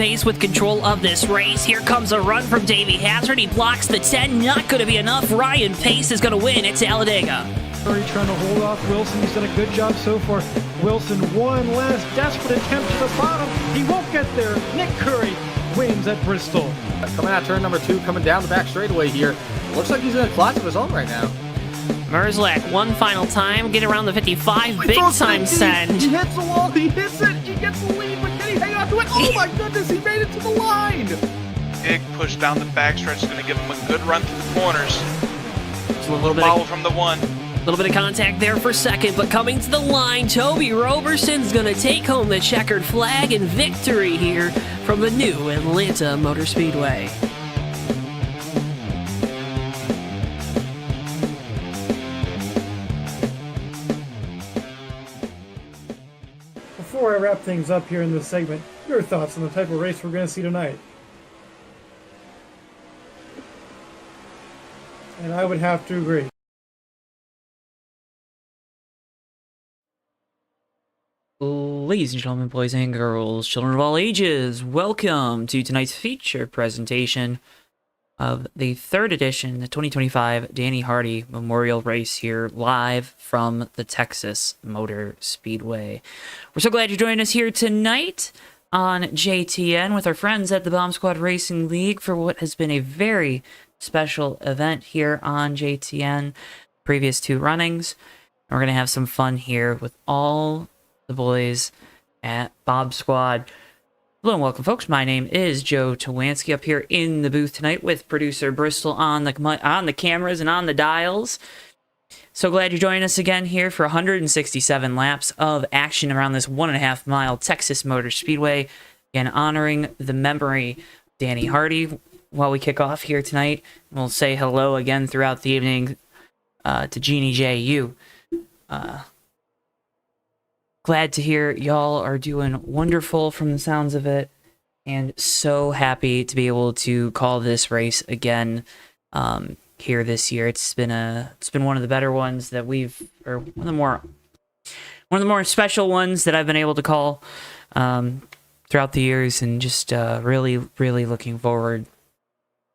pace with control of this race. Here comes a run from Davey Hazard. He blocks the 10. Not going to be enough. Ryan Pace is going to win at Talladega. Already trying to hold off Wilson. He's done a good job so far. Wilson, one last desperate attempt to the bottom. He won't get there. Nick Curry wins at Bristol. Coming out turn number 2, coming down the back straightaway here. Looks like he's in a class of his own right now. Merzlak, one final time, get around the 55, big time send. He hits the wall, he hits it, he gets the lead, but can he hang on to it? Oh my goodness, he made it to the line! Big push down the backstretch is going to give him a good run through the corners. Just a little bit foul from the 1. A little bit of contact there for second, but coming to the line, Toby Roberson's going to take home the checkered flag and victory here from the new Atlanta Motor Speedway. Before I wrap things up here in this segment, your thoughts on the type of race we're going to see tonight? And I would have to agree. Ladies and gentlemen, boys and girls, children of all ages, welcome to tonight's feature presentation of the 3rd edition, the 2025 Danny Hardee Memorial Race here, live from the Texas Motor Speedway. We're so glad you're joining us here tonight on JTN with our friends at the Bomb Squad Racing League for what has been a very special event here on JTN. Previous 2 runnings. We're going to have some fun here with all the boys at Bob Squad. Hello and welcome, folks. My name is Joe Towanski, up here in the booth tonight with producer Bristol on the cameras and on the dials. So glad you're joining us again here for 167 laps of action around this 1.5 mile Texas Motor Speedway. Again, honoring the memory of Danny Hardee while we kick off here tonight. We'll say hello again throughout the evening to Jeannie J.U. Glad to hear y'all are doing wonderful from the sounds of it, and so happy to be able to call this race again here this year. It's been one of the better ones that one of the more special ones that I've been able to call throughout the years, and just really looking forward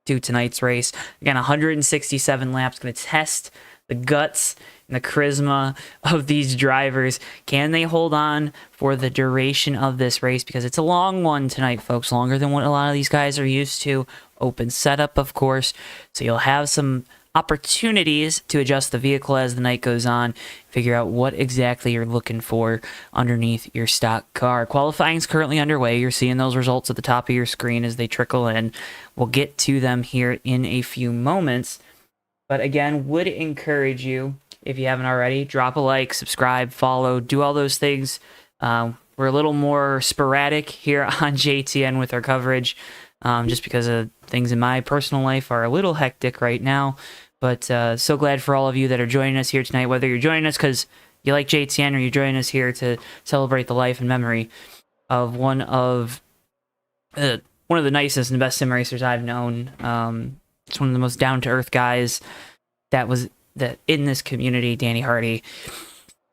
to tonight's race. Again, 167 laps, going to test the guts and the charisma of these drivers. Can they hold on for the duration of this race? Because it's a long one tonight, folks. Longer than what a lot of these guys are used to. Open setup, of course. So you'll have some opportunities to adjust the vehicle as the night goes on. Figure out what exactly you're looking for underneath your stock car. Qualifying is currently underway. You're seeing those results at the top of your screen as they trickle in. We'll get to them here in a few moments. But again, would encourage you, if you haven't already, drop a like, subscribe, follow, do all those things. We're a little more sporadic here on JTN with our coverage, just because of things in my personal life are a little hectic right now. But so glad for all of you that are joining us here tonight, whether you're joining us because you like JTN or you're joining us here to celebrate the life and memory of one of the nicest and best sim racers I've known. It's one of the most down-to-earth guys that in this community, Danny Hardee.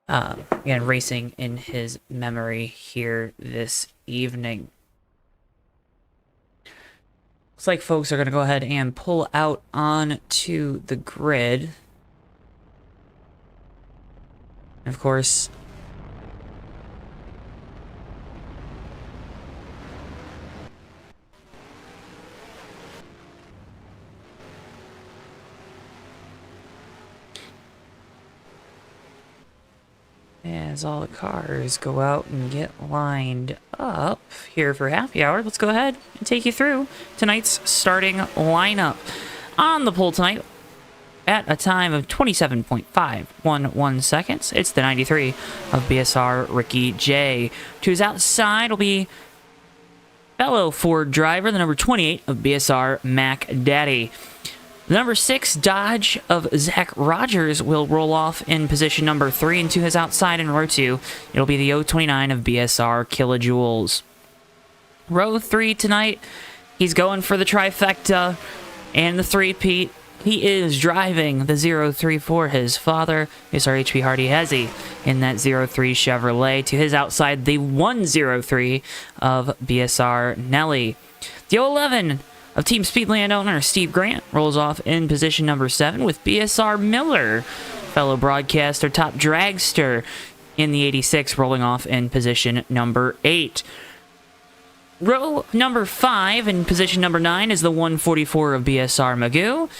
Again, racing in his memory here this evening. Looks like folks are going to go ahead and pull out onto the grid. And of course, as all the cars go out and get lined up here for happy hour, let's go ahead and take you through tonight's starting lineup. On the pole tonight, at a time of 27.511 seconds, it's the 93 of BSR Ricky J. To his outside will be fellow Ford driver, the number 28 of BSR Mac Daddy. The number 6 Dodge of Zach Rogers will roll off in position number 3, and to his outside in row 2, it'll be the 029 of BSR Kilojoules. Row 3 tonight, he's going for the trifecta and the three-peat. He is driving the 0-3 for his father, Mr. H.P. Hardee Hezzy, in that 0-3 Chevrolet. To his outside, the 1-0-3 of BSR Nelly. The 011 of Team Speedway owner Steve Grant rolls off in position number 7 with BSR Miller, fellow broadcaster, top dragster, in the 86, rolling off in position number 8. Row number 5 in position number 9 is the 144 of BSR Magoo,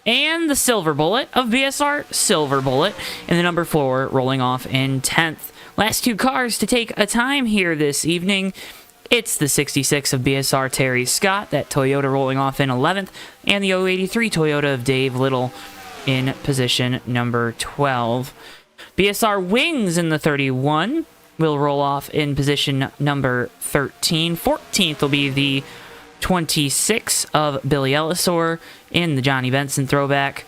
and the Silver Bullet of BSR Silver Bullet in the number 4, rolling off in 10th. Last 2 cars to take a time here this evening. It's the 66 of BSR Terry Scott, that Toyota rolling off in 11th, and the 083 Toyota of Dave Little in position number 12. BSR Wings in the 31 will roll off in position number 13. 14th will be the 26 of Billy Ellisor in the Johnny Benson throwback.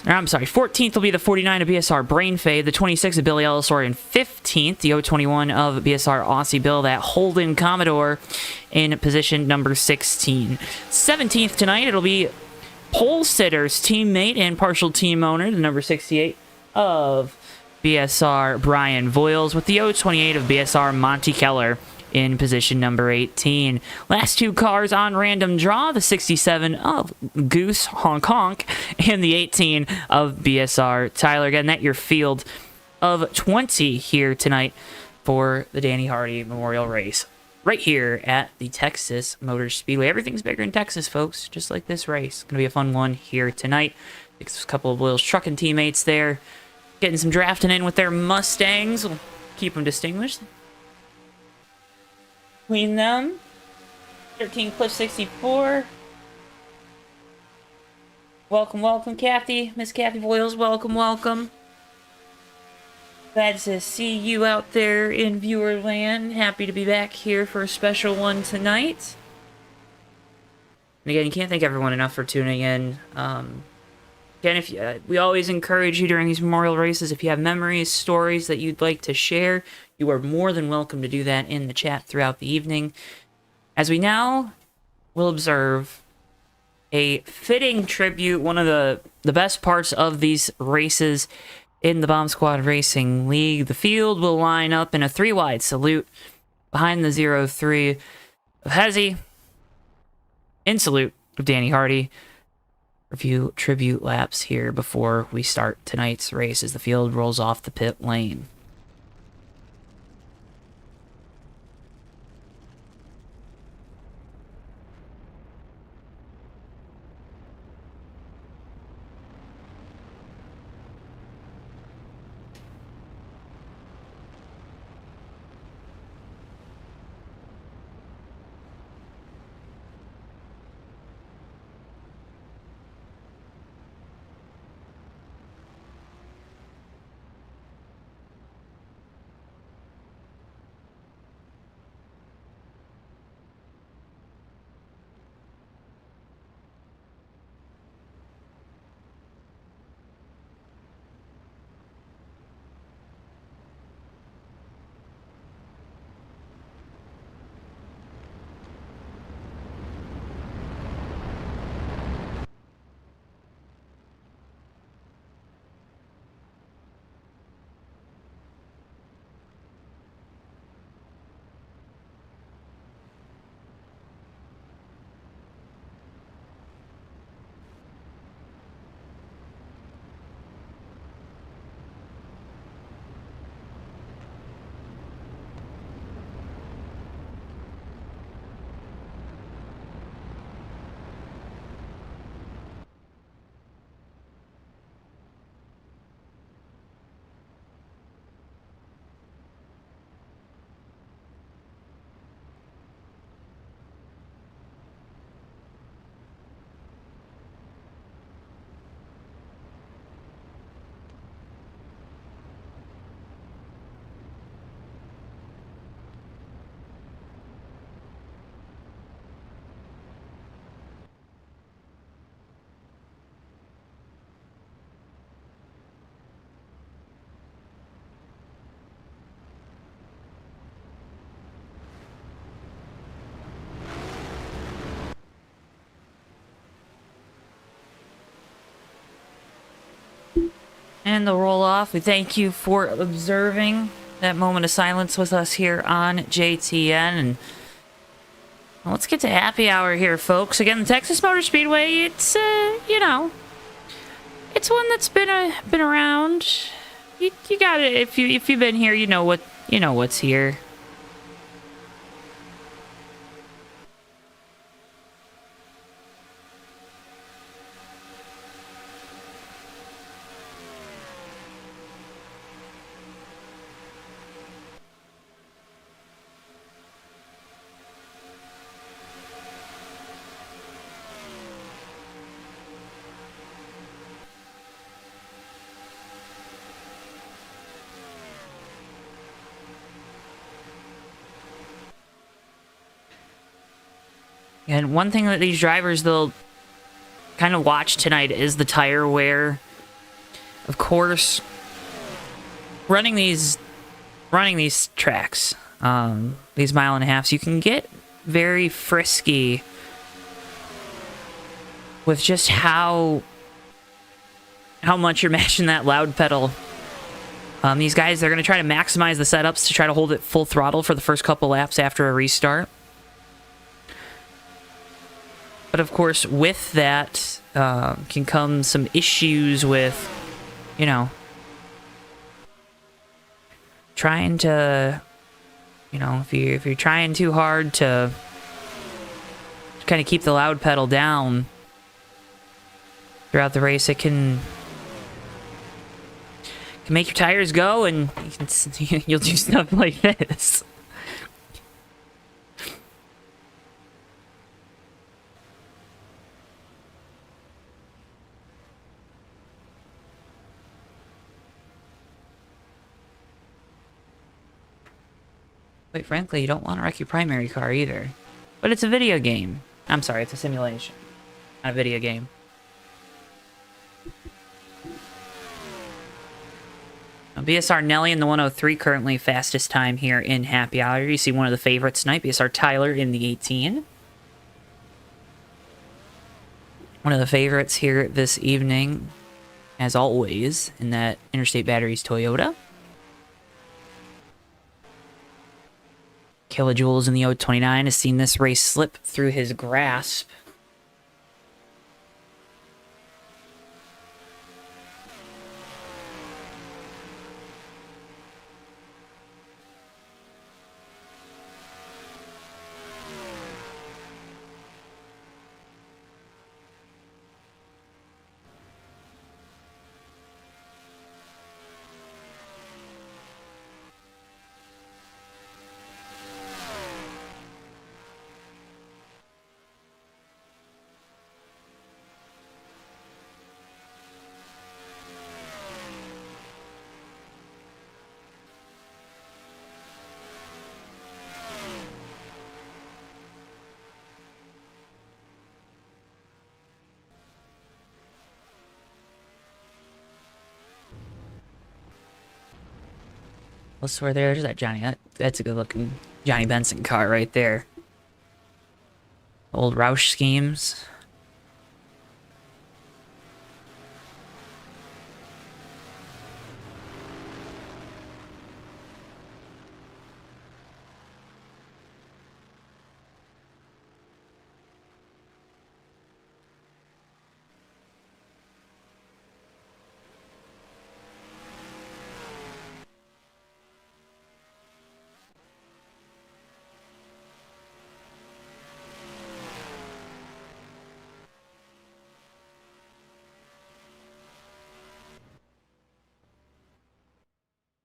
I'm sorry, 14th will be the 49 of BSR Brain Fade, the 26 of Billy Ellisor in 15th, the 021 of BSR Aussie Bill, that Holden Commodore in position number 16. 17th tonight, it'll be Pole Sitter's teammate and partial team owner, the number 68 of BSR Brian Voiles, with the 028 of BSR Monty Keller in position number 18. Last 2 cars on random draw, the 67 of Goose Honk Honk and the 18 of BSR Tyler. Again, that your field of 20 here tonight for the Danny Hardee Memorial Race. Right here at the Texas Motor Speedway. Everything's bigger in Texas, folks, just like this race. Going to be a fun one here tonight. A couple of Will's trucking teammates there, getting some drafting in with their Mustangs. We'll keep them distinguished. Between them, 13 Cliff 64. Welcome, welcome, Kathy. Miss Kathy Voiles, welcome, welcome. Glad to see you out there in viewer land. Happy to be back here for a special one tonight. And again, you can't thank everyone enough for tuning in. Again, we always encourage you during these memorial races, if you have memories, stories that you'd like to share, you are more than welcome to do that in the chat throughout the evening. As we now will observe a fitting tribute, one of the best parts of these races in the Bomb Squad Racing League. The field will line up in a 3-wide salute behind the 0-3 of Hezzy, in salute of Danny Hardee. A few tribute laps here before we start tonight's race as the field rolls off the pit lane. And the roll off. We thank you for observing that moment of silence with us here on JTN. And let's get to happy hour here, folks. Again, the Texas Motor Speedway, it's, you know, it's one that's been around. You got it. If you've been here, you know what's here. And one thing that these drivers, they'll kind of watch tonight is the tire wear. Of course, running these tracks, these mile and a halves, you can get very frisky with just how much you're mashing that loud pedal. These guys, they're going to try to maximize the setups to try to hold it full throttle for the first couple laps after a restart. But of course, with that can come some issues with, you know, trying to, you know, if you're trying too hard to kind of keep the loud pedal down throughout the race, it can make your tires go, and you'll do stuff like this. Quite frankly, you don't want to wreck your primary car either. But it's a video game. I'm sorry, it's a simulation. Not a video game. Now, BSR Nelly in the 103 currently fastest time here in Happy Hour. You see one of the favorites tonight, BSR Tyler in the 18. One of the favorites here this evening, as always, in that Interstate Batteries Toyota. Kilojoules in the 029 has seen this race slip through his grasp. Let's swear there's that Johnny. That's a good looking Johnny Benson car right there. Old Roush schemes.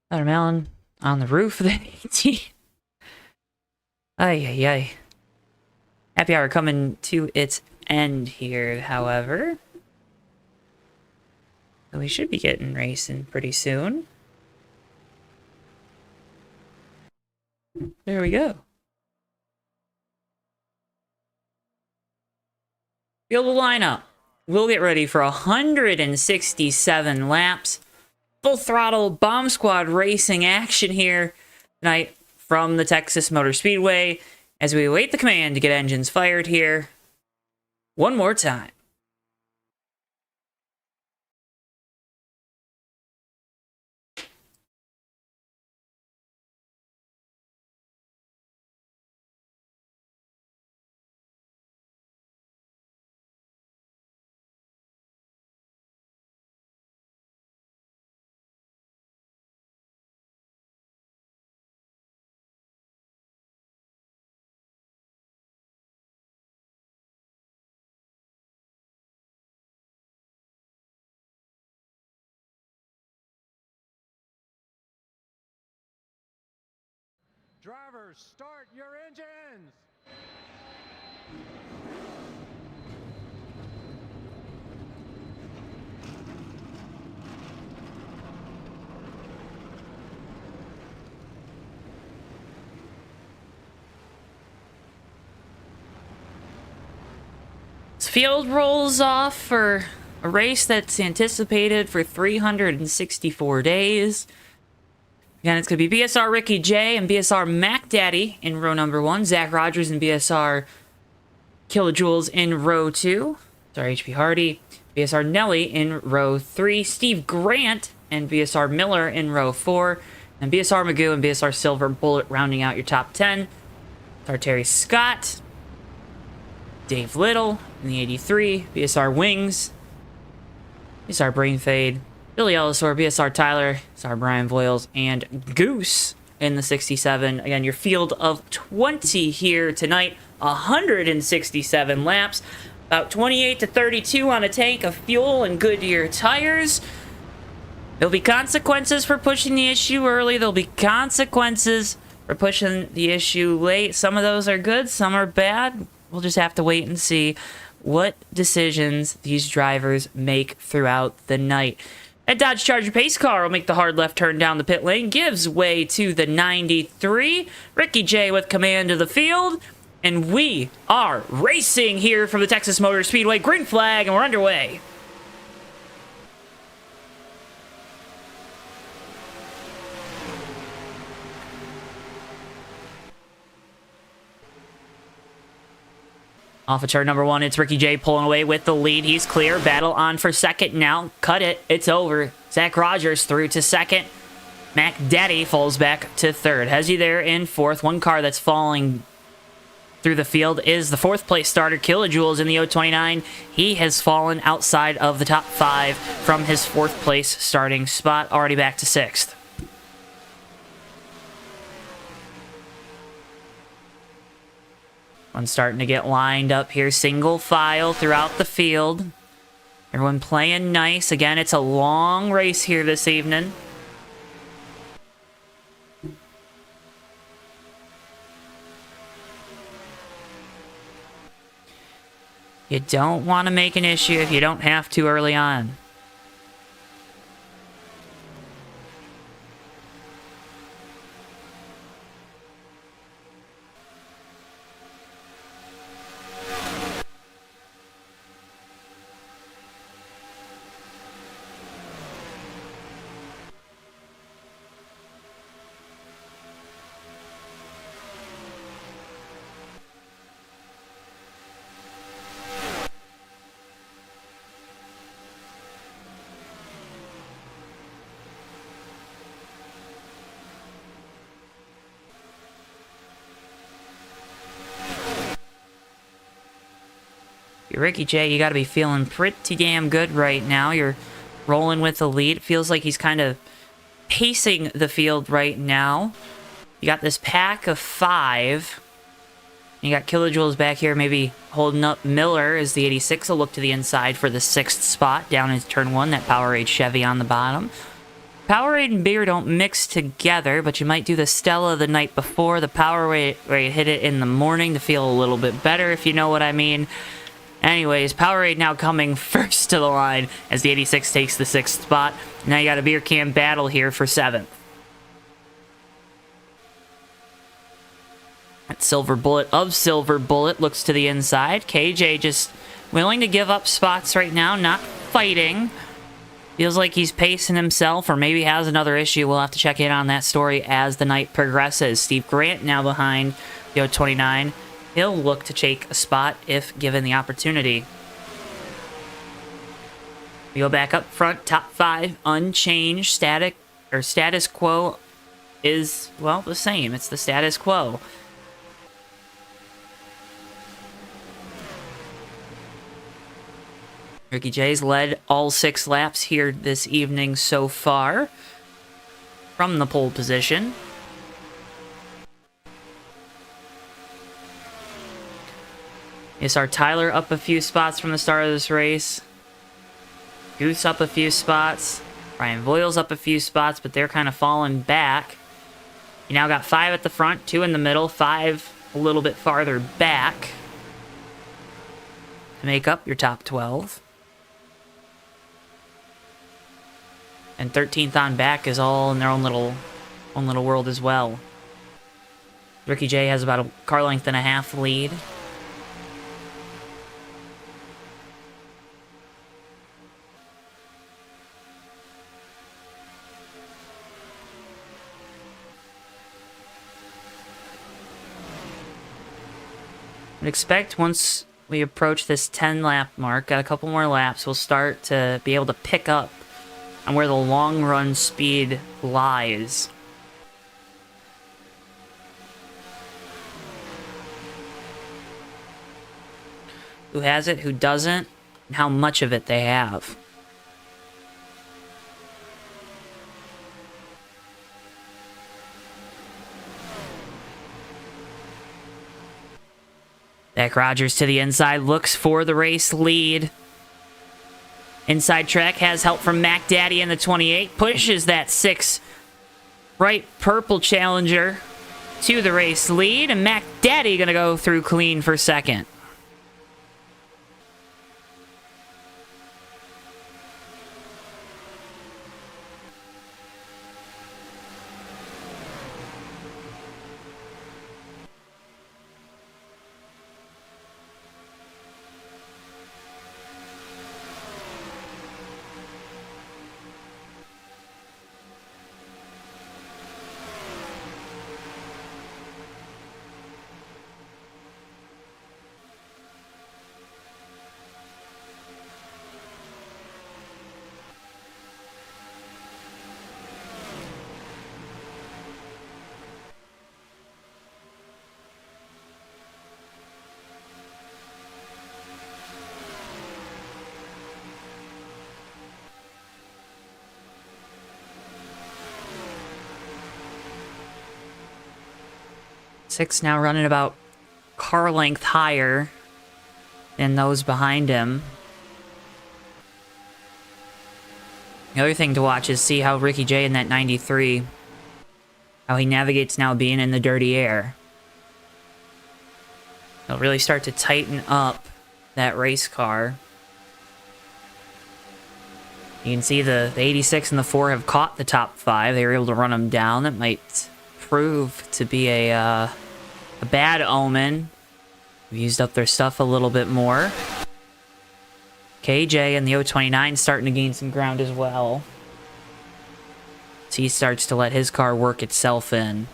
Watermelon on the roof of the AT. Ay, ay, ay. Happy hour coming to its end here, however. So we should be getting racing pretty soon. There we go. Field the lineup. We'll get ready for 167 laps. Full throttle bomb squad racing action here tonight from the Texas Motor Speedway as we await the command to get engines fired here one more time. Drivers, start your engines! Field rolls off for a race that's anticipated for 364 days. Again, it's going to be BSR Ricky J and BSR Mac Daddy in row number 1. Zach Rogers and BSR Kilojoules in row 2. Sorry, HP Hardee. BSR Nelly in row 3. Steve Grant and BSR Miller in row 4. And BSR Magoo and BSR Silver Bullet rounding out your top 10. Terry Scott. Dave Little in the 83. BSR Wings. BSR Brain Fade. Billy Ellisor, BSR Tyler, BSR Brian Voiles, and Goose in the 67. Again, your field of 20 here tonight. 167 laps. About 28 to 32 on a tank of fuel and Goodyear tires. There'll be consequences for pushing the issue early. There'll be consequences for pushing the issue late. Some of those are good, some are bad. We'll just have to wait and see what decisions these drivers make throughout the night. A Dodge Charger pace car will make the hard left turn down the pit lane, gives way to the 93. Ricky J with command of the field, and we are racing here from the Texas Motor Speedway. Green flag, and we're underway. Off of turn number 1, it's Ricky J pulling away with the lead. He's clear. Battle on for second now. Cut it. It's over. Zach Rogers through to second. Mac Daddy falls back to third. Hezzy there in fourth. One car that's falling through the field is the fourth place starter, Kilojoules in the 029. He has fallen outside of the top 5 from his fourth place starting spot. Already back to sixth. One starting to get lined up here, single file throughout the field. Everyone playing nice. Again, it's a long race here this evening. You don't want to make an issue if you don't have to early on. Ricky J, you got to be feeling pretty damn good right now. You're rolling with the lead. It feels like he's kind of pacing the field right now. You got this pack of 5. You got Kilojoules back here maybe holding up Miller as the 86 will look to the inside for the 6th spot down into turn 1. That Powerade Chevy on the bottom. Powerade and beer don't mix together, but you might do the Stella the night before. The Powerade hit it in the morning to feel a little bit better, if you know what I mean. Anyways, Powerade now coming first to the line as the 86 takes the 6th spot. Now you got a beer can battle here for 7th. That Silver Bullet of Silver Bullet looks to the inside. KJ just willing to give up spots right now, not fighting. Feels like he's pacing himself or maybe has another issue. We'll have to check in on that story as the night progresses. Steve Grant now behind the 029. He'll look to take a spot if given the opportunity. We go back up front, top 5, unchanged, status quo is, well, the same. It's the status quo. Ricky J's led all 6 laps here this evening so far from the pole position. BSR Tyler up a few spots from the start of this race. Goose up a few spots. Brian Voiles up a few spots, but they're kind of falling back. You now got 5 at the front, 2 in the middle, 5 a little bit farther back to make up your top 12. And 13th on back is all in their own little world as well. Ricky J has about a car length and a half lead. I'd expect once we approach this 10 lap mark, got a couple more laps, we'll start to be able to pick up on where the long run speed lies. Who has it, who doesn't, and how much of it they have. Zach Rogers to the inside, looks for the race lead. Inside track has help from Mac Daddy in the 28. Pushes that 6 bright purple Challenger to the race lead. And Mac Daddy going to go through clean for second. Six now running about car length higher than those behind him. The other thing to watch is see how Ricky J in that 93, how he navigates now being in the dirty air. He'll really start to tighten up that race car. You can see the 86 and the 4 have caught the top 5. They were able to run them down. That might prove to be a bad omen. We've used up their stuff a little bit more. KJ and the 029 starting to gain some ground as well. So he starts to let his car work itself in.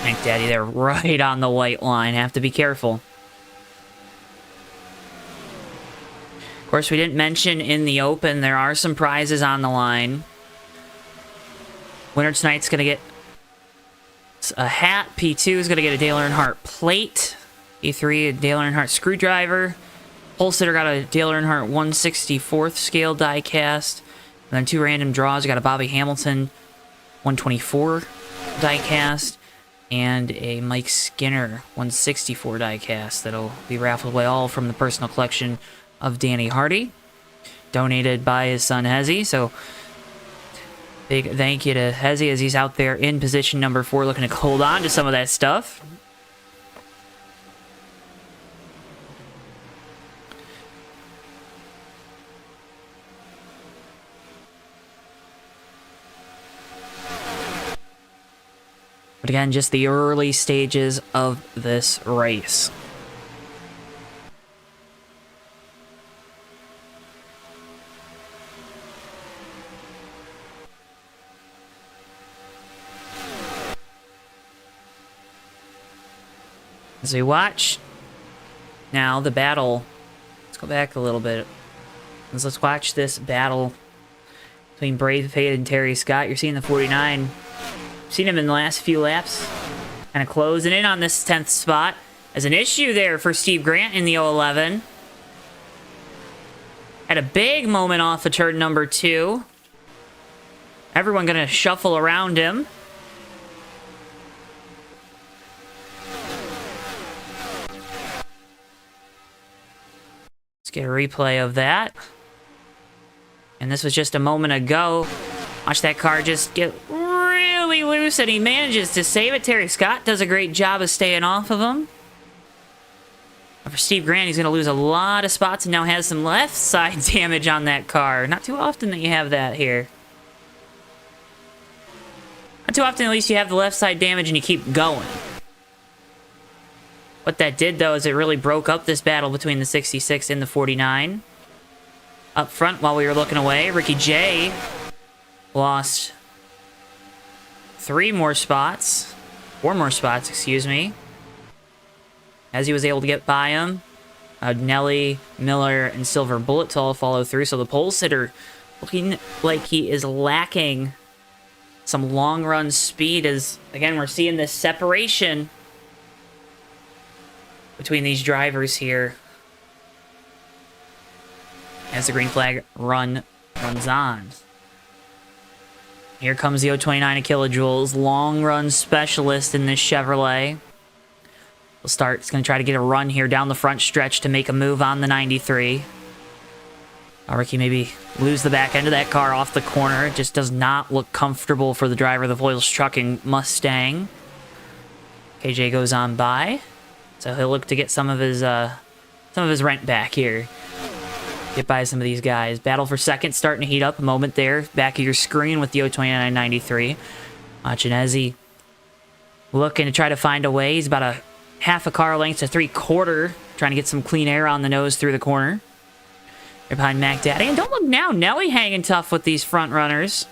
Thank Daddy, they're right on the white line. Have to be careful. Of course, we didn't mention in the open, there are some prizes on the line. Winner tonight's going to get a hat. P2 is going to get a Dale Earnhardt plate. E3, a Dale Earnhardt screwdriver. Pole sitter got a Dale Earnhardt 1/64th scale die cast. And then 2 random draws. You got a Bobby Hamilton 124 die cast. And a Mike Skinner 1/64 die cast. That'll be raffled away, all from the personal collection of Danny Hardee. Donated by his son Hezzy. So big thank you to Hezzy as he's out there in position number 4 looking to hold on to some of that stuff. But again, just the early stages of this race. As we watch now the battle, let's go back a little bit. Let's watch this battle between Brave Fade and Terry Scott. You're seeing the 49. Seen him in the last few laps, kind of closing in on this 10th spot. As an issue there for Steve Grant in the 011. Had a big moment off of turn number 2. Everyone gonna shuffle around him. Let's get a replay of that. And this was just a moment ago Watch that car just get really loose, and he manages to save it. Terry Scott does a great job of staying off of him. For Steve Grant, he's going to lose a lot of spots and now has some left side damage on that car. Not too often that you have that here. Not too often, at least, you have the left side damage and you keep going. What that did, though, is it really broke up this battle between the 66 and the 49. Up front, while we were looking away, Ricky J lost 4 more spots, excuse me, as he was able to get by him. Nelly, Miller, and Silver Bullet to all follow through. So the pole sitter looking like he is lacking some long-run speed as, again, we're seeing this separation between these drivers here as the green flag runs on. Here comes the 029 kilojoules, long-run specialist in this Chevrolet. We'll start. It's going to try to get a run here down the front stretch to make a move on the 93. Ricky maybe lose the back end of that car off the corner. It just does not look comfortable for the driver of the Voiles Trucking Mustang. KJ goes on by, so he'll look to get some of his rent back here. Get by some of these guys. Battle for second starting to heat up a moment there. Back of your screen with the 02993. Chinezzi looking to try to find a way. He's about a half a car length to 3/4, trying to get some clean air on the nose through the corner. They're behind Mac Daddy. And don't look now, Nelly hanging tough with these front runners.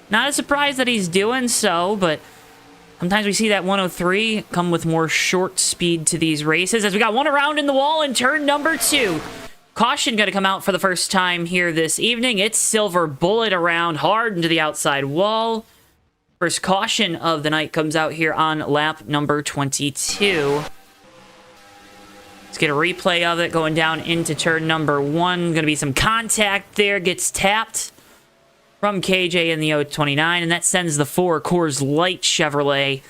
Not a surprise that he's doing so, but sometimes we see that 103 come with more short speed to these races. As we got one around in the wall in turn number 2. Caution going to come out for the first time here this evening. It's Silver Bullet around hard into the outside wall. First caution of the night comes out here on lap number 22. Let's get a replay of it going down into turn number 1. Going to be some contact there. Gets tapped from KJ in the 029, and that sends the 4 Coors Light Chevrolet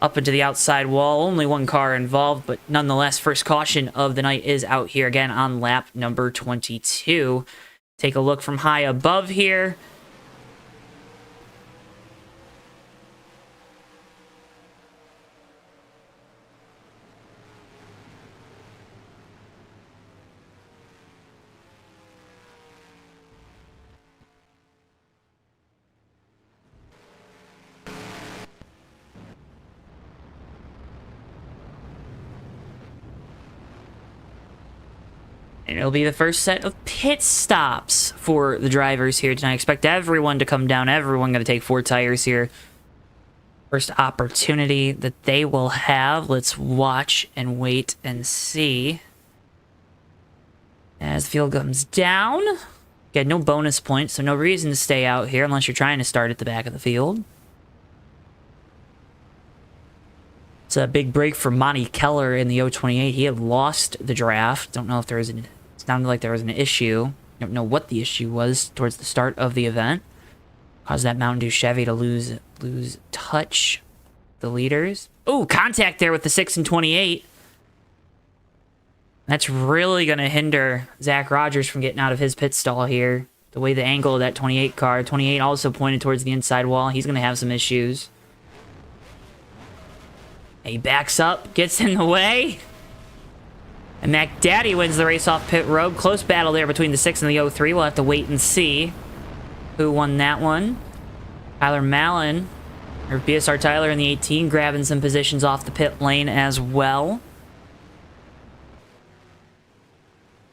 up into the outside wall. Only one car involved, but nonetheless, first caution of the night is out here again on lap number 22. Take a look from high above here. And it'll be the first set of pit stops for the drivers here tonight. I expect everyone to come down. Everyone going to take 4 tires here. First opportunity that they will have. Let's watch and wait and see. As the field comes down. Got no bonus points, so no reason to stay out here unless you're trying to start at the back of the field. It's a big break for Monty Keller in the 028. He had lost the draft. Don't know if there was an... It sounded like there was an issue. Don't know what the issue was towards the start of the event. Caused that Mountain Dew Chevy to lose touch the leaders. Oh, contact there with the 6 and 28. That's really going to hinder Zach Rogers from getting out of his pit stall here. The way the angle of that 28 car. 28 also pointed towards the inside wall. He's going to have some issues. He backs up, gets in the way. And Mac Daddy wins the race off pit road. Close battle there between the 6 and the 03. We'll have to wait and see who won that one. Tyler Mallon, or BSR Tyler in the 18, grabbing some positions off the pit lane as well.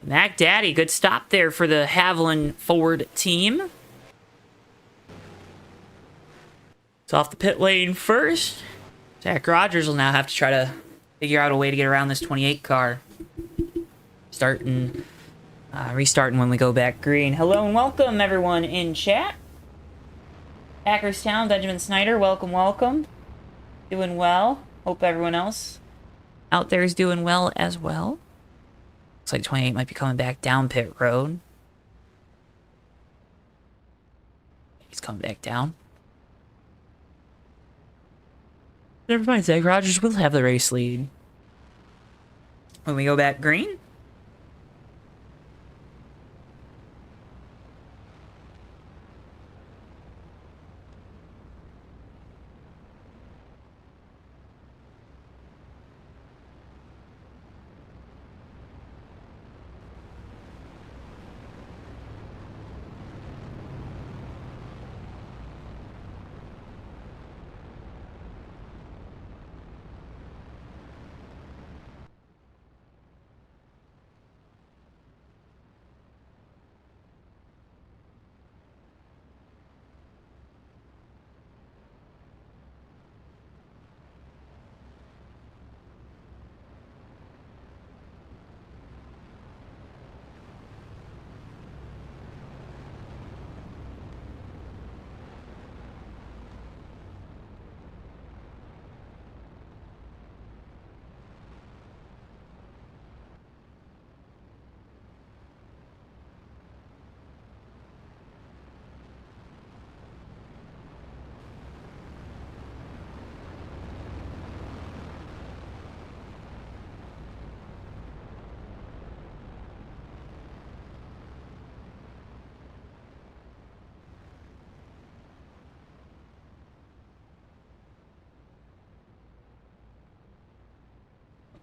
Mac Daddy, good stop there for the Haviland Ford team. It's off the pit lane first. Zach Rogers will now have to try to figure out a way to get around this 28 car. Restarting when we go back green. Hello and welcome everyone in chat. Hackerstown, Benjamin Snyder, welcome, welcome. Doing well. Hope everyone else out there is doing well as well. Looks like 28 might be coming back down pit road. He's coming back down. Never mind, Zach Rogers will have the race lead. When we go back green.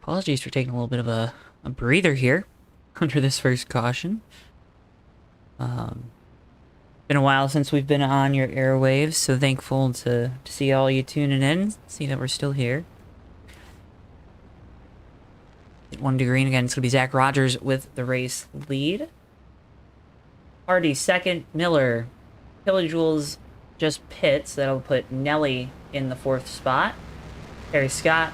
Apologies for taking a little bit of a breather here under this first caution. Been a while since we've been on your airwaves, so thankful to see all you tuning in, see that we're still here. At 1 to green again, it's going to be Zach Rogers with the race lead. Hardee second, Miller. Kilojoules just pits, that'll put Nelly in the 4th spot. Harry Scott,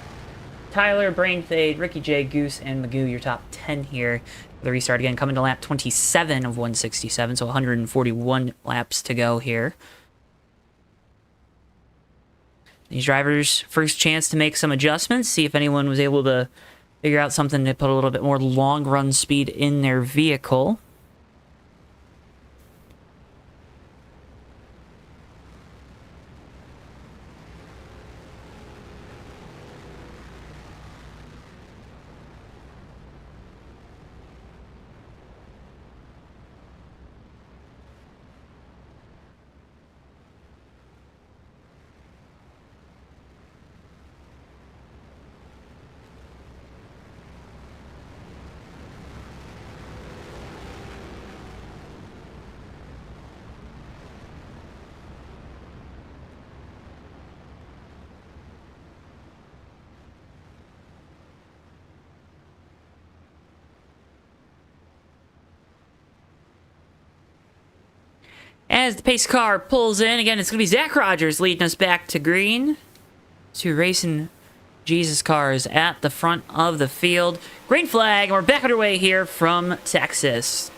Tyler, Brainfade, Ricky J, Goose, and Magoo, your top 10 here. The restart again, coming to lap 27 of 167, so 141 laps to go here. These drivers' first chance to make some adjustments, see if anyone was able to figure out something to put a little bit more long run speed in their vehicle. As the pace car pulls in, again, it's going to be Zach Rogers leading us back to green. 2 racing Jesus cars at the front of the field. Green flag, and we're back underway here from Texas.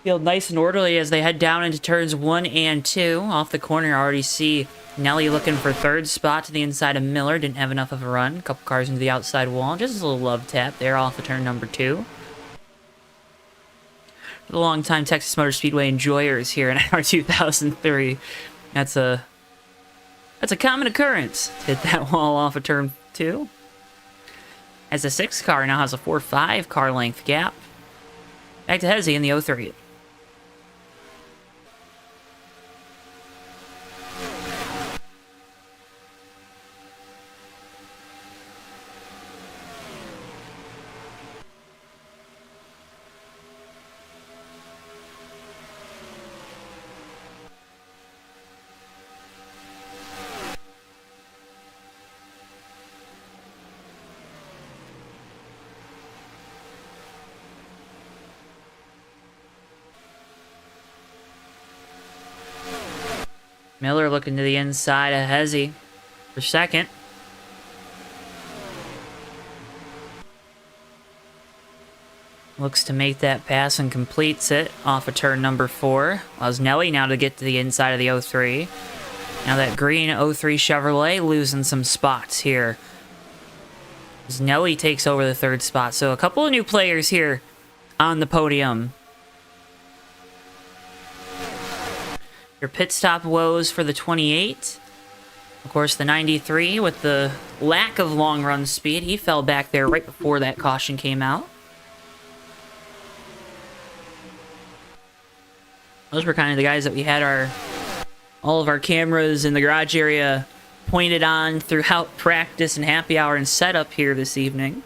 Field nice and orderly as they head down into turns 1 and 2. Off the corner, I already see Nelly looking for 3rd spot to the inside of Miller. Didn't have enough of a run. A couple cars into the outside wall. Just a little love tap there off of turn number 2. For the long-time Texas Motor Speedway enjoyers here in NR2003, that's a common occurrence to hit that wall off of turn 2. As the 6th car now has a 4-5 car length gap. Back to Hezzy in the 03. Miller looking to the inside of Hezzy for 2nd. Looks to make that pass and completes it off of turn number 4. Allows Nelly now to get to the inside of the 03. Now that green 03 Chevrolet losing some spots here. As Nelly takes over the 3rd spot. So a couple of new players here on the podium. Your pit stop woes for the 28. Of course, the 93 with the lack of long run speed. He fell back there right before that caution came out. Those were kind of the guys that we had all of our cameras in the garage area pointed on throughout practice and happy hour and setup here this evening.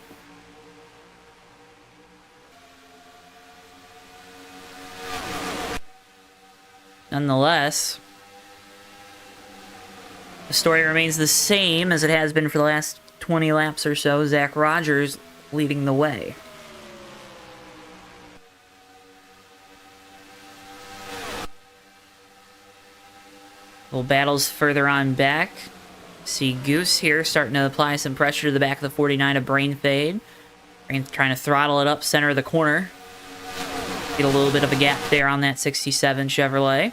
Nonetheless, the story remains the same as it has been for the last 20 laps or so. Zach Rogers leading the way. Little battles further on back. See Goose here starting to apply some pressure to the back of the 49 of Brainfade. Brain trying to throttle it up center of the corner. Get a little bit of a gap there on that 67 Chevrolet.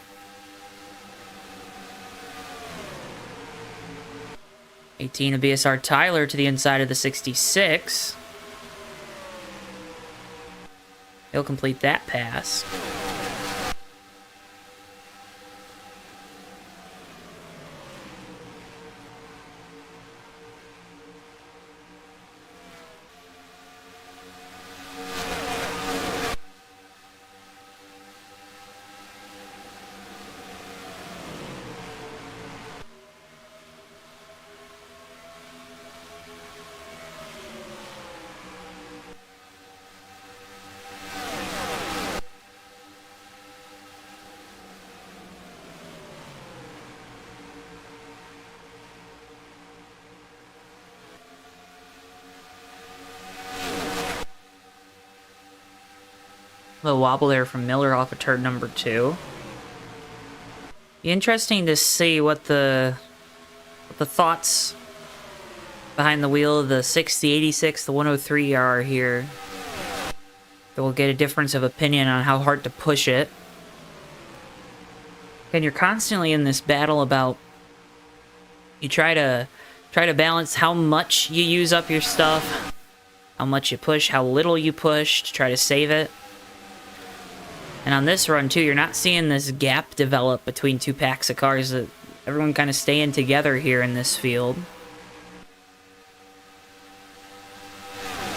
18 of BSR Tyler to the inside of the 66. He'll complete that pass. little wobble there from Miller off of turn number 2. Be interesting to see what the thoughts behind the wheel of the 60, 86, the 103 are here. We'll get a difference of opinion on how hard to push it. And you're constantly in this battle about, you try to balance how much you use up your stuff, how much you push, how little you push to try to save it. And on this run too, you're not seeing this gap develop between two packs of cars, that everyone kind of staying together here in this field.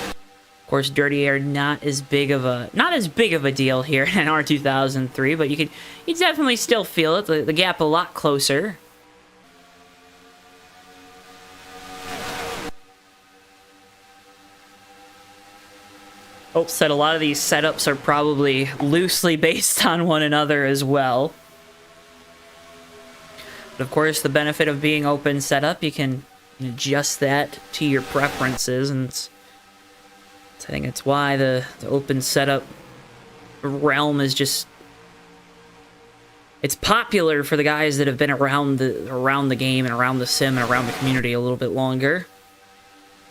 Of course, dirty air not as big of a deal here in NR2003, but you definitely still feel it. The gap a lot closer. Hope said a lot of these setups are probably loosely based on one another as well. But of course, the benefit of being open setup, you can adjust that to your preferences, and I think it's why the open setup realm is just, it's popular for the guys that have been around the game and around the sim and around the community a little bit longer.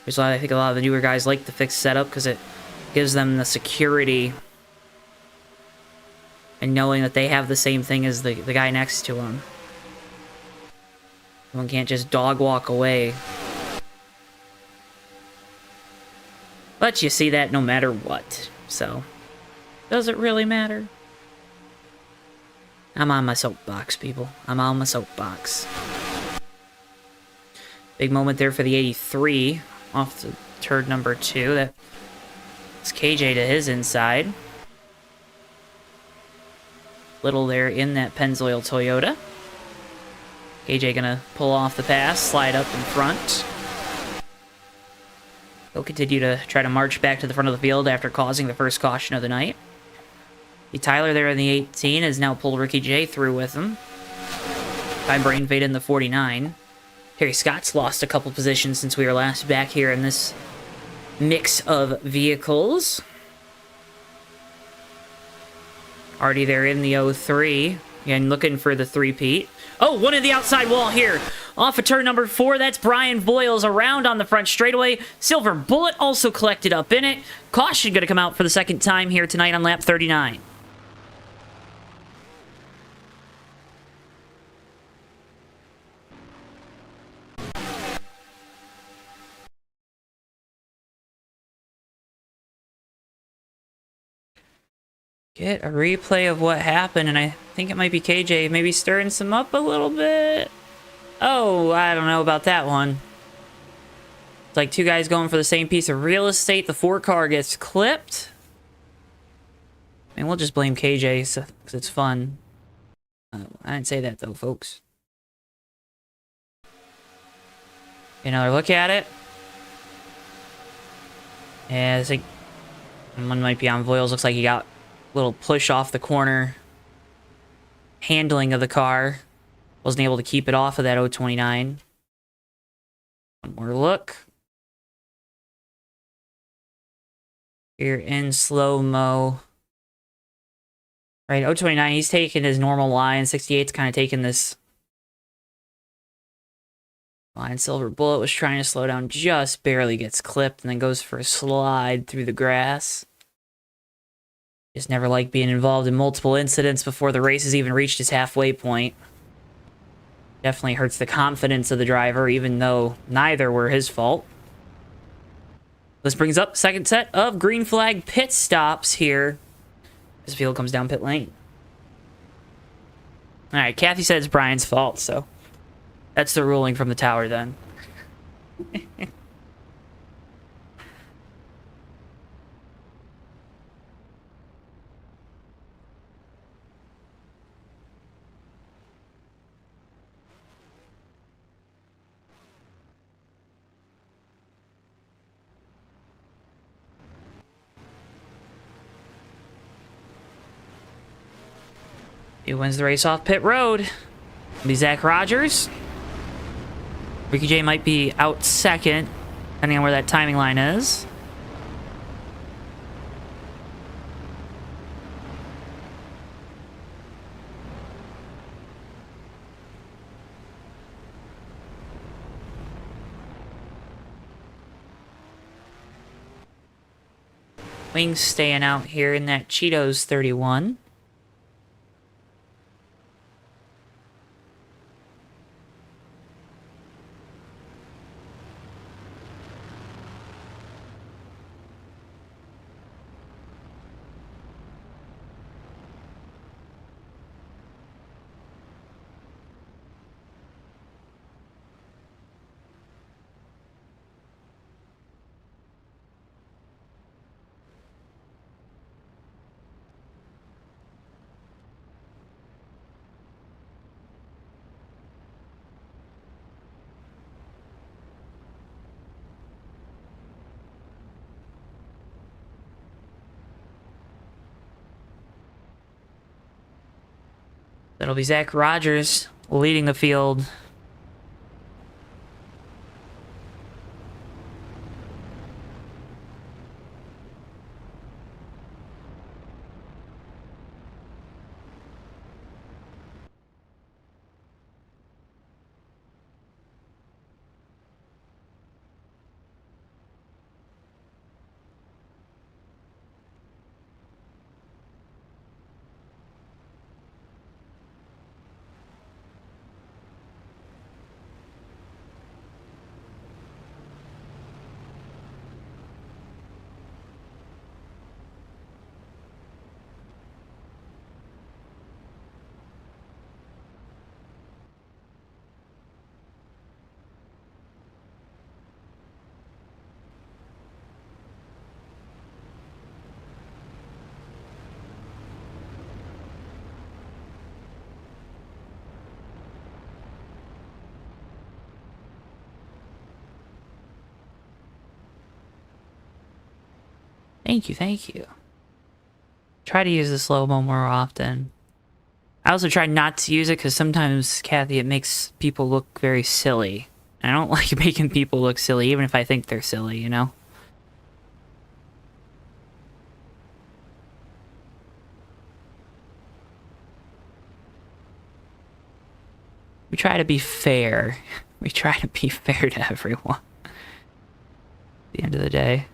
Which I think a lot of the newer guys like the fixed setup because it gives them the security and knowing that they have the same thing as the guy next to them. One can't just dog walk away. But you see that no matter what, so does it really matter? I'm on my soapbox, people. I'm on my soapbox. Big moment there for the 83 off the turn number 2. That's KJ to his inside. Little there in that Pennzoil Toyota. KJ gonna pull off the pass, slide up in front. He'll continue to try to march back to the front of the field after causing the first caution of the night. Tyler there in the 18 has now pulled Ricky J through with him. By Brain Fade in the 49. Harry Scott's lost a couple positions since we were last back here in this mix of vehicles. Hardee there in the 03. Again, looking for the three-peat. Oh, one in the outside wall here. Off of turn number 4, that's Brian Voiles around on the front straightaway. Silver Bullet also collected up in it. Caution going to come out for the second time here tonight on lap 39. Get a replay of what happened, and I think it might be KJ maybe stirring some up a little bit. Oh, I don't know about that one. It's like two guys going for the same piece of real estate. The 4-car gets clipped. I mean, we'll just blame KJ because it's fun. I didn't say that though, folks. Another look at it. Yeah, I think one might be on Voiles. Looks like he got little push off the corner handling of the car. Wasn't able to keep it off of that 029. One more look. Here in slow-mo. Right, 029, he's taking his normal line. 68's kind of taking this line. Silver Bullet was trying to slow down, just barely gets clipped, and then goes for a slide through the grass. Just never liked being involved in multiple incidents before the race has even reached its halfway point. Definitely hurts the confidence of the driver, even though neither were his fault. This brings up second set of green flag pit stops here as the field comes down pit lane. Alright, Kathy said it's Brian's fault, so that's the ruling from the tower then. He wins the race off pit road. It'll be Zach Rogers. Ricky J might be out second, depending on where that timing line is. Wings staying out here in that Cheetos 31. That'll be Zach Rogers leading the field. Thank you, thank you. Try to use the slow-mo more often. I also try not to use it because sometimes, Kathy, it makes people look very silly. I don't like making people look silly, even if I think they're silly, you know? We try to be fair. We try to be fair to everyone. At the end of the day.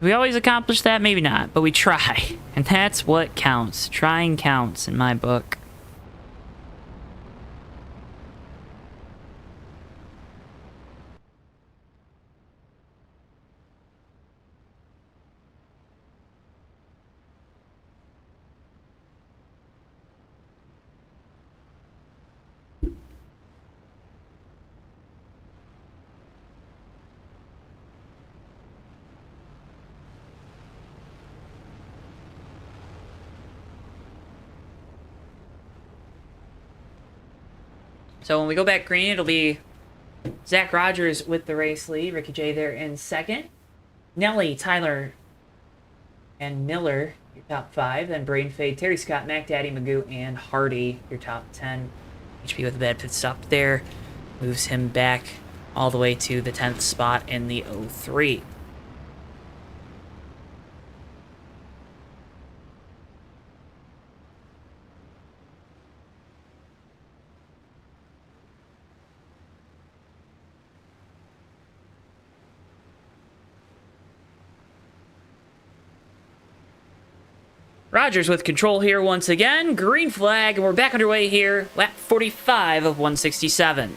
We always accomplish that? Maybe not, but we try. And that's what counts. Trying counts in my book. So when we go back green, it'll be Zach Rogers with the race lead. Ricky J there in second. Nelly, Tyler, and Miller, your top 5. Then Brain Fade, Terry Scott, Mac Daddy, Magoo, and Hardee, your top 10. HP with a bad pit stop there. Moves him back all the way to the 10th spot in the 03. Rogers with control here once again. Green flag, and we're back underway here. Lap 45 of 167.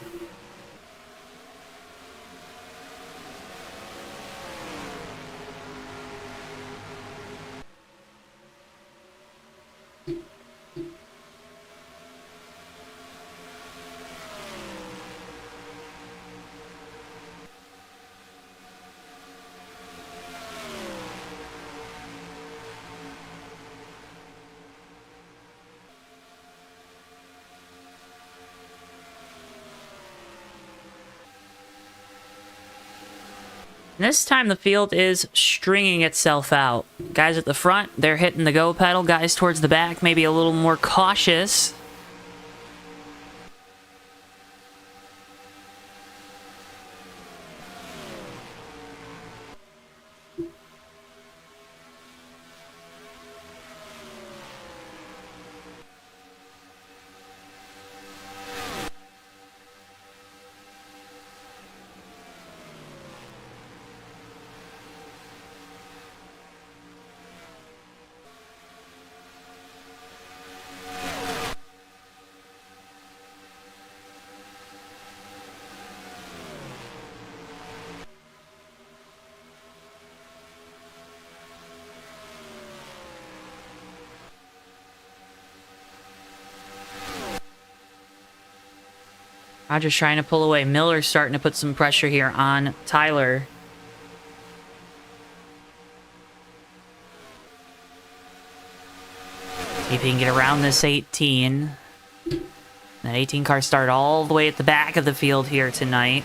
This time the field is stringing itself out. Guys at the front, they're hitting the go pedal. Guys towards the back, maybe a little more cautious. Rogers trying to pull away. Miller's starting to put some pressure here on Tyler. See if he can get around this 18. That 18 car started all the way at the back of the field here tonight.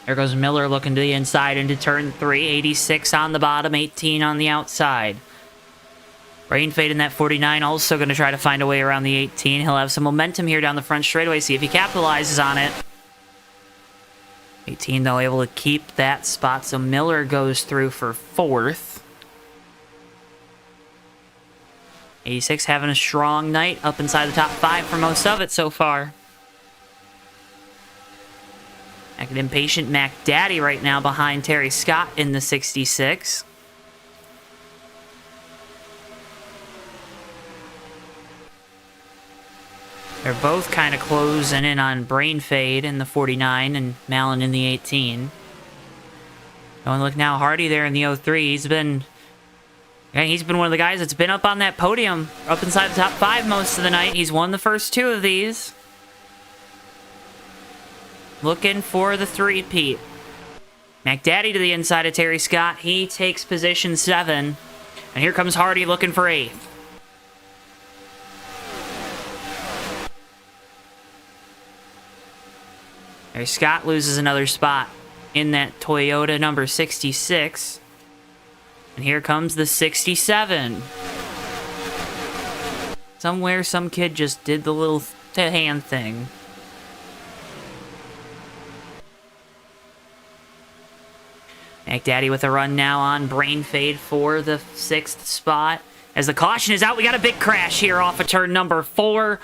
There goes Miller looking to the inside into turn 3. 86 on the bottom, 18 on the outside. Rain fade in that 49, also going to try to find a way around the 18. He'll have some momentum here down the front straightaway, see if he capitalizes on it. 18, though, able to keep that spot, so Miller goes through for 4th. 86 having a strong night, up inside the top 5 for most of it so far. An impatient Mac Daddy right now behind Terry Scott in the 66. They're both kind of closing in on Brain Fade in the 49 and Malin in the 18. Oh, and look now, Hardee there in the 03. He's been one of the guys that's been up on that podium, up inside the top 5 most of the night. He's won the first 2 of these. Looking for the 3-peat. McDaddy to the inside of Terry Scott. He takes position 7. And here comes Hardee looking for 8th. Terry Scott loses another spot in that Toyota number 66. And here comes the 67. Somewhere some kid just did the little hand thing. McDaddy with a run now on Brain Fade for the 6th spot. As the caution is out, we got a big crash here off of turn number 4.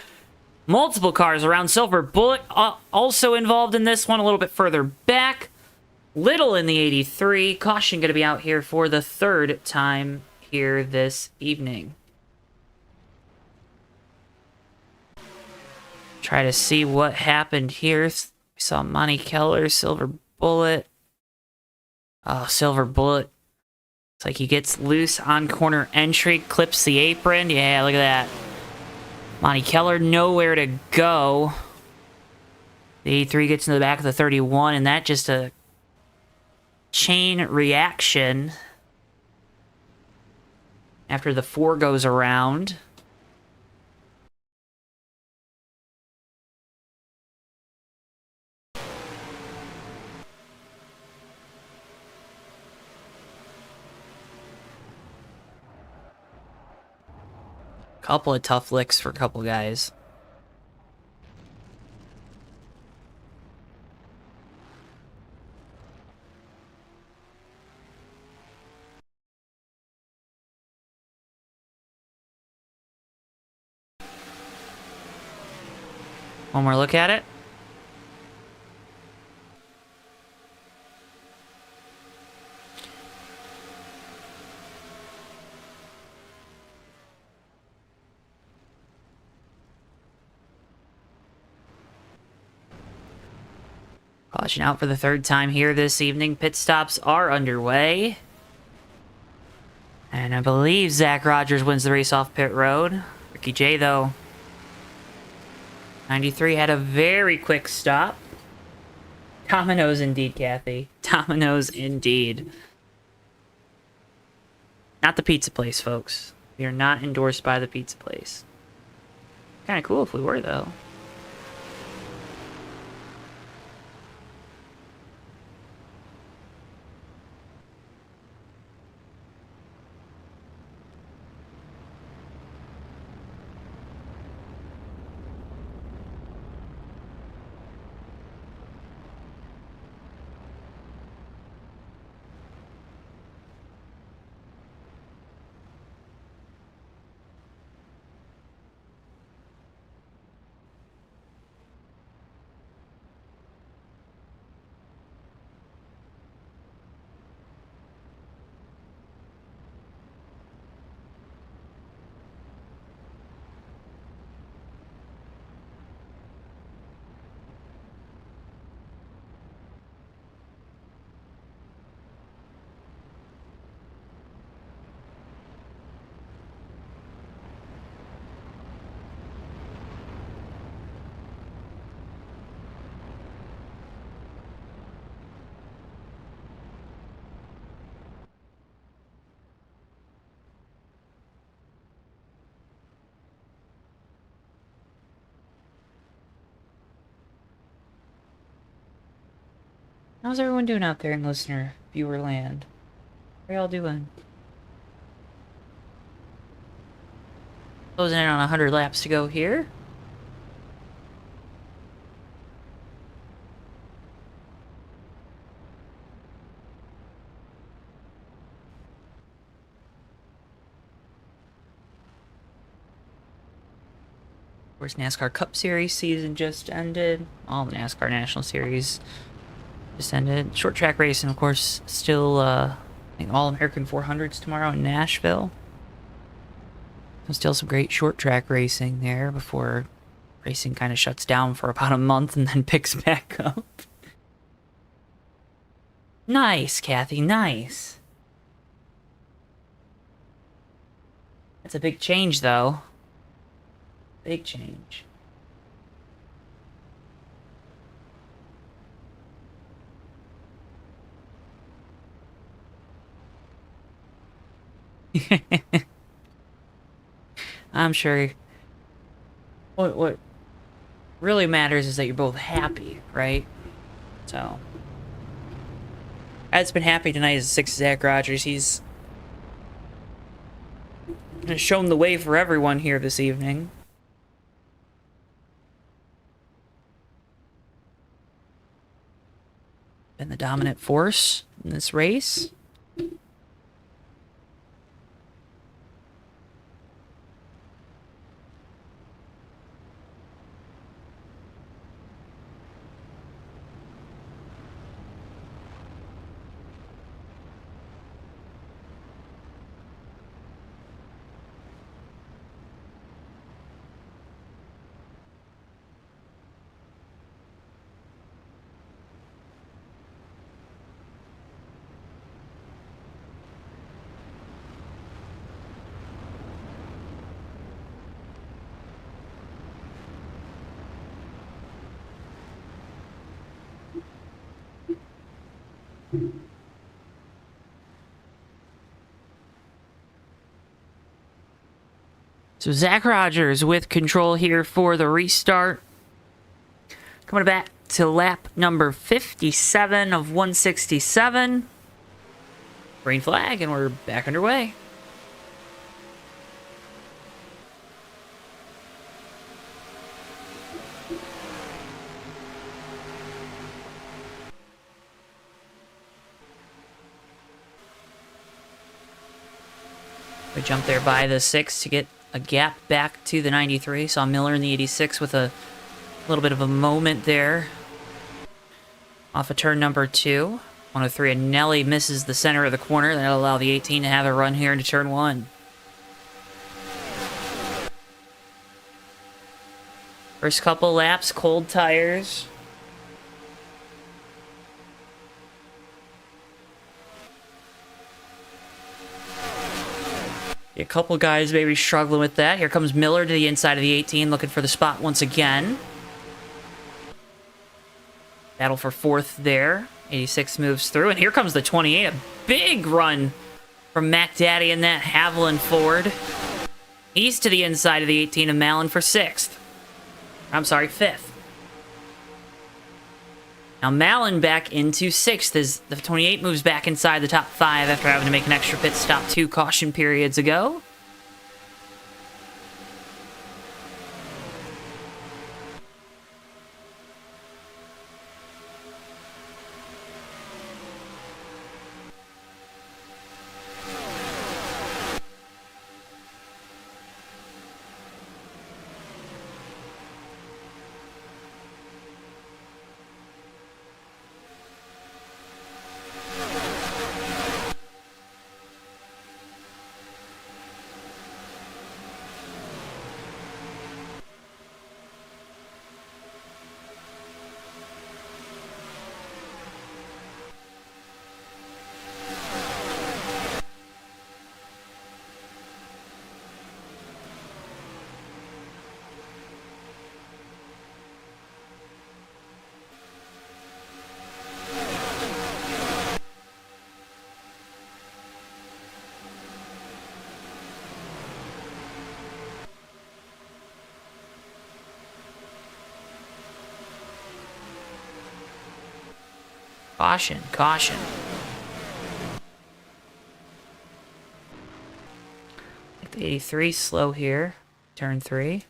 Multiple cars around Silver Bullet also involved in this one a little bit further back. Little in the 83. Caution going to be out here for the 3rd time here this evening. Try to see what happened here. We saw Monty Keller, Silver Bullet. Oh, Silver Bullet. It's like he gets loose on corner entry, clips the apron. Yeah, look at that. Monty Keller nowhere to go. The 83 gets into the back of the 31, and that just a chain reaction after the 4 goes around. Couple of tough licks for a couple guys. One more look at it. Caution out for the 3rd time here this evening. Pit stops are underway. And I believe Zach Rogers wins the race off pit road. Ricky J, though. 93 had a very quick stop. Dominoes indeed, Kathy. Dominoes indeed. Not the pizza place, folks. We are not endorsed by the pizza place. Kind of cool if we were, though. How's everyone doing out there in listener viewer land? How y'all doing? Closing in on 100 laps to go here. Of course, NASCAR Cup Series season just ended. All the NASCAR National Series just ended. Short track racing, of course, still, I think All-American 400s tomorrow in Nashville. So still some great short track racing there before racing kind of shuts down for about a month and then picks back up. Nice, Kathy, nice. That's a big change, though. Big change. I'm sure what really matters is that you're both happy, right? So Ed's been happy tonight as 6 Zach Rogers. He's shown the way for everyone here this evening. Been the dominant force in this race. So Zach Rogers with control here for the restart. Coming back to lap number 57 of 167. Green flag, and we're back underway. We jumped there by the 6 to get a gap back to the 93. Saw Miller in the 86 with a little bit of a moment there. Off of turn number 2. 103, and Nelly misses the center of the corner. That'll allow the 18 to have a run here into turn 1. First couple laps, cold tires. A couple guys maybe struggling with that. Here comes Miller to the inside of the 18, looking for the spot once again. Battle for 4th there. 86 moves through, and here comes the 28. A big run from Mac Daddy in that Haviland Ford. He's to the inside of the 18 of Malin for 6th. I'm sorry, 5th. Now Malin back into 6th as the 28 moves back inside the top 5 after having to make an extra pit stop 2 caution periods ago. Caution, caution. Like the 83 slow here. Turn 3.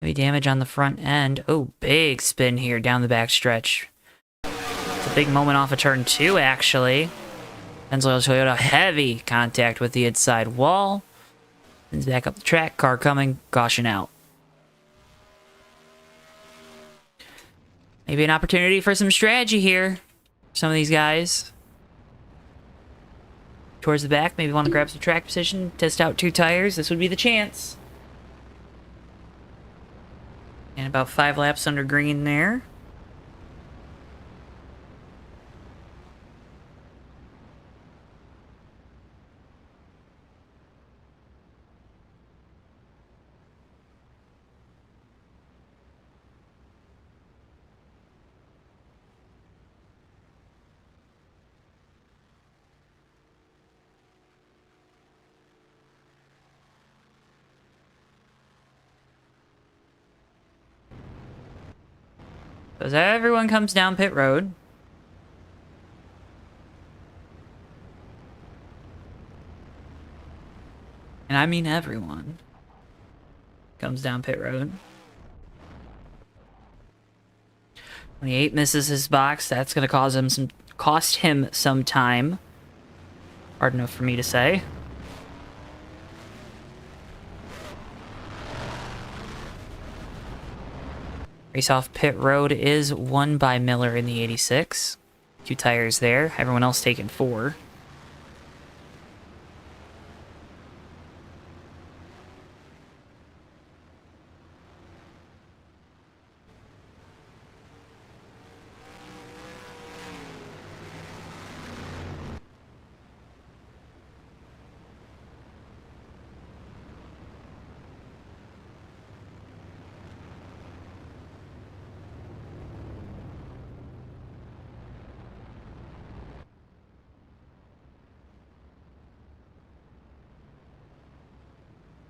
Maybe damage on the front end. Oh, big spin here down the backstretch. It's a big moment off of turn 2, actually. Pennzoil Toyota, heavy contact with the inside wall. Spins back up the track, car coming, caution out. Maybe an opportunity for some strategy here. Some of these guys. Towards the back, maybe want to grab some track position, test out 2 tires. This would be the chance. And about 5 laps under green there. As everyone comes down pit road. And I mean everyone comes down pit road. 28 misses his box. That's going to cost him some time. Hard enough for me to say. Race off pit road is won by Miller in the 86. 2 tires there. Everyone else taking 4.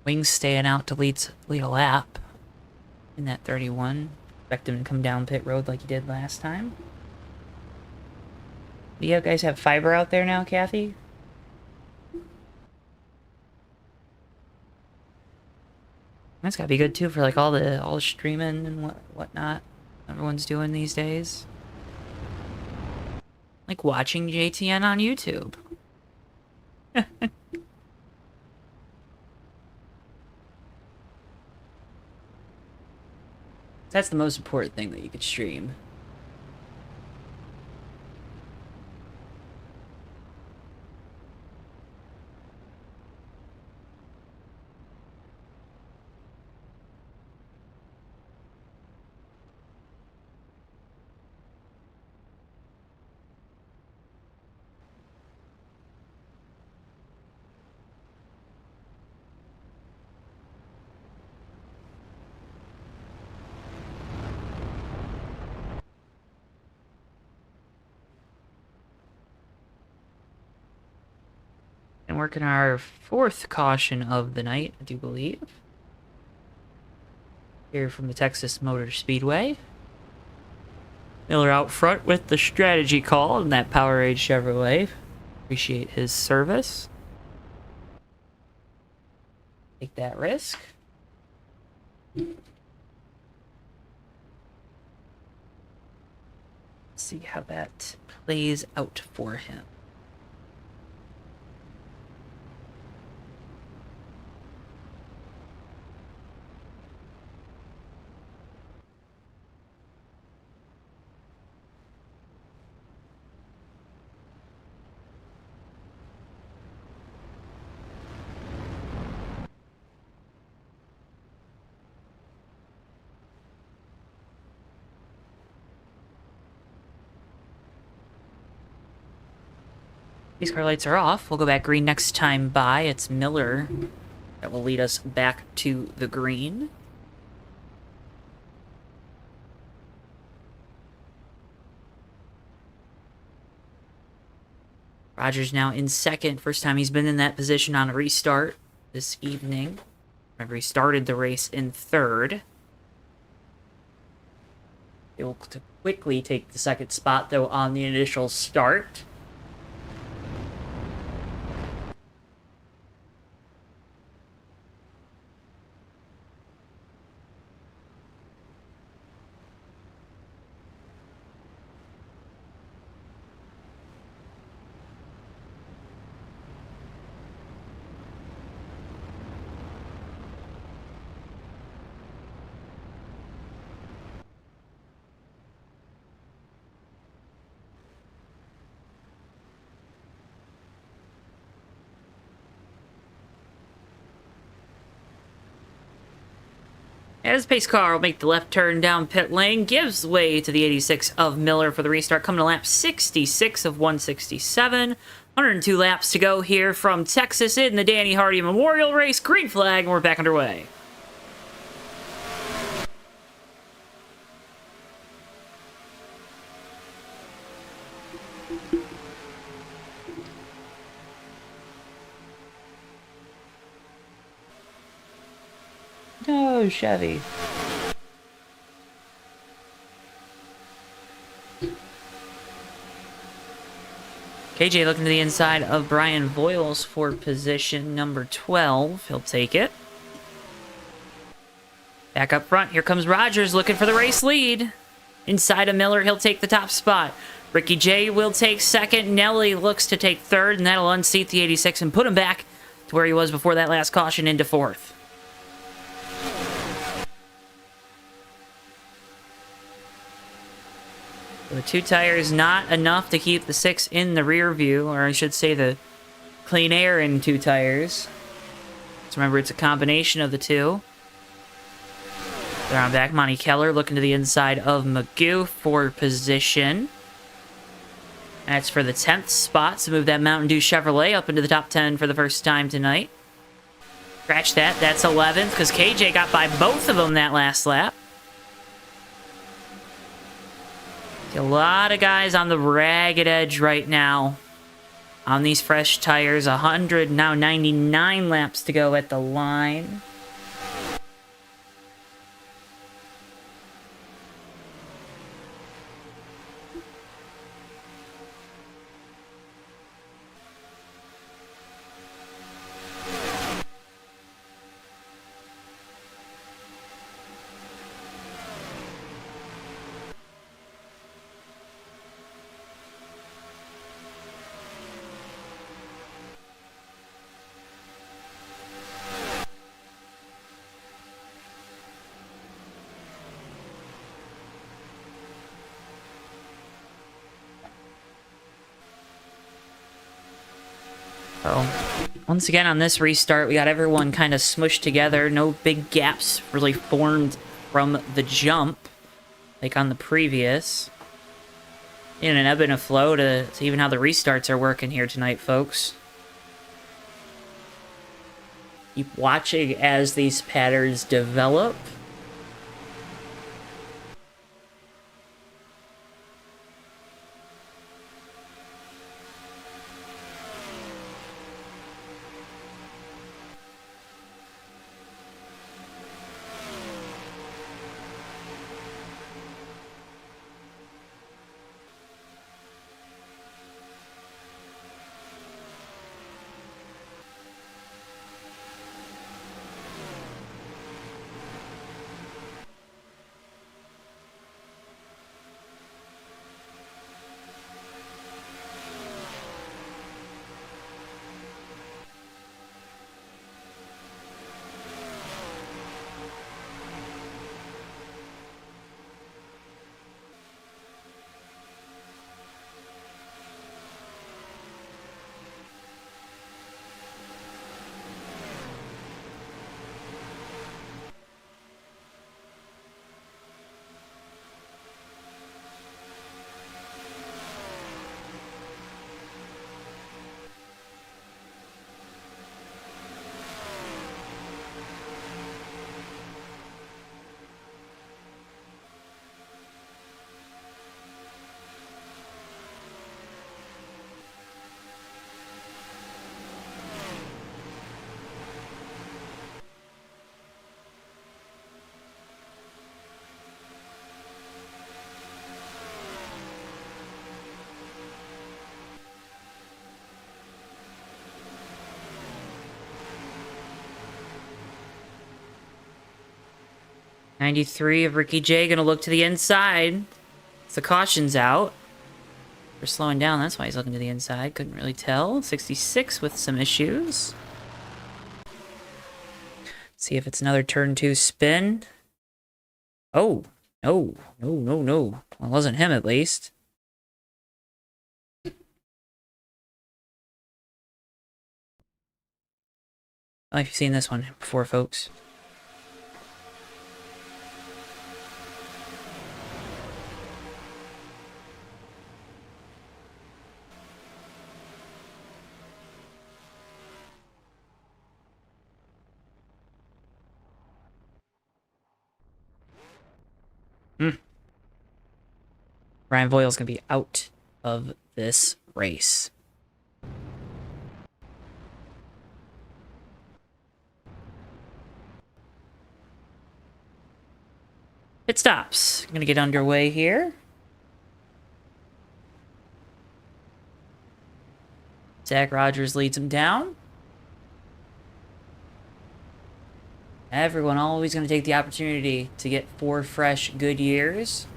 Wings staying out to lead a lap in that 31. Expect him to come down pit road like he did last time. Do you guys have fiber out there now, Kathy? That's gotta be good too for like all the streaming and whatnot everyone's doing these days. Like watching JTN on YouTube. That's the most important thing that you could stream. And working our 4th caution of the night, I do believe. Here from the Texas Motor Speedway. Miller out front with the strategy call in that Powerade Chevrolet. Appreciate his service. Take that risk. Let's see how that plays out for him. These car lights are off. We'll go back green next time by. It's Miller that will lead us back to the green. Rogers now in 2nd. First time he's been in that position on a restart this evening. Remember, he started the race in 3rd. Able to quickly take the second spot, though, on the initial start. As pace car will make the left turn down pit lane, gives way to the 86 of Miller for the restart, coming to lap 66 of 167. 102 laps to go here from Texas in the Danny Hardee Memorial Race. Green flag, and we're back underway. No, Chevy. KJ looking to the inside of Brian Voiles for position number 12. He'll take it. Back up front, here comes Rogers looking for the race lead. Inside of Miller, he'll take the top spot. Ricky J will take second. Nelly looks to take third, and that'll unseat the 86 and put him back to where he was before that last caution into fourth. The two tires not enough to keep the 6 in the rear view, or I should say the clean air in 2 tires. So remember, it's a combination of the two. They're on back. Monty Keller looking to the inside of Magoo for position. That's for the 10th spot, so move that Mountain Dew Chevrolet up into the top 10 for the first time tonight. Scratch that, that's 11th, because KJ got by both of them that last lap. A lot of guys on the ragged edge right now on these fresh tires. 100, now 99 laps to go at the line. So, once again on this restart, we got everyone kind of smushed together. No big gaps really formed from the jump, like on the previous. In an ebb and a flow to even how the restarts are working here tonight, folks. Keep watching as these patterns develop. 93 of Ricky J gonna look to the inside. The caution's out. We're slowing down, that's why he's looking to the inside. Couldn't really tell. 66 with some issues. See if it's another turn 2 spin. Oh, no. Well, it wasn't him, at least. Oh, you've seen this one before, folks. Ryan Voil's gonna be out of this race. Pit stops. Gonna get underway here. Zach Rogers leads him down. Everyone always going to take the opportunity to get 4 fresh, good years.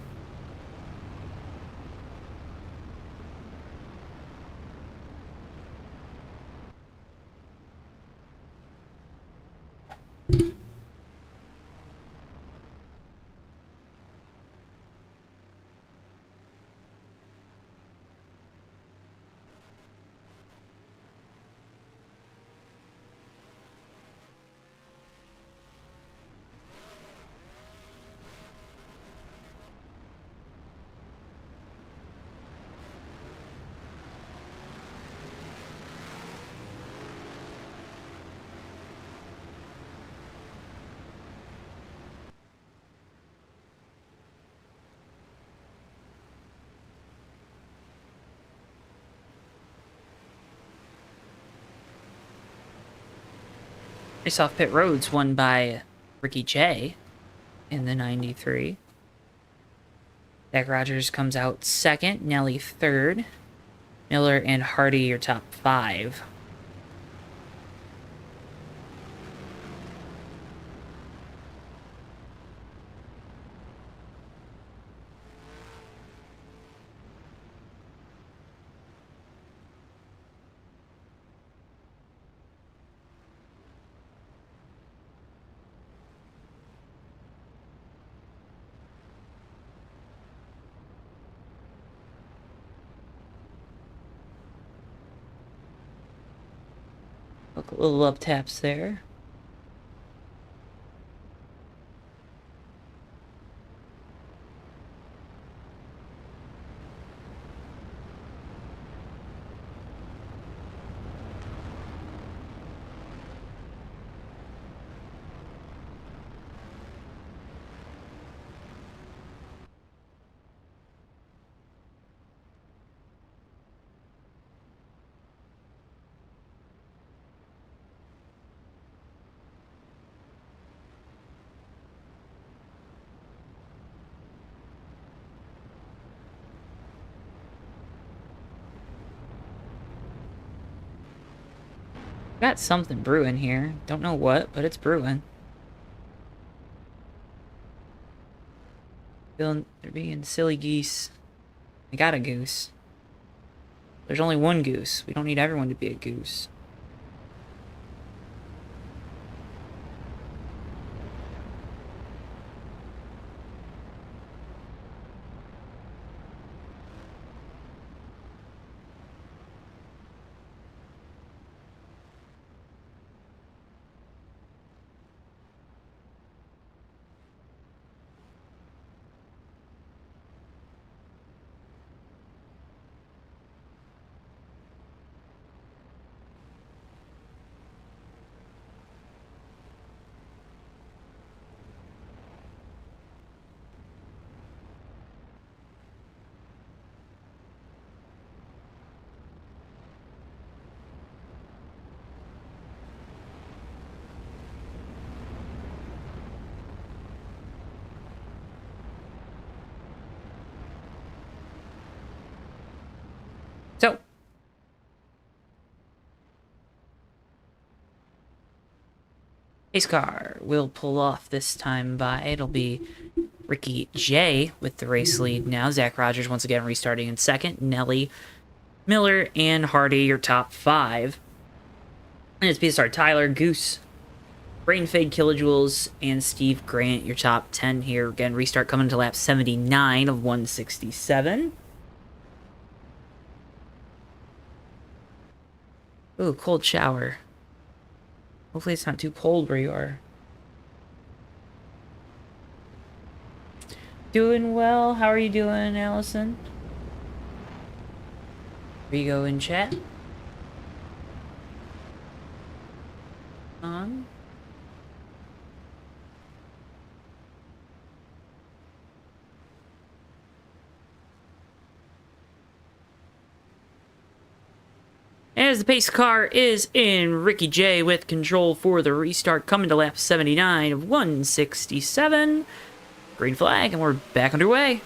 Race off pit roads won by Ricky J in the 93. Zach Rogers comes out second, Nelly third. Miller and Hardee your top 5. Look, a little up taps there. Got something brewing here. Don't know what, but it's brewing. They're being silly geese. I got a goose. There's only one goose. We don't need everyone to be a goose. Pace car will pull off this time by. It'll be Ricky J with the race lead now. Zach Rogers once again restarting in second. Nelly, Miller, and Hardee, your top 5. And it's PSR Tyler, Goose, Brain Fade, Kilojoules, and Steve Grant, your top 10 here. Again, restart coming to lap 79 of 167. Ooh, cold shower. Hopefully it's not too cold where you are. Doing well. How are you doing, Allison? Rigo in chat. On. As the pace car is in, Ricky J with control for the restart, coming to lap 79 of 167. Green flag, and we're back underway.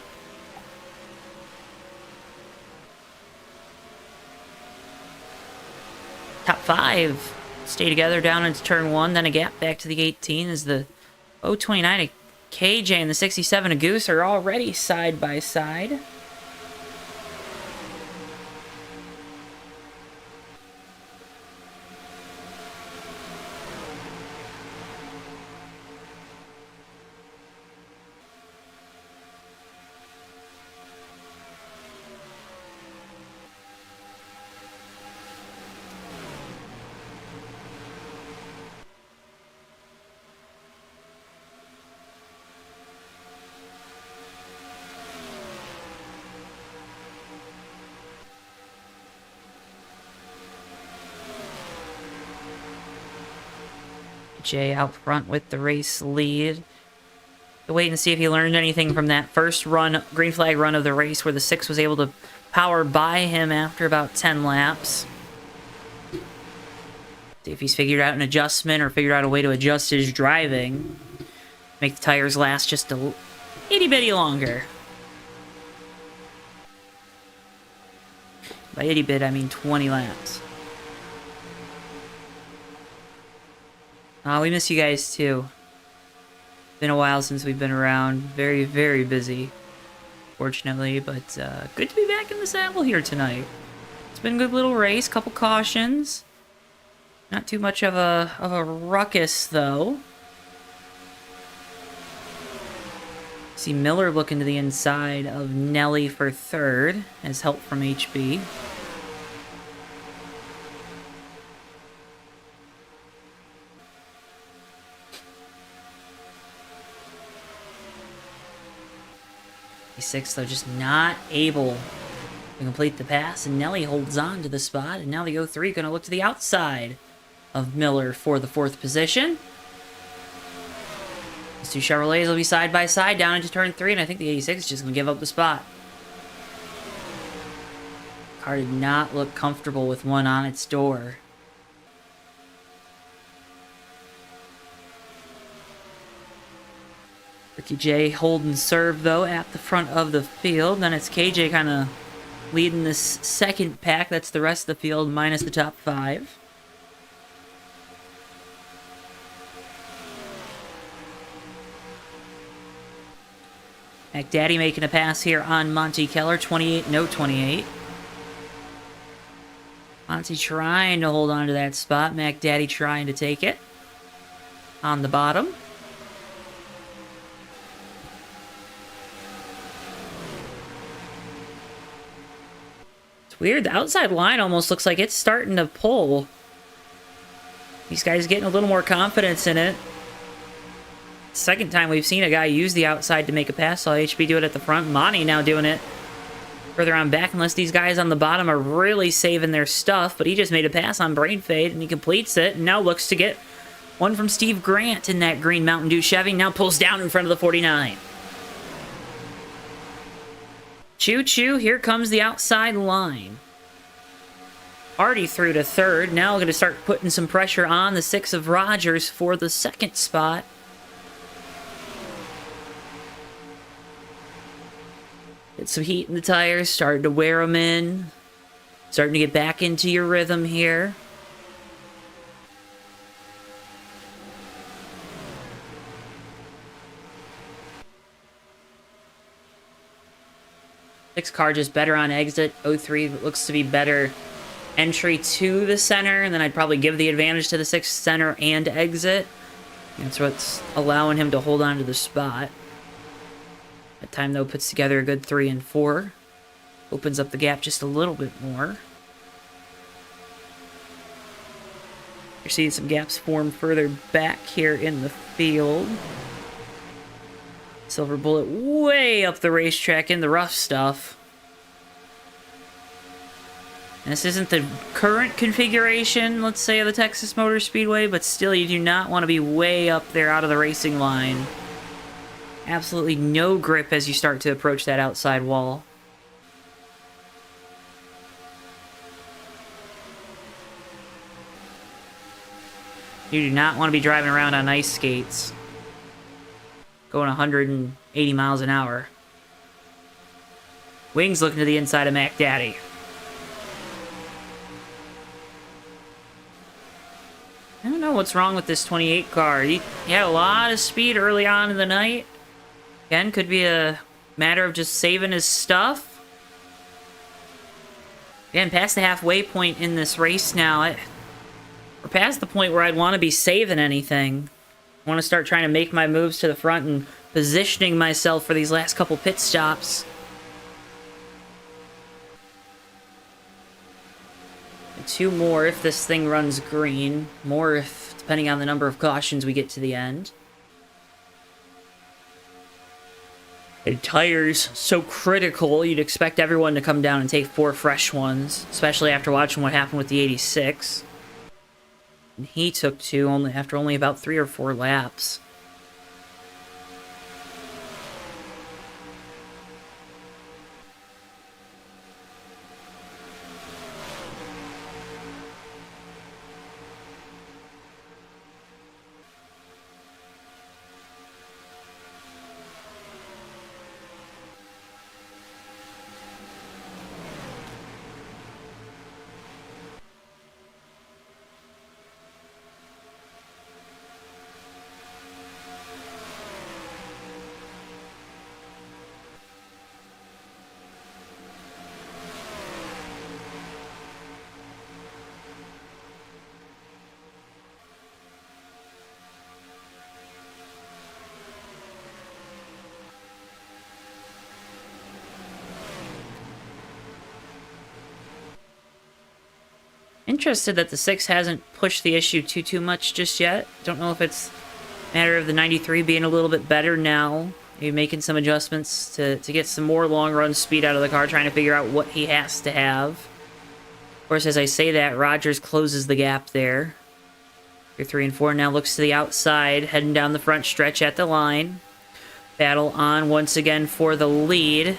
Top 5 stay together down into turn 1, then a gap back to the 18 as the 029 KJ and the 67 of Goose are already side by side. Jay out front with the race lead. To wait and see if he learned anything from that first run, green flag run of the race where the 6 was able to power by him after about 10 laps. See if he's figured out an adjustment or figured out a way to adjust his driving. Make the tires last just a itty bitty longer. By itty bit, I mean 20 laps. We miss you guys too. Been a while since we've been around. Very, very busy, fortunately, but good to be back in the saddle here tonight. It's been a good little race, couple cautions. Not too much of a ruckus though. See Miller looking to the inside of Nelly for third, as help from HB. E6 though just not able to complete the pass, and Nelly holds on to the spot, and now the 03 going to look to the outside of Miller for the 4th position. These two Chevrolets will be side by side down into turn 3, and I think the 86 is just going to give up the spot. Car did not look comfortable with one on its door. Ricky J holding serve, though, at the front of the field. Then it's KJ kind of leading this second pack. That's the rest of the field, minus the top 5. McDaddy making a pass here on Monty Keller, 28, no 28. Monty trying to hold on to that spot. McDaddy trying to take it on the bottom. Weird, the outside line almost looks like it's starting to pull. These guys getting a little more confidence in it. Second time we've seen a guy use the outside to make a pass. Saw HB do it at the front. Monty now doing it further on back, unless these guys on the bottom are really saving their stuff. But he just made a pass on Brain Fade, and he completes it, and now looks to get one from Steve Grant in that green Mountain Dew Chevy. Now pulls down in front of the 49. Choo-choo, here comes the outside line. Hardee through to third. Now going to start putting some pressure on the 6 of Rogers for the 2nd spot. Get some heat in the tires, starting to wear them in. Starting to get back into your rhythm here. 6 car just better on exit. 03 looks to be better entry to the center, and then I'd probably give the advantage to the 6 center and exit. That's what's allowing him to hold on to the spot. That time, though, puts together a good 3 and 4. Opens up the gap just a little bit more. You're seeing some gaps form further back here in the field. Silver Bullet way up the racetrack in the rough stuff. And this isn't the current configuration, let's say, of the Texas Motor Speedway, but still, you do not want to be way up there out of the racing line. Absolutely no grip as you start to approach that outside wall. You do not want to be driving around on ice skates, going 180 miles an hour. Wings looking to the inside of Mac Daddy. I don't know what's wrong with this 28 car. He had a lot of speed early on in the night. Again, could be a matter of just saving his stuff. Again, past the halfway point in this race now. We're past the point where I'd want to be saving anything. I want to start trying to make my moves to the front and positioning myself for these last couple pit stops. And 2 more if this thing runs green. More if, depending on the number of cautions we get to the end. And tires, so critical, you'd expect everyone to come down and take 4 fresh ones, especially after watching what happened with the 86. And he took 2 after only about 3 or 4 laps. Interested that the 6 hasn't pushed the issue too much just yet. Don't know if it's a matter of the 93 being a little bit better now. Maybe making some adjustments to get some more long-run speed out of the car, trying to figure out what he has to have. Of course, as I say that, Rogers closes the gap there. Your 3 and 4 now looks to the outside, heading down the front stretch at the line. Battle on once again for the lead.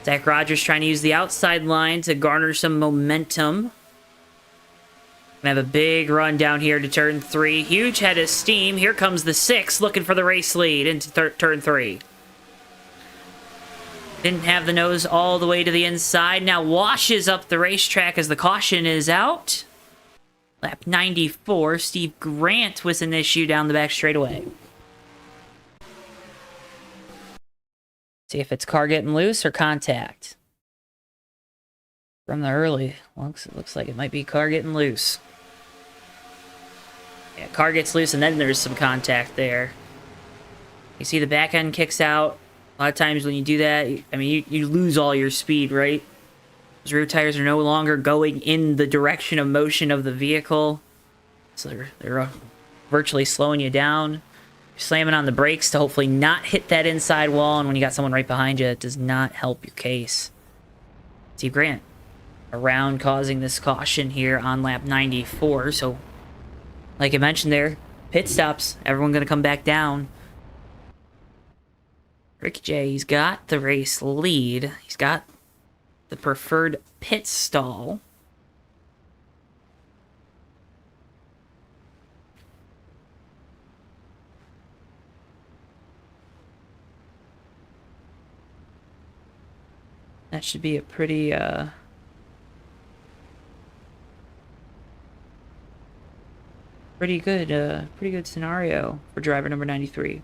Zach Rogers trying to use the outside line to garner some momentum. Gonna have a big run down here to turn 3. Huge head of steam. Here comes the 6 looking for the race lead into turn 3. Didn't have the nose all the way to the inside. Now washes up the racetrack as the caution is out. Lap 94. Steve Grant was an issue down the back straightaway. See if it's car getting loose or contact. From the early looks, it looks like it might be car getting loose. Yeah, car gets loose, and then there's some contact there. You see the back end kicks out. A lot of times when you do that, I mean, you lose all your speed, right? Those rear tires are no longer going in the direction of motion of the vehicle. So they're virtually slowing you down. You're slamming on the brakes to hopefully not hit that inside wall, and when you got someone right behind you, it does not help your case. Steve Grant around causing this caution here on lap 94, so like I mentioned there, pit stops, everyone going to come back down. Ricky J, he's got the race lead. He's got the preferred pit stall. That should be a pretty pretty good scenario for driver number 93.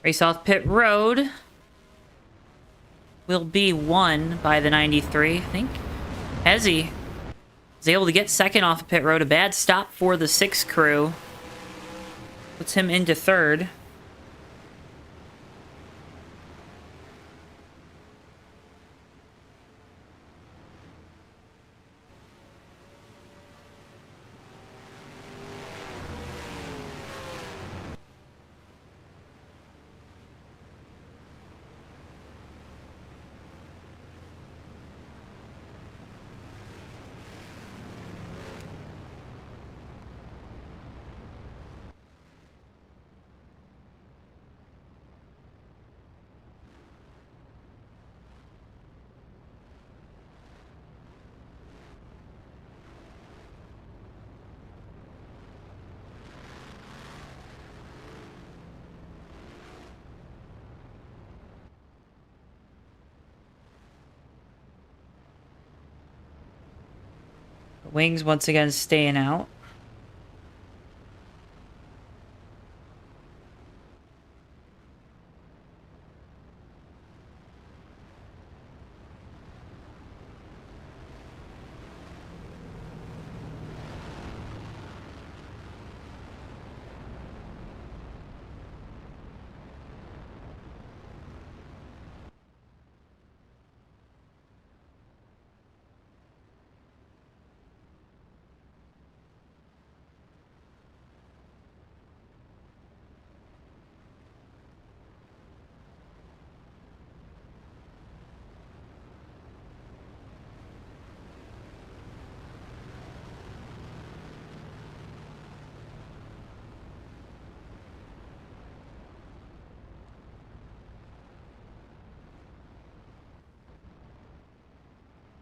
Race off pit road will be won by the 93, I think. Hezzy is able to get second off of pit road. A bad stop for the 6 crew. Puts him into third. Wings once again staying out.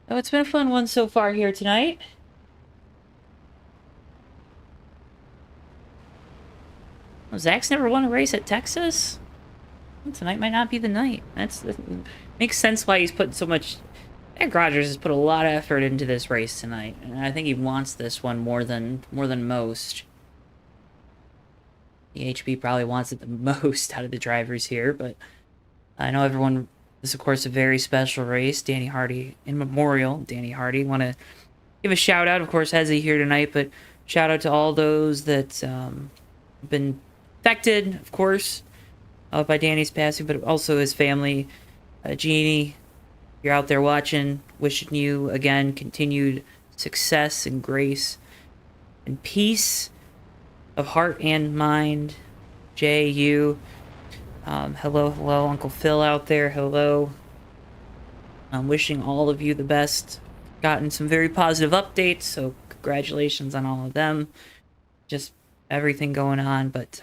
Oh, it's been a fun one so far here tonight. Oh, Zach's never won a race at Texas? Well, tonight might not be the night. That makes sense why he's putting so much... Zach Rogers has put a lot of effort into this race tonight, and I think he wants this one more than most. The HB probably wants it the most out of the drivers here, but I know everyone... This is, of course, a very special race. Danny Hardee, in memorial, Danny Hardee. Want to give a shout out, of course, Hezzy here tonight, but shout out to all those that have been affected, of course, by Danny's passing, but also his family. Jeannie, you're out there watching, wishing you, again, continued success and grace and peace of heart and mind. Jay, you. Hello, Uncle Phil out there. Hello. I'm wishing all of you the best. Gotten some very positive updates, so congratulations on all of them. Just everything going on, but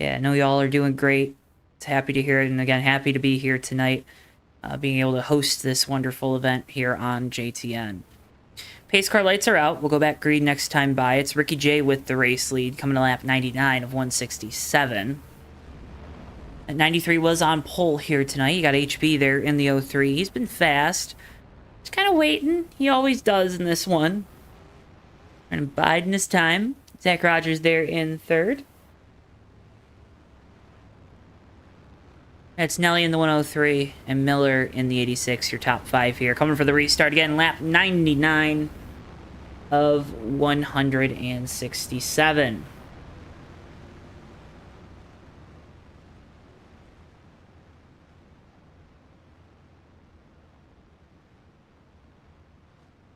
yeah, I know y'all are doing great. It's happy to hear it, and again, happy to be here tonight, being able to host this wonderful event here on JTN. Pace car lights are out. We'll go back green next time by. It's Ricky J with the race lead, coming to lap 99 of 167. 93 was on pole here tonight. You got HB there in the 03. He's been fast. Just kind of waiting. He always does in this one. And biding his time. Zach Rogers there in third. That's Nelly in the 103 and Miller in the 86. Your top 5 here. Coming for the restart again. Lap 99 of 167.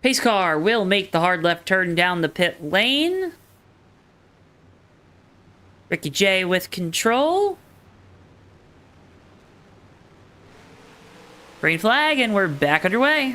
Pace car will make the hard left turn down the pit lane. Ricky J with control. Green flag, and we're back underway.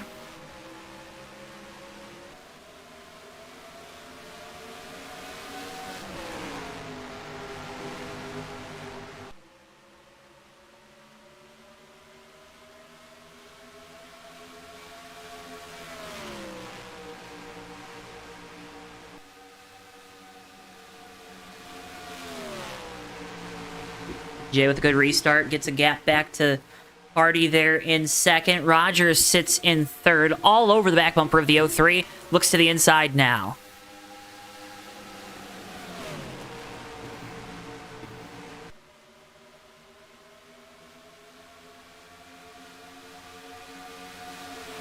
Jay with a good restart, gets a gap back to Hardee there in second. Rogers sits in third, all over the back bumper of the 03. Looks to the inside now.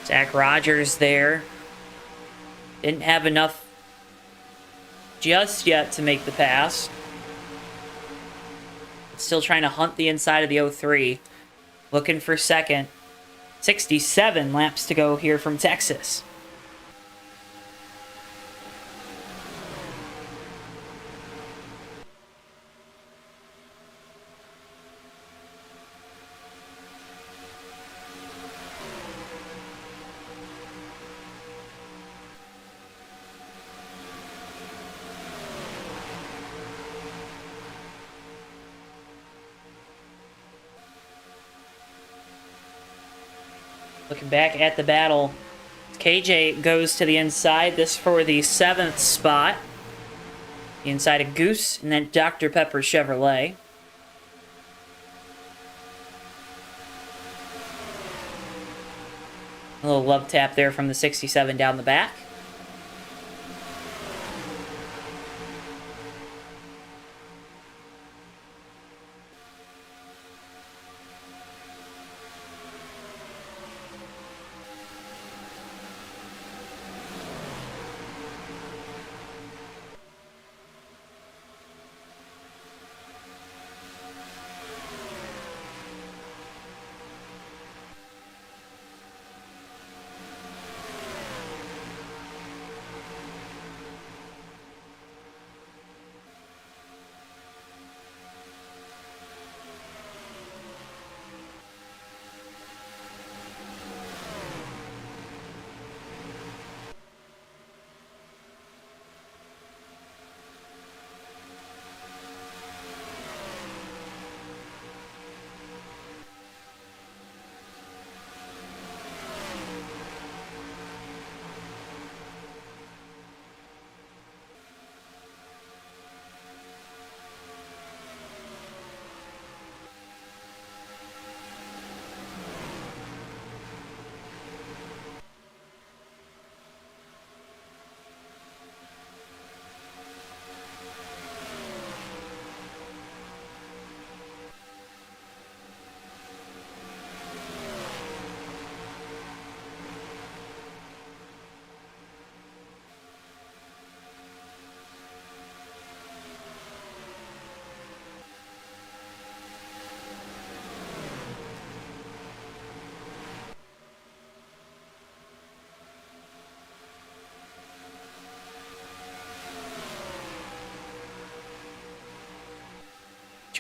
Zach Rogers there. Didn't have enough just yet to make the pass. Still trying to hunt the inside of the 03. Looking for second. 67 laps to go here from Texas. Looking back at the battle, KJ goes to the inside. This for the 7th spot. The inside of Goose and then Dr. Pepper Chevrolet. A little love tap there from the 67 down the back.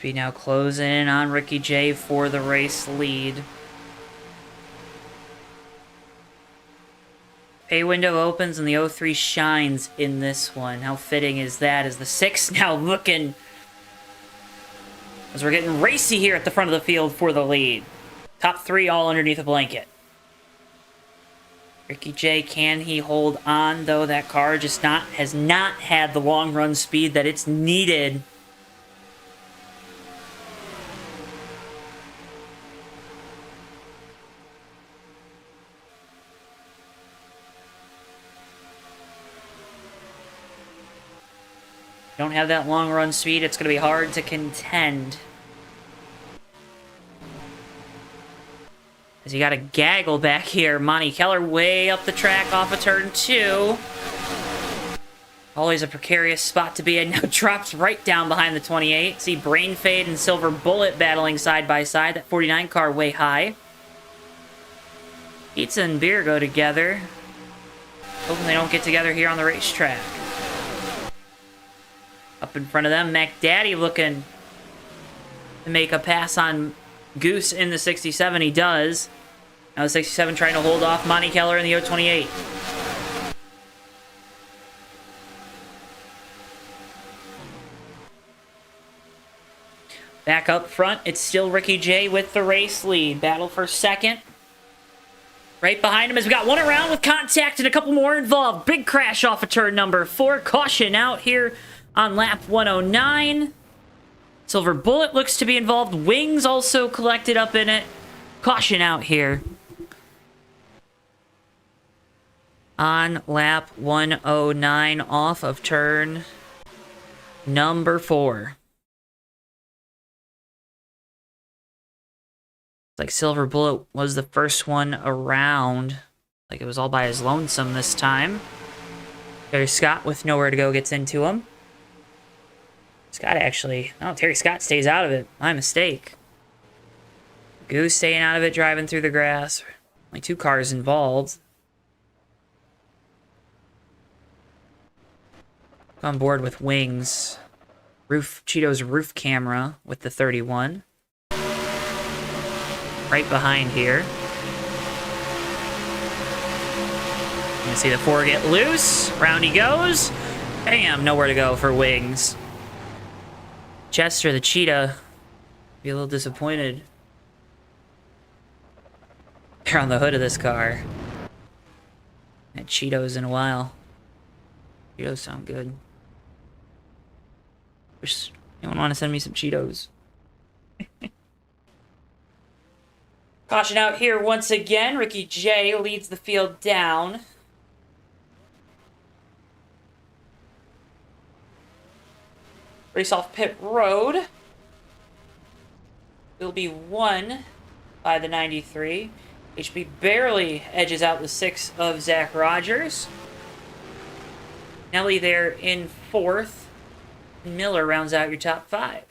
HB now closing in on Ricky J for the race lead. Pay window opens and the 03 shines in this one. How fitting is that as the 6 now looking as we're getting racy here at the front of the field for the lead. Top 3 all underneath a blanket. Ricky J, can he hold on though? That car just has not had the long run speed that it's needed. Don't have that long run speed, it's going to be hard to contend. As you got a gaggle back here. Monty Keller way up the track off of turn 2. Always a precarious spot to be in. Now drops right down behind the 28. See Brain Fade and Silver Bullet battling side by side. That 49 car way high. Pizza and beer go together. Hoping they don't get together here on the racetrack. Up in front of them, McDaddy looking to make a pass on Goose in the 67. He does. Now the 67 trying to hold off Monty Keller in the 028. Back up front, it's still Ricky J with the race lead. Battle for second. Right behind him as we got one around with contact and a couple more involved. Big crash off of turn number 4. Caution out here on lap 109. Silver Bullet looks to be involved. Wings also collected up in it. Caution out here on lap 109 off of turn number 4. Like Silver Bullet was the first one around. Like it was all by his lonesome this time. Terry Scott with nowhere to go gets into him. Scott actually... Oh, Terry Scott stays out of it. My mistake. Goose staying out of it, driving through the grass. Only 2 cars involved. On board with Wings. Cheeto's roof camera with the 31. Right behind here. You can see the 4 get loose. Round he goes. Bam, nowhere to go for Wings. Chester, the Cheetah, be a little disappointed. They're on the hood of this car. Had Cheetos in a while. Cheetos sound good. Wish anyone want to send me some Cheetos. Caution out here once again. Ricky J leads the field down. Race off pit road. Will be won by the 93. HB barely edges out the 6 of Zach Rogers. Nelly there in 4th. Miller rounds out your top 5.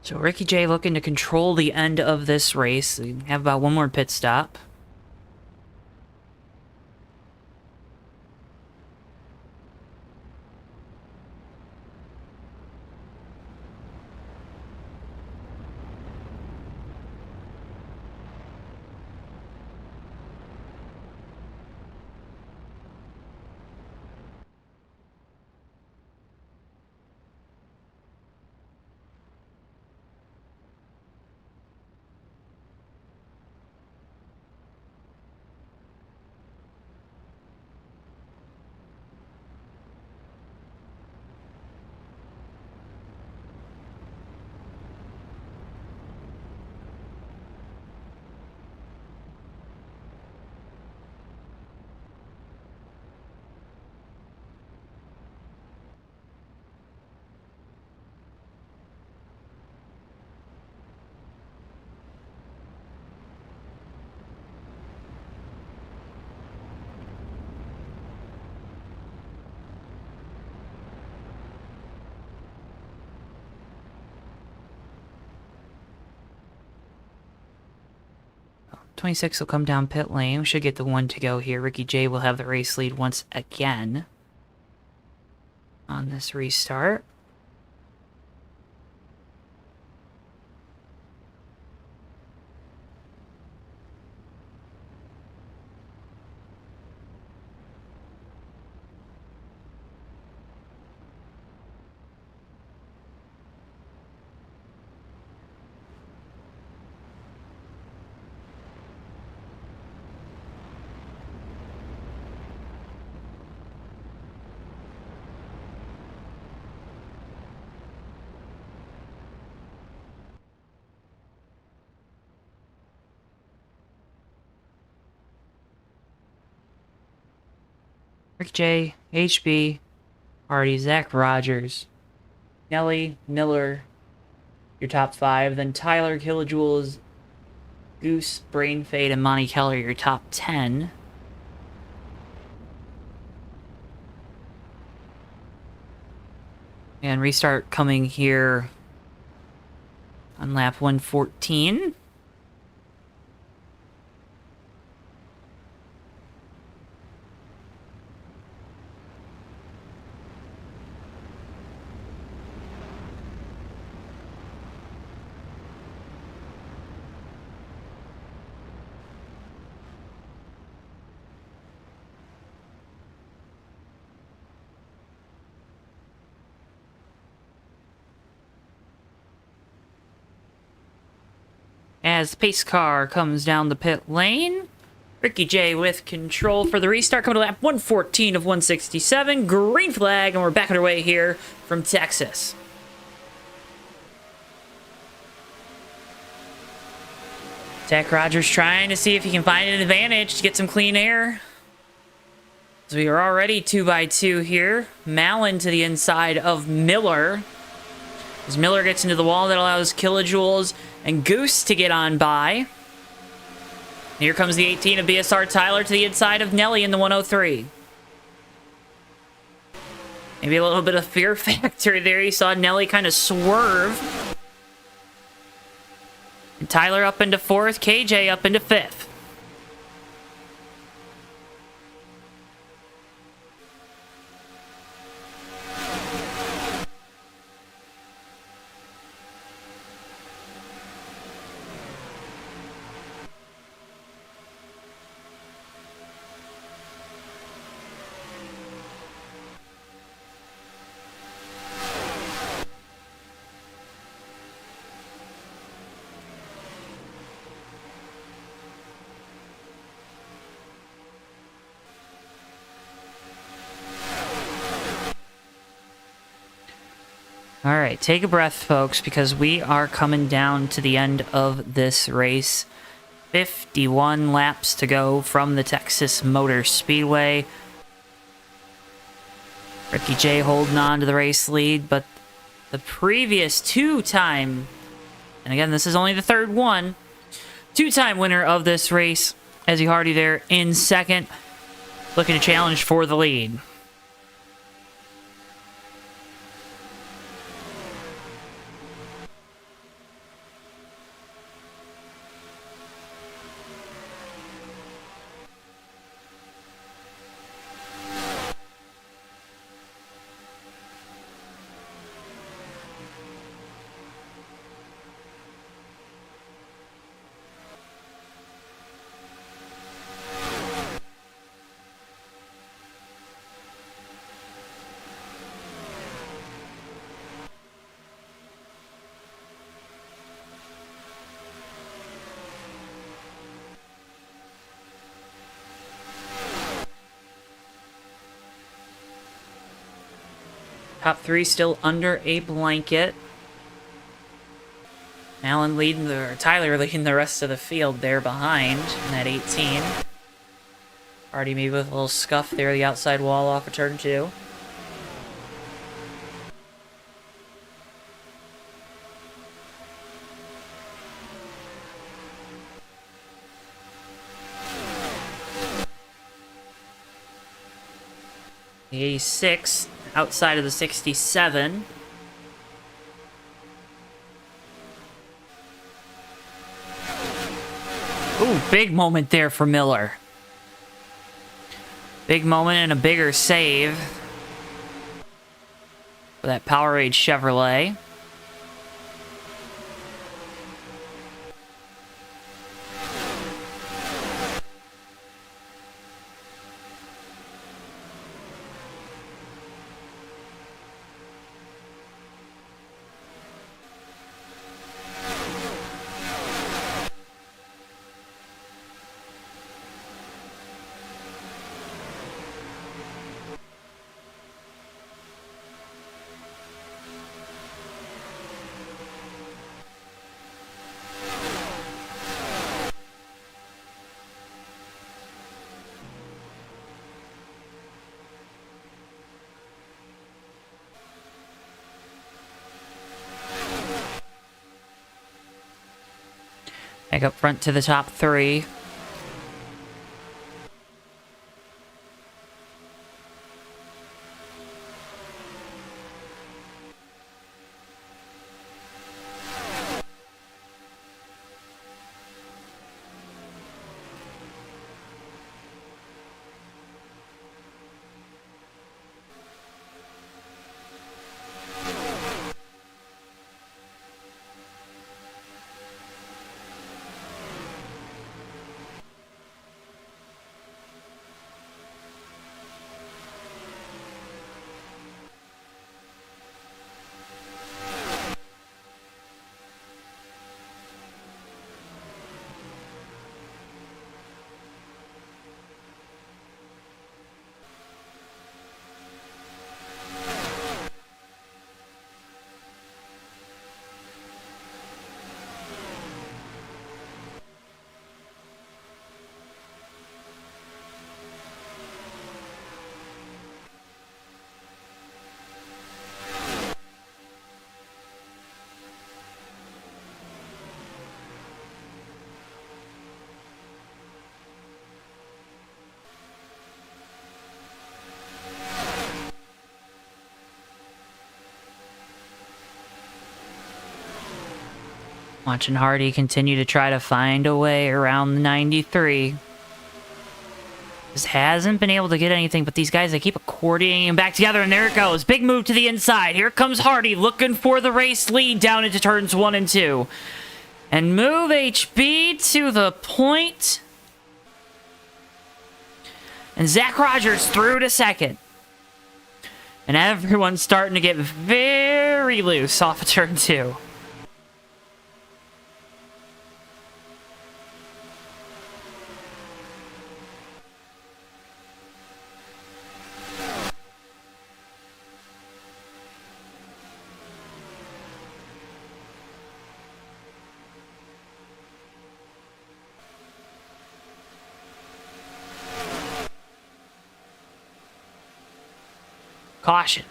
So Ricky J looking to control the end of this race. We have about 1 more pit stop. '26 will come down pit lane. We should get the 1 to go here. Ricky J will have the race lead once again on this restart. Rick J, HB, Hardee, Zach Rogers, Nelly, Miller, your top 5. Then Tyler, Kilojoules, Goose, Brain Fade, and Monty Keller, your top 10. And restart coming here on lap 114. as the pace car comes down the pit lane. Ricky J with control for the restart, coming to lap 114 of 167. Green flag, and we're back underway here from Texas. Zach Rogers trying to see if he can find an advantage to get some clean air. So we are already 2x2 here. Mallon to the inside of Miller. As Miller gets into the wall, that allows Kilojoules and Goose to get on by. Here comes the 18 of BSR Tyler to the inside of Nelly in the 103. Maybe a little bit of fear factor there. You saw Nelly kind of swerve. And Tyler up into 4th, KJ up into 5th. All right, take a breath, folks, because we are coming down to the end of this race. 51 laps to go from the Texas Motor Speedway. Ricky J holding on to the race lead, but the previous two-time, and again, this is only the third one, two-time winner of this race, Ezzy Hardee there in 2nd, looking to challenge for the lead. Top 3 still under a blanket. Tyler leading the rest of the field there behind in that 18. Hardee maybe with a little scuff there, the outside wall off of turn 2. The 86 outside of the 67. Ooh, big moment there for Miller. Big moment and a bigger save for that Powerade Chevrolet. Back up front to the top 3. Watching Hardee continue to try to find a way around the 93. Just hasn't been able to get anything, but these guys, they keep accordioning back together, and there it goes. Big move to the inside. Here comes Hardee looking for the race lead down into turns 1 and 2. And move HB to the point. And Zach Rogers through to second. And everyone's starting to get very loose off of turn 2. Caution.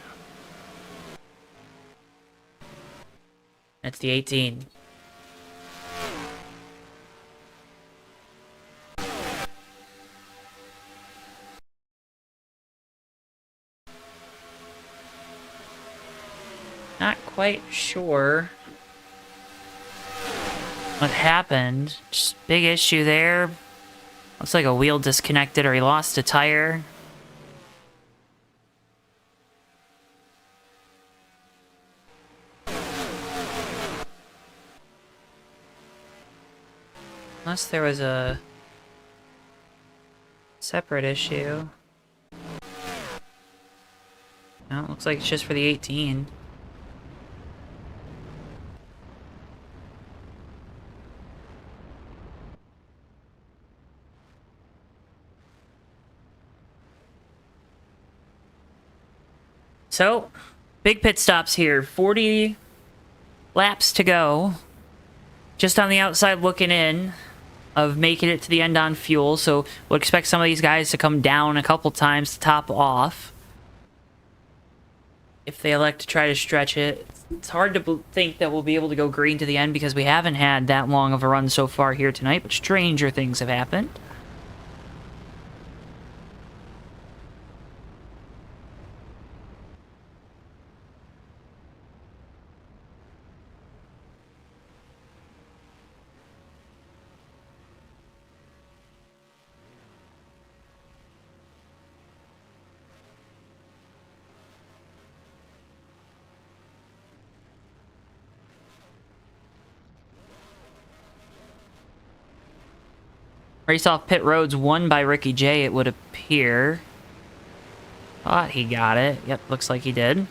That's the 18. Not quite sure what happened. Just big issue there. Looks like a wheel disconnected or he lost a tire. Unless there was a separate issue. No, it looks like it's just for the 18. So, big pit stops here. 40 laps to go. Just on the outside looking in of making it to the end on fuel. So, we'll expect some of these guys to come down a couple times to top off. If they elect to try to stretch it. It's hard to think that we'll be able to go green to the end because we haven't had that long of a run so far here tonight, but stranger things have happened. Race off pit roads won by Ricky J, it would appear. Thought he got it. Yep, looks like he did.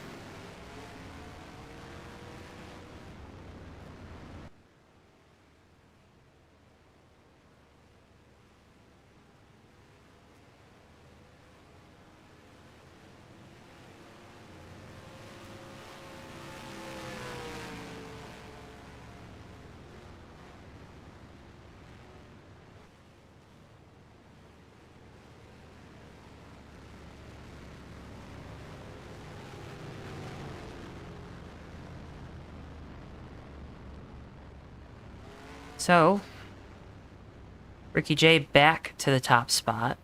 So, Ricky J back to the top spot.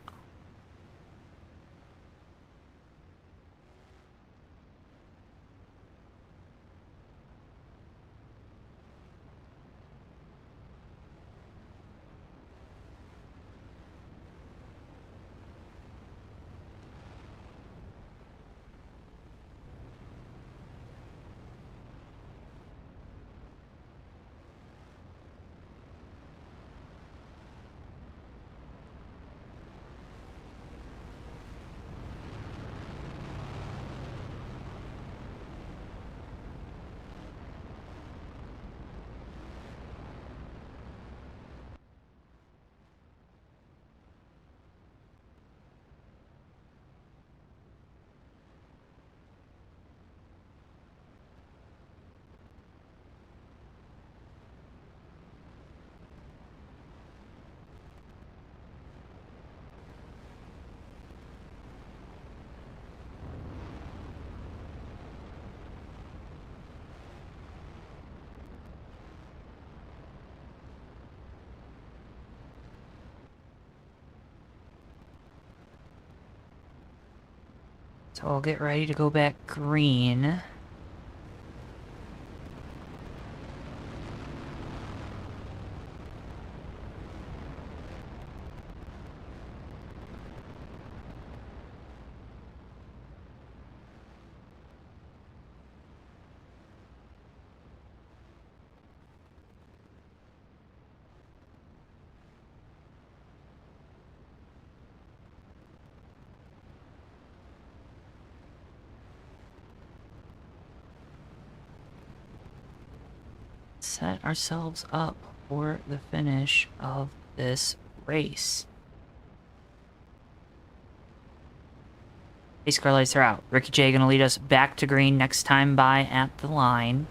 So I'll get ready to go back green. set ourselves up for the finish of this race. Pace car lights are out. Ricky J gonna lead us back to green next time by at the line.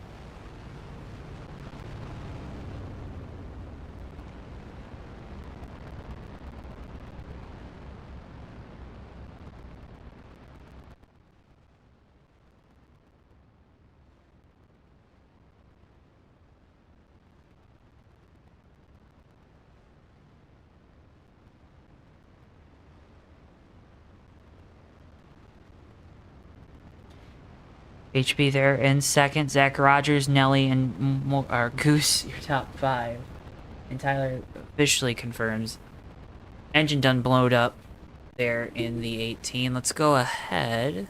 HB there in second. Zach Rogers, Nelly, and Goose, your top 5. And Tyler officially confirms. Engine done blowed up there in the 18. Let's go ahead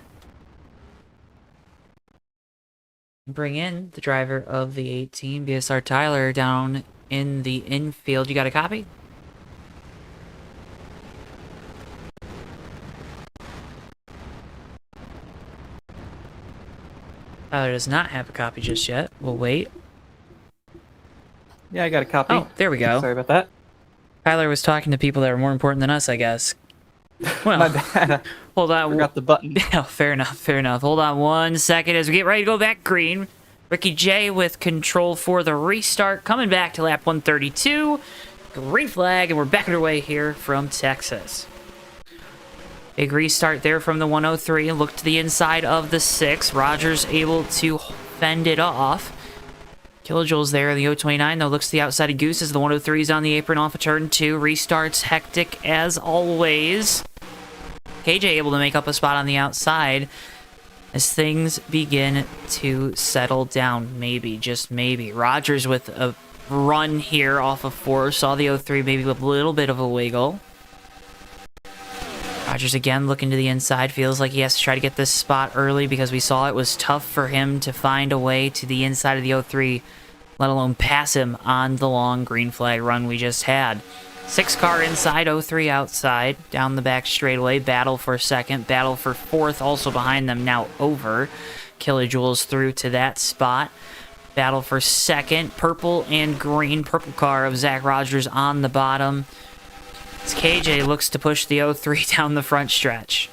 and bring in the driver of the 18, BSR Tyler, down in the infield. You got a copy? Tyler does not have a copy just yet. We'll wait. Yeah, I got a copy. Oh, there we go. Sorry about that. Tyler was talking to people that are more important than us, I guess. Well, My bad. hold on. Forgot the button. Yeah, fair enough, fair enough. Hold on 1 second as we get ready to go back green. Ricky J with control for the restart, coming back to lap 132. Green flag, and we're back underway here from Texas. Big restart there from the 103. Look to the inside of the 6. Rogers able to fend it off. Kilojoules there in the 029, though, looks to the outside of Goose as the 103 is on the apron off of turn 2. Restarts hectic as always. KJ able to make up a spot on the outside as things begin to settle down. Maybe, just maybe. Rogers with a run here off of 4. Saw the 03 maybe with a little bit of a wiggle. Rogers again looking to the inside. Feels like he has to try to get this spot early because we saw it was tough for him to find a way to the inside of the 03, let alone pass him on the long green flag run we just had. 6 car inside, 03 outside, down the back straightaway. Battle for second, battle for fourth, also behind them now over. Kilojoules through to that spot. Battle for second, purple and green. Purple car of Zach Rogers on the bottom. As KJ looks to push the 03 down the front stretch.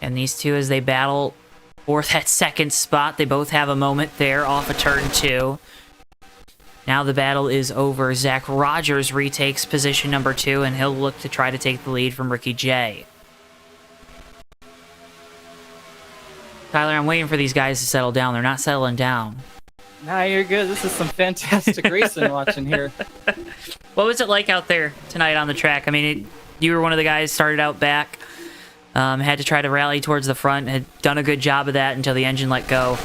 And these two, as they battle for that second spot, they both have a moment there off of turn 2. Now the battle is over. Zach Rogers retakes position number 2, and he'll look to try to take the lead from Ricky J. Tyler, I'm waiting for these guys to settle down. They're not settling down. Nah, you're good. This is some fantastic racing watching here. What was it like out there tonight on the track? I mean, you were one of the guys started out back, had to try to rally towards the front, had done a good job of that until the engine let go.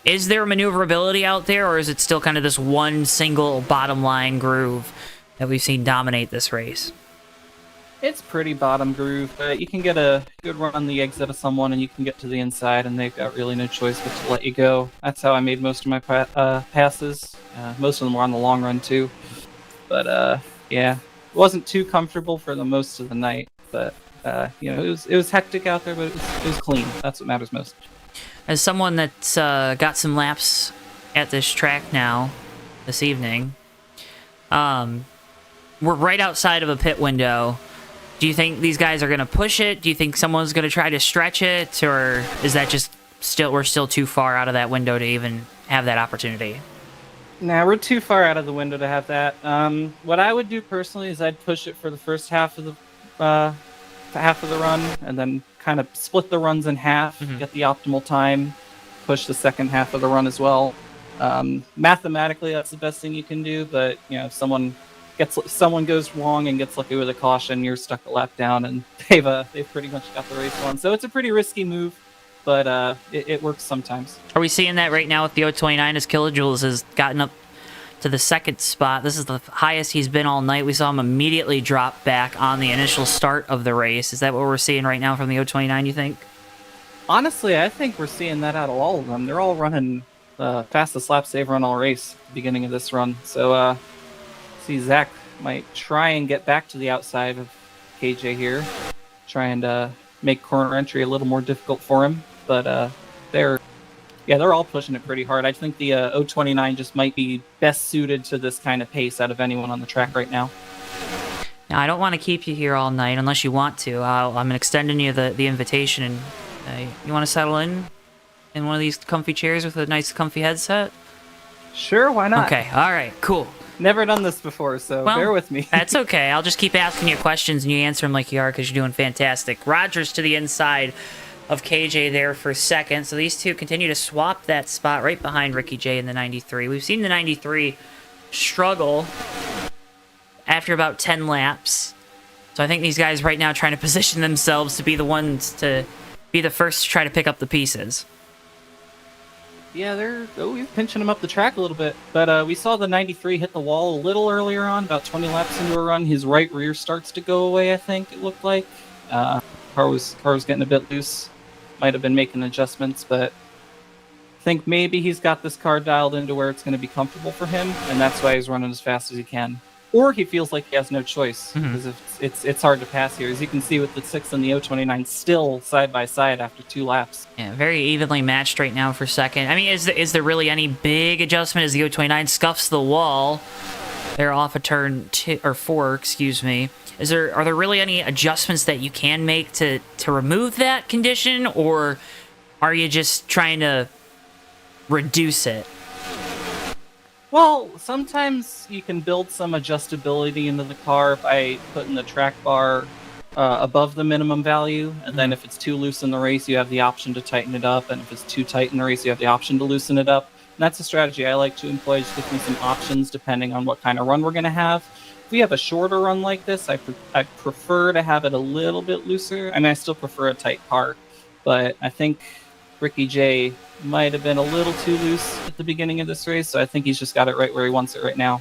Is there maneuverability out there, or is it still kind of this one single bottom line groove that we've seen dominate this race? It's pretty bottom groove, but you can get a good run on the exit of someone, and you can get to the inside, and they've got really no choice but to let you go. That's how I made most of my passes. Most of them were on the long run too. But yeah, it wasn't too comfortable for the most of the night. But you know, it was hectic out there, but it was clean. That's what matters most. As someone that's got some laps at this track now, this evening, we're right outside of a pit window. Do you think these guys are going to push it? Do you think someone's going to try to stretch it? Or is that just we're still too far out of that window to even have that opportunity? Nah, we're too far out of the window to have that. What I would do personally is I'd push it for the first half of the run, and then kind of split the runs in half, get the optimal time, push the second half of the run as well. Mathematically, that's the best thing you can do, but you know, if someone goes wrong and gets lucky with a caution, you're stuck a lap down, and they've pretty much got the race won. So it's a pretty risky move, but it works sometimes. Are we seeing that right now with the 029 as Kilojoules has gotten up to the second spot? This is the highest he's been all night. We saw him immediately drop back on the initial start of the race. Is that what we're seeing right now from the 029, you think? Honestly, I think we're seeing that out of all of them. They're all running the fastest laps they've run all race at the beginning of this run. So see, Zach might try and get back to the outside of KJ here, trying to make corner entry a little more difficult for him. but they're all pushing it pretty hard. I think the 029 just might be best suited to this kind of pace out of anyone on the track right now. Now, I don't want to keep you here all night unless you want to. I'm extending you the invitation. And you want to settle in one of these comfy chairs with a nice comfy headset? Sure, why not? Okay, all right, cool. Never done this before, so bear with me. That's okay. I'll just keep asking you questions and you answer them like you are because you're doing fantastic. Rogers to the inside of KJ there for second. So these two continue to swap that spot right behind Ricky J in the 93. We've seen the 93 struggle after about 10 laps. So I think these guys right now trying to position themselves to be the ones to be the first to try to pick up the pieces. Yeah, they're always pinching him up the track a little bit. But we saw the 93 hit the wall a little earlier on, about 20 laps into a run. His right rear starts to go away, I think it looked like. Car was getting a bit loose. Might have been making adjustments, but I think maybe he's got this car dialed into where it's going to be comfortable for him, and that's why he's running as fast as he can. Or he feels like he has no choice, because it's hard to pass here. As you can see with the 6 and the 029 still side by side after 2 laps. Yeah, very evenly matched right now for second. I mean, is there really any big adjustment as the 029 scuffs the wall? They're off a turn 4, excuse me. Are there really any adjustments that you can make to remove that condition, or are you just trying to reduce it? Well, sometimes you can build some adjustability into the car by putting the track bar above the minimum value, and then if it's too loose in the race, you have the option to tighten it up, and if it's too tight in the race, you have the option to loosen it up. And that's a strategy I like to employ, just gives me some options depending on what kind of run we're going to have. If we have a shorter run like this, I prefer to have it a little bit looser. I mean, I still prefer a tight car, but I think Ricky J might have been a little too loose at the beginning of this race, so I think he's just got it right where he wants it right now.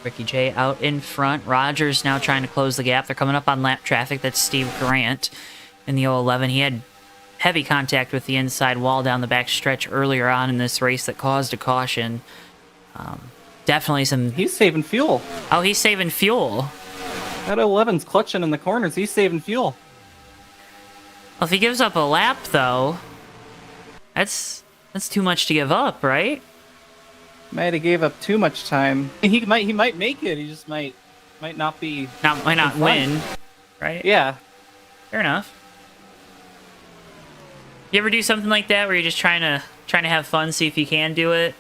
Ricky J out in front. Rogers now trying to close the gap. They're coming up on lap traffic. That's Steve Grant in the 011. He had heavy contact with the inside wall down the back stretch earlier on in this race that caused a caution. Definitely some... He's saving fuel. Oh, he's saving fuel. That 011's clutching in the corners. He's saving fuel. Well, if he gives up a lap, though, that's too much to give up, right? Might have gave up too much time. He might make it. He just might not be. Might not win, right? Yeah. Fair enough. You ever do something like that where you're just trying to have fun, see if you can do it?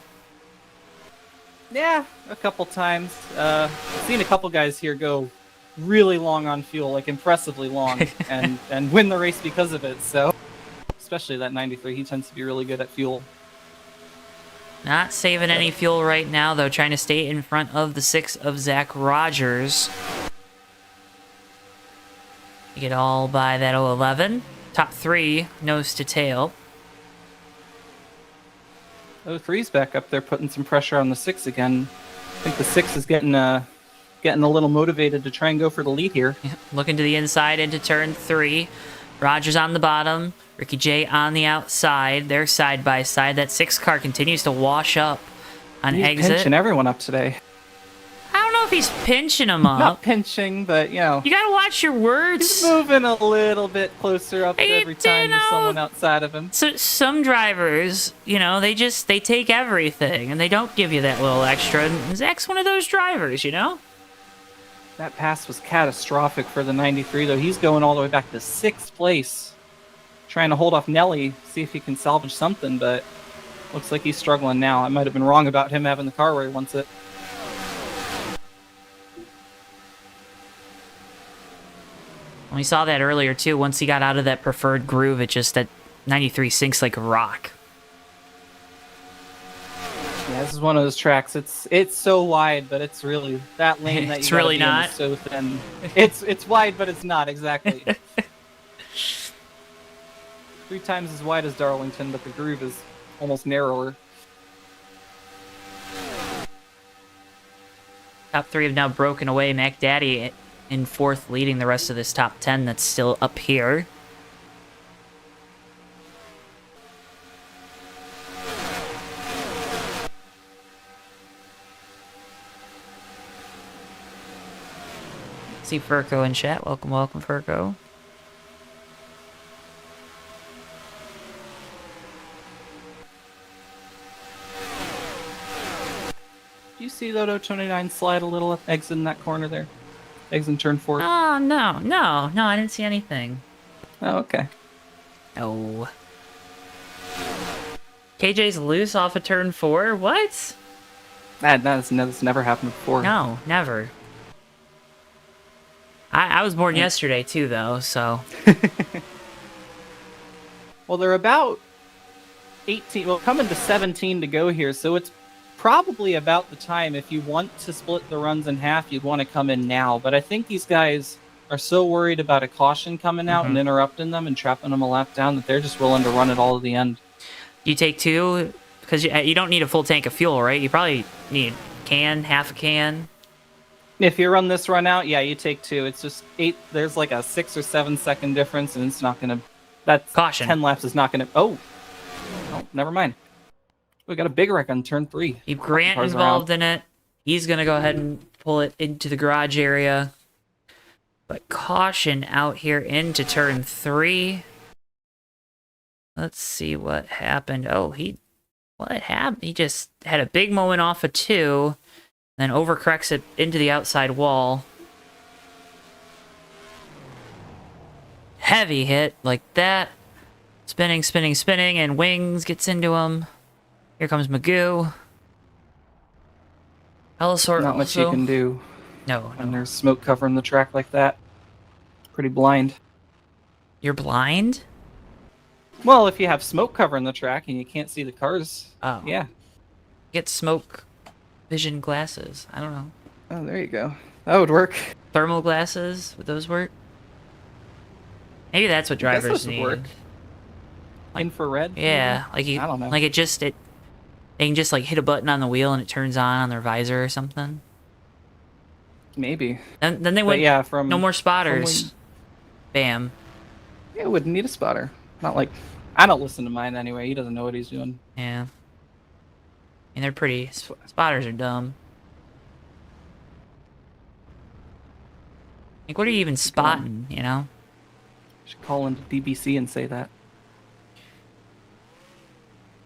Yeah, a couple times. I've seen a couple guys here go really long on fuel, like impressively long, and win the race because of it. So, especially that 93, he tends to be really good at fuel. Not saving any fuel right now, though, trying to stay in front of the 6 of Zach Rogers. You get all by that 011. Top 3, nose to tail. 03's back up there putting some pressure on the 6 again. I think the 6 is getting a little motivated to try and go for the lead here. Yeah, looking to the inside into turn 3. Rogers on the bottom. Ricky J on the outside. They're side by side. That 6 car continues to wash up on exit. He's pinching everyone up today. I don't know if he's pinching them up. Not pinching, but, you know. You gotta watch your words. He's moving a little bit closer up every time there's someone outside of him. So some drivers, you know, they take everything, and they don't give you that little extra. And Zach's one of those drivers, you know? That pass was catastrophic for the 93, though. He's going all the way back to 6th place. Trying to hold off Nelly, see if he can salvage something, but looks like he's struggling now. I might have been wrong about him having the car where he wants it. We saw that earlier, too. Once he got out of that preferred groove, that 93 sinks like a rock. Yeah, this is one of those tracks. It's so wide, but it's really that lane that it's you really gotta be in not. is so thin. It's wide, but it's not exactly. 3 times as wide as Darlington, but the groove is almost narrower. Top 3 have now broken away. Mac Daddy in 4th, leading the rest of this top 10 that's still up here. See Furco in chat. Welcome, welcome, Furco. Do you see that 029 slide a little up, exit in that corner there? Exit in turn 4. Oh, no, I didn't see anything. Oh, okay. Oh. KJ's loose off of turn 4? What? That's never happened before. No, never. I was born yesterday too, though, so. Well, they're about 18, well, coming to 17 to go here, so it's probably about the time. If you want to split the runs in half, you'd want to come in now. But I think these guys are so worried about a caution coming out and interrupting them and trapping them a lap down that they're just willing to run it all to the end. You take 2, because you don't need a full tank of fuel, right? You probably need half a can. If you run this run out, yeah, you take 2. It's just 8. There's like a 6 or 7 second difference, and it's not gonna. That's Caution. 10 laps is not gonna. Oh, never mind. We got a big wreck on turn 3. Keep Grant involved in it. He's gonna go ahead and pull it into the garage area. But caution out here into turn 3. Let's see what happened. Oh, what happened? He just had a big moment off of 2. Then overcorrects it into the outside wall. Heavy hit like that. Spinning, spinning, spinning, and Wings gets into him. Here comes Magoo. Hellasort Not much you can do. No. When there's smoke covering the track like that. Pretty blind. You're blind? Well, if you have smoke covering the track and you can't see the cars, Oh. yeah. Get smoke vision glasses. I don't know. Oh, there you go. That would work. Thermal glasses, would those work? Maybe that's what drivers those would need. work. Infrared? Yeah, like I don't know. Like they can just like hit a button on the wheel and it turns on their visor or something. Maybe. Then they But went. yeah, from No more spotters. when- Bam. Yeah, wouldn't need a spotter. Not like I don't listen to mine anyway. He doesn't know what he's doing. Yeah. And they're pretty. Spotters are dumb. Like, what are you even spotting? You know? Should call into DBC and say that.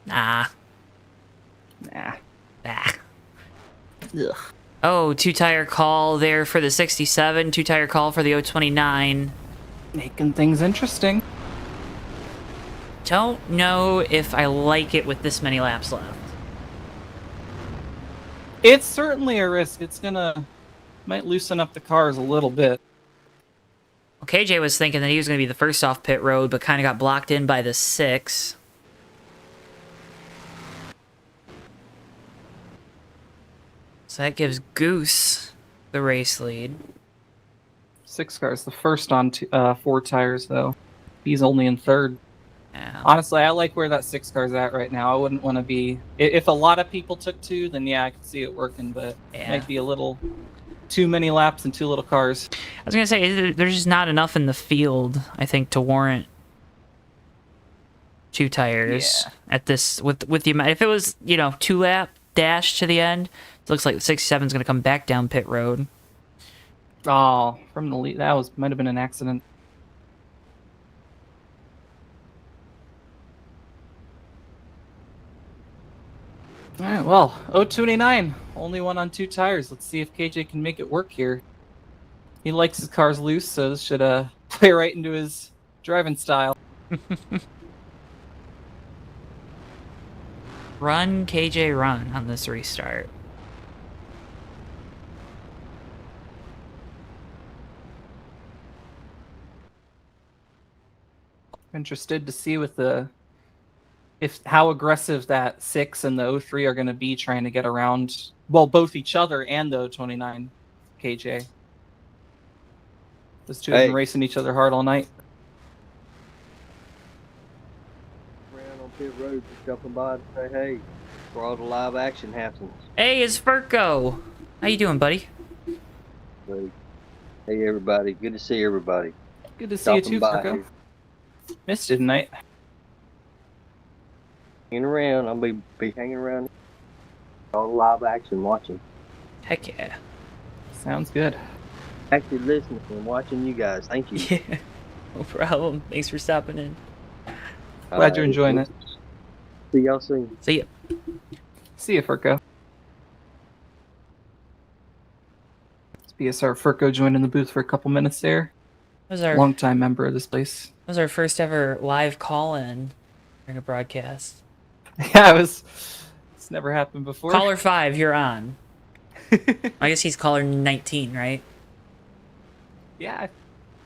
Nah. Nah. Ah. Ugh. Oh, 2-tire call there for the 67. 2-tire call for the 029. Making things interesting. Don't know if I like it with this many laps left. It's certainly a risk. It's might loosen up the cars a little bit. Well, KJ was thinking that he was going to be the first off pit road, but kind of got blocked in by the 6. So that gives Goose the race lead. 6 cars, the first on 4 tires though. He's only in 3rd. Yeah. Honestly, I like where that 6 car's at right now. I wouldn't want to be. If a lot of people took 2, then yeah, I could see it working, but it might be a little too many laps and too little cars. I was going to say, there's just not enough in the field, I think, to warrant 2 tires at this, with the amount. If it was, 2-lap dash to the end, it looks like the 67 is going to come back down pit road. Oh, from the lead. That might have been an accident. All right, well, 029, only one on 2 tires. Let's see if KJ can make it work here. He likes his cars loose, so this should play right into his driving style. Run, KJ, run on this restart. Interested to see with how aggressive that 6 and the 03 are going to be trying to get around, well, both each other and the 029 KJ. Those two have been racing each other hard all night. Around on pit road, just jumping by to say hey, for all the live action happens. Hey, it's Furco. How you doing, buddy? So, hey everybody, good to see everybody. Good to see you too, Stopping by Furco. here. Missed it tonight. Hanging around, I'll be hanging around all the live action watching. Heck yeah. Sounds good. actually listening and watching you guys. Thank you. Yeah, no problem. Thanks for stopping in. Glad you're enjoying it. See y'all soon. See ya. See you, Furco. BSR Furco joined in the booth for a couple minutes there. That was our Longtime member of this place. That was our first ever live call-in during a broadcast. Yeah, it's never happened before. Caller 5, you're on. I guess he's caller 19, right? Yeah,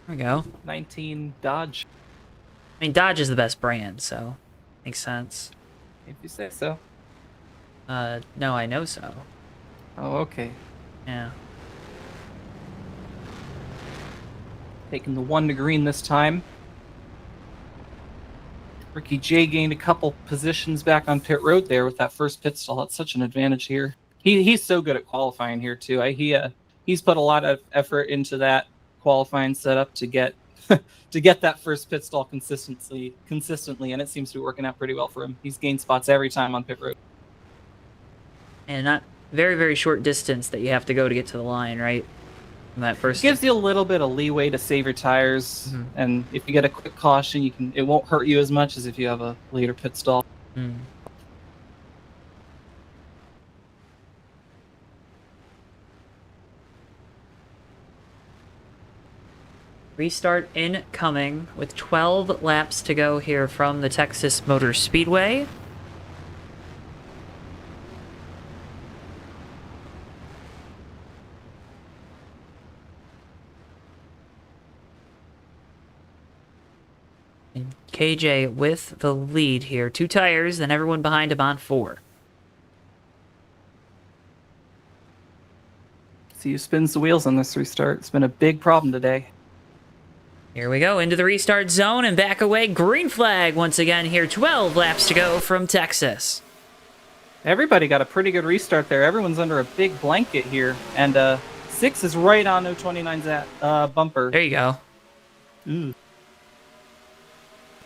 There we go. 19 Dodge, I mean, Dodge is the best brand, so makes sense. if you say so. No, I know so. Oh, okay. Yeah. Taking the 1 to green this time. Ricky J gained a couple positions back on pit road there with that first pit stall. That's such an advantage here. He's so good at qualifying here too. He's put a lot of effort into that qualifying setup to get to get that first pit stall consistently, and it seems to be working out pretty well for him. He's gained spots every time on pit road. And not very, very short distance that you have to go to get to the line, right? From that first. Gives you a little bit of leeway to save your tires, and if you get a quick caution, it won't hurt you as much as if you have a later pit stall. Restart incoming with 12 laps to go here from the Texas Motor Speedway. And KJ with the lead here. 2 tires, then everyone behind him on 4. See who spins the wheels on this restart. It's been a big problem today. Here we go, into the restart zone and back away. Green flag once again here. 12 laps to go from Texas. Everybody got a pretty good restart there. Everyone's under a big blanket here. And 6 is right on 029's bumper. There you go. Ooh.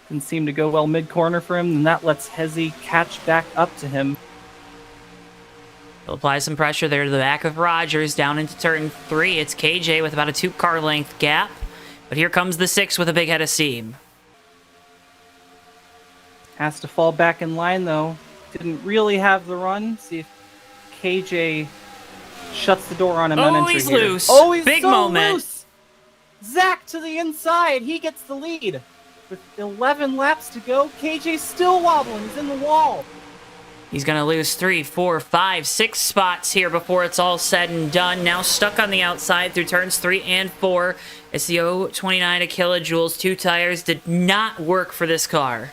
Didn't seem to go well mid-corner for him, and that lets Hezzy catch back up to him. He'll apply some pressure there to the back of Rogers down into turn 3. It's KJ with about a 2-car length gap. But here comes the 6 with a big head of steam. Has to fall back in line, though. Didn't really have the run. See if KJ shuts the door on him on entry he's here. loose. Oh, he's big so moment. loose. Zach to the inside. He gets the lead. With 11 laps to go, KJ's still wobbling. He's in the wall. He's going to lose 3, 4, 5, 6 spots here before it's all said and done. Now stuck on the outside through turns 3 and 4. It's the 029 of kilojoules. 2 tires did not work for this car.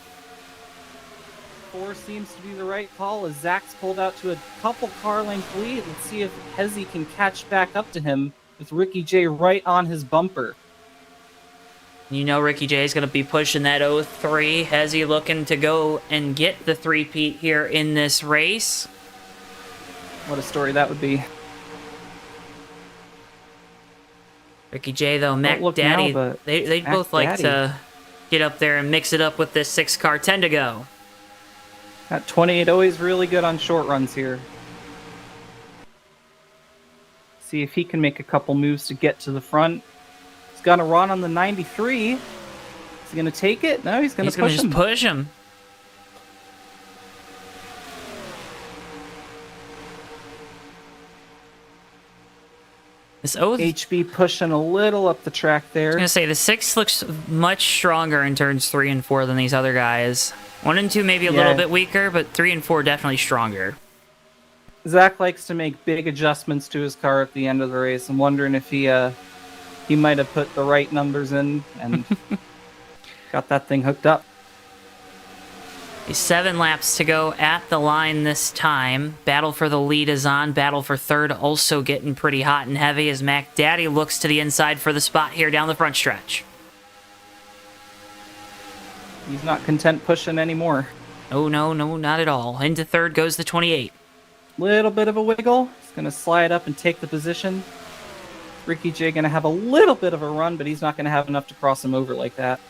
4 seems to be the right call as Zach's pulled out to a couple car length lead. Let's see if Hezzy can catch back up to him with Ricky J right on his bumper. You know Ricky J is going to be pushing that 03. Hezzy looking to go and get the 3-peat here in this race. What a story that would be. Ricky J, though, Mac look Daddy, now, but they Mac both like Daddy. to get up there and mix it up with this 6-car. 10 to go. That 28 always really good on short runs here. See if he can make a couple moves to get to the front. He's got a run on the 93. Is he going to take it? No, he's going to push him. Just push him. This HB pushing a little up the track there. I was going to say, the 6 looks much stronger in turns 3 and 4 than these other guys. 1 and 2 maybe a little bit weaker, but 3 and 4 definitely stronger. Zach likes to make big adjustments to his car at the end of the race. I'm wondering if he might have put the right numbers in and got that thing hooked up. 7 laps to go at the line this time. Battle for the lead is on. Battle for third also getting pretty hot and heavy as Mac Daddy looks to the inside for the spot here down the front stretch. He's not content pushing anymore. Oh, no, not at all. Into third goes the 28. Little bit of a wiggle. He's going to slide up and take the position. Ricky J going to have a little bit of a run, but he's not going to have enough to cross him over like that.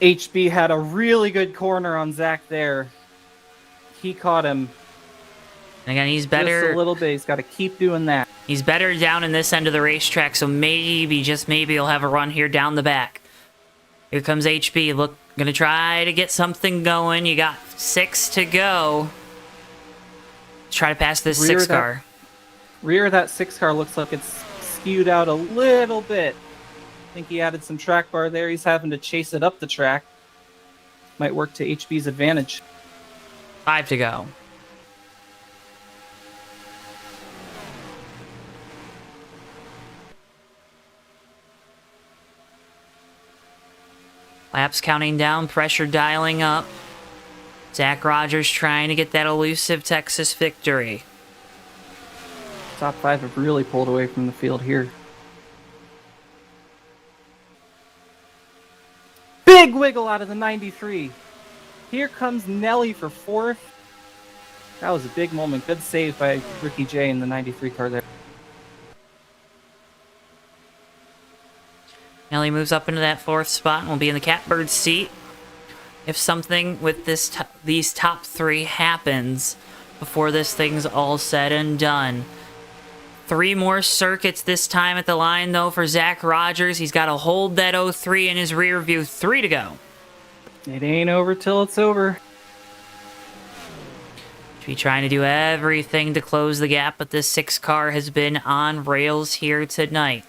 HB had a really good corner on Zach there. He caught him. And again, he's Just better. a little bit. He's got to keep doing that. He's better down in this end of the racetrack, so maybe, just maybe, he'll have a run here down the back. Here comes HB. Look, gonna try to get something going. You got 6 to go. Let's try to pass this 6 car. Rear of that 6 car looks like it's skewed out a little bit. I think he added some track bar there. He's having to chase it up the track. Might work to HB's advantage. 5 to go. Laps counting down, pressure dialing up. Zach Rogers trying to get that elusive Texas victory. Top 5 have really pulled away from the field here. Big wiggle out of the 93. Here comes Nelly for 4th. That was a big moment. Good save by Ricky J in the 93 car there. Nelly moves up into that 4th spot and will be in the catbird seat if something with these top 3 happens before this thing's all said and done. 3 more circuits this time at the line, though, for Zach Rogers. He's got to hold that 03 in his rear view. 3 to go. It ain't over till it's over. Should be trying to do everything to close the gap, but this 6 car has been on rails here tonight.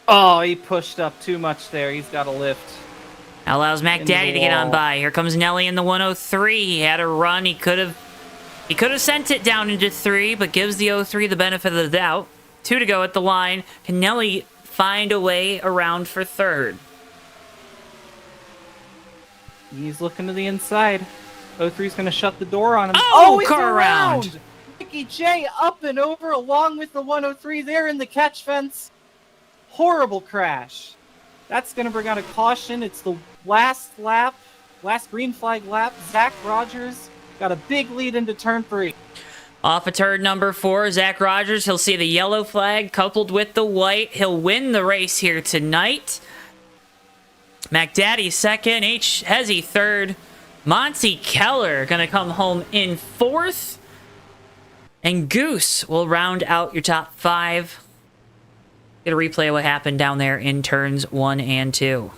Oh, he pushed up too much there. He's got to lift. That allows Mac Into Daddy the to get on wall. by. Here comes Nelly in the 103. He had a run. He could have sent it down into 3, but gives the 03 the benefit of the doubt. 2 to go at the line. Can Nelly find a way around for 3rd? He's looking to the inside. 03's going to shut the door on him. Oh, it's car around. Ricky J up and over along with the 103 there in the catch fence. Horrible crash. That's going to bring out a caution. It's the last lap, last green flag lap. Zach Rogers got a big lead into turn 3. Off of turn number 4, Zach Rogers, he'll see the yellow flag coupled with the white. He'll win the race here tonight. McDaddy 2nd, Hezzy 3rd. Monty Keller going to come home in 4th. And Goose will round out your top 5. Get a replay of what happened down there in turns 1 and 2.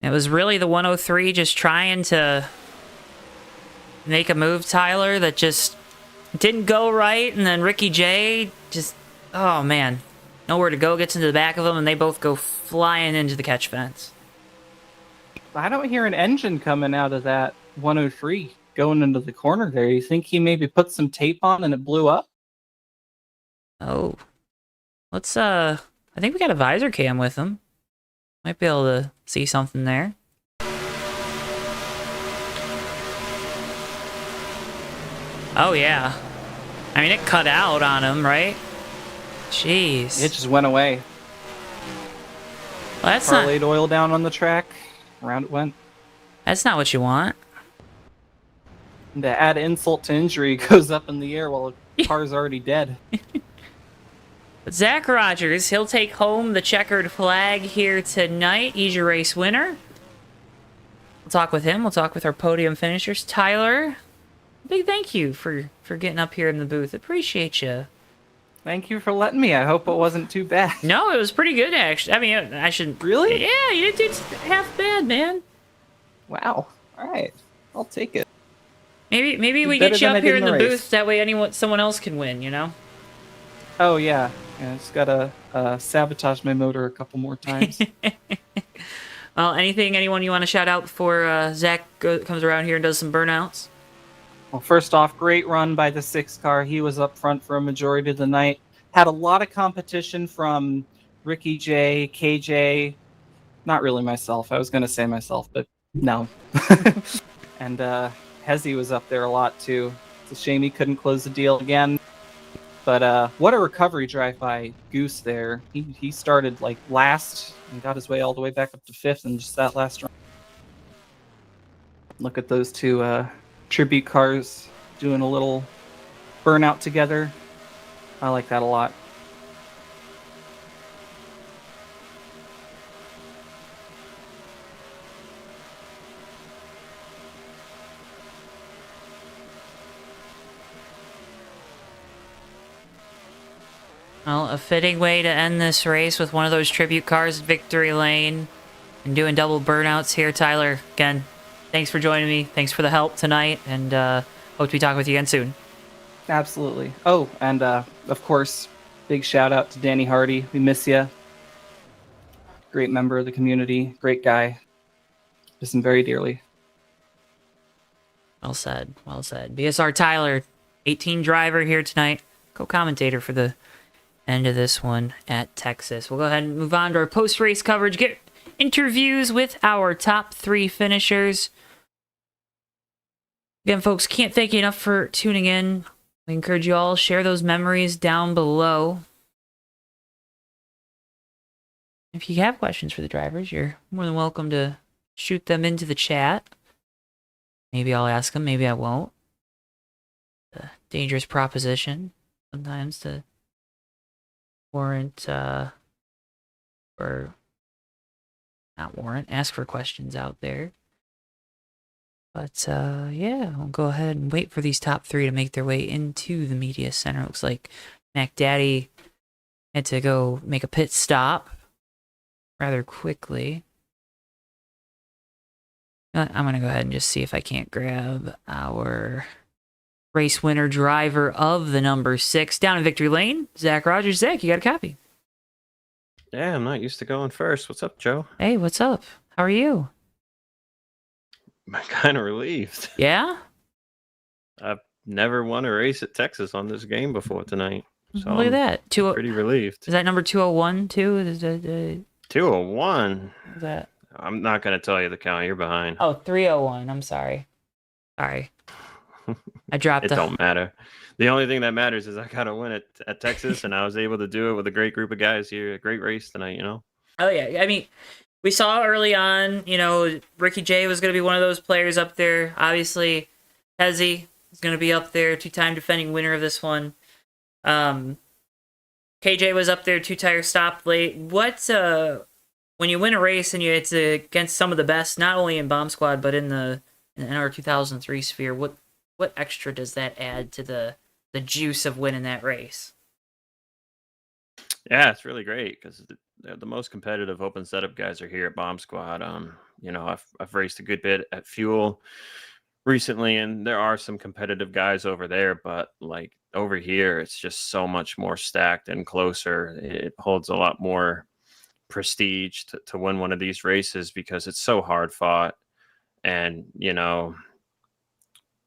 It was really the 103 just trying to make a move, Tyler, that just didn't go right, and then Ricky J just, oh man, nowhere to go, gets into the back of them, and they both go flying into the catch fence. I don't hear an engine coming out of that 103 going into the corner there. You think he maybe put some tape on and it blew up? Oh. Let's, I think we got a visor cam with him. Might be able to see something there. Oh, yeah. I mean, it cut out on him, right? Jeez. It just went away. Well, that's Parlayed oil down on the track. Around it went. That's not what you want. And to add insult to injury, it goes up in the air while the car's already dead. But Zach Rogers, he'll take home the checkered flag here tonight. He's your race winner. We'll talk with him. We'll talk with our podium finishers. Tyler, big thank you for getting up here in the booth. Appreciate you. Thank you for letting me. I hope it wasn't too bad. No, it was pretty good, actually. I mean, I shouldn't... Really? Yeah, you didn't do half bad, man. Wow. All right. I'll take it. Maybe we better get you than I up did here in in the the race. booth. That way someone else can win, you know? Oh, yeah. I just got to sabotage my motor a couple more times. Well, anyone you want to shout out before Zach comes around here and does some burnouts? Well, first off, great run by the 6 car. He was up front for a majority of the night. Had a lot of competition from Ricky J, KJ. Not really myself. I was going to say myself, but no. And Hezzy was up there a lot, too. It's a shame he couldn't close the deal again. But what a recovery drive by Goose there. He started like last and got his way all the way back up to 5th in just that last run. Look at those 2 tribute cars doing a little burnout together. I like that a lot. Well, a fitting way to end this race with one of those tribute cars at Victory Lane and doing double burnouts here, Tyler. Again, thanks for joining me. Thanks for the help tonight, and hope to be talking with you again soon. Absolutely. Oh, and of course, big shout out to Danny Hardee. We miss you. Great member of the community. Great guy. Miss him very dearly. Well said. Well said. BSR Tyler, 18 driver here tonight, co-commentator for the end of this one at Texas. We'll go ahead and move on to our post-race coverage. Get interviews with our top 3 finishers. Again, folks, can't thank you enough for tuning in. We encourage you all share those memories down below. If you have questions for the drivers, you're more than welcome to shoot them into the chat. Maybe I'll ask them, maybe I won't. A dangerous proposition sometimes to warrant, or not warrant, ask for questions out there. But yeah, we'll go ahead and wait for these top 3 to make their way into the media center. Looks like Mac Daddy had to go make a pit stop rather quickly. I'm going to go ahead and just see if I can't grab our race winner driver of the number 6 down in Victory Lane, Zach Rogers. Zach, you got a copy? Yeah, I'm not used to going first. What's up, Joe? Hey, what's up? How are you? I'm kind of relieved. Yeah? I've never won a race at Texas on this game before tonight. So Look at that. I'm pretty relieved. Is that number 201 too? Is that, 201? is that? I'm not going to tell you the count. You're behind. Oh, 301. I'm sorry. Sorry. I dropped It don't matter. The only thing that matters is I got to win at Texas, and I was able to do it with a great group of guys here. A great race tonight, you know? Oh, yeah. I mean, we saw early on, you know, Ricky J was going to be one of those players up there. Obviously, Hezzy is going to be up there, 2-time defending winner of this one. KJ was up there, 2-tire stop late. What, when you win a race and it's against some of the best, not only in Bomb Squad, but in the NR2003 sphere, what extra does that add to the juice of winning that race? Yeah, it's really great because the most competitive open setup guys are here at Bomb Squad. You know, I've raced a good bit at Fuel recently, and there are some competitive guys over there, but like over here, it's just so much more stacked and closer. It holds a lot more prestige to win one of these races because it's so hard fought. And, you know,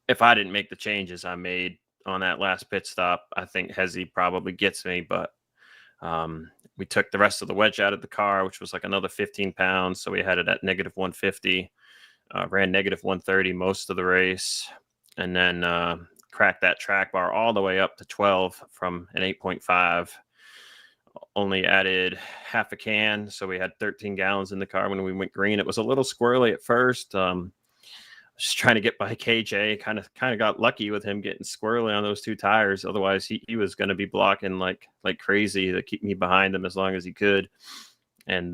if I didn't make the changes I made on that last pit stop, I think Hezzy probably gets me, but we took the rest of the wedge out of the car, which was like another 15 pounds. So we had it at negative 150, ran negative 130 most of the race, and then cracked that track bar all the way up to 12 from an 8.5. Only added half a can, so we had 13 gallons in the car when we went green. It was a little squirrely at first. Just trying to get by KJ, kind of got lucky with him getting squirrely on those 2 tires. Otherwise, he was going to be blocking like crazy to keep me behind him as long as he could. And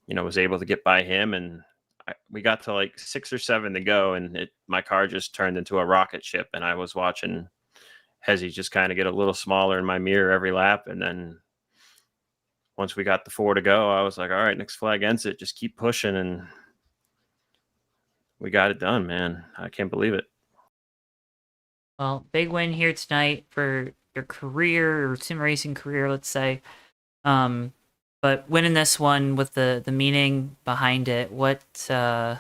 you know, was able to get by him, and we got to like 6 or 7 to go, and my car just turned into a rocket ship, and I was watching Hezzy just kind of get a little smaller in my mirror every lap. And then once we got the 4 to go, I was like, all right, next flag ends it. Just keep pushing. And we got it done, man. I can't believe it. Well, big win here tonight for your career or sim racing career, let's say. But winning this one with the meaning behind it, what's that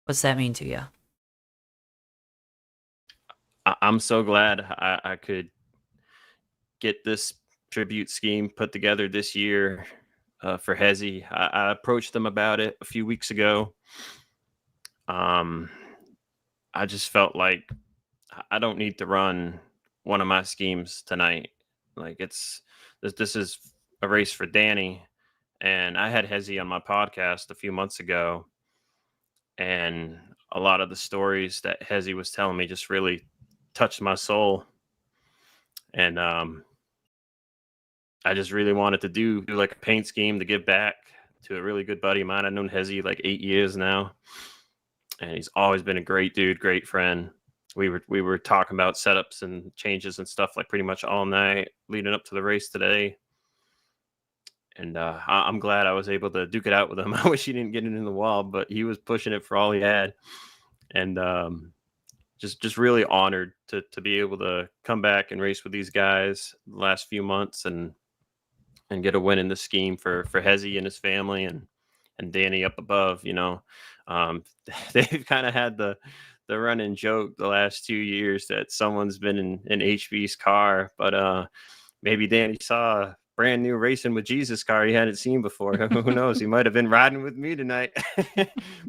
mean to you? I'm so glad I could get this tribute scheme put together this year for Hezzy. I approached them about it a few weeks ago. I just felt like I don't need to run one of my schemes tonight. Like this is a race for Danny, and I had Hezzy on my podcast a few months ago, and a lot of the stories that Hezzy was telling me just really touched my soul. And I just really wanted to do like a paint scheme to give back to a really good buddy of mine. I've known Hezzy like 8 years now, and he's always been a great dude, great friend. we were talking about setups and changes and stuff like pretty much all night leading up to the race today. And I'm glad I was able to duke it out with him. I wish he didn't get it in the wall, but he was pushing it for all he had. And just really honored to be able to come back and race with these guys the last few months and get a win in the scheme for Hezzy and his family and Danny up above. They've kind of had the running joke the last 2 years that someone's been in HB's car, but maybe Danny saw a brand new Racing with Jesus car he hadn't seen before. Who knows? He might have been riding with me tonight.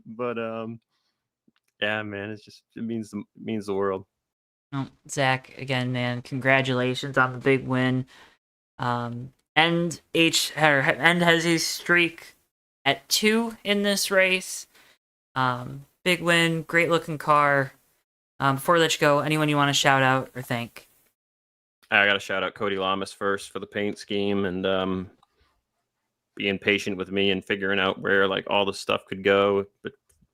But yeah, man, it means the world. Well, Zach, again, man, congratulations on the big win. End Hezzy's streak at 2 in this race. Big win, great looking car. Before I let you go, anyone you want to shout out or thank? I got to shout out Cody Lamas first for the paint scheme and being patient with me and figuring out where like all the stuff could go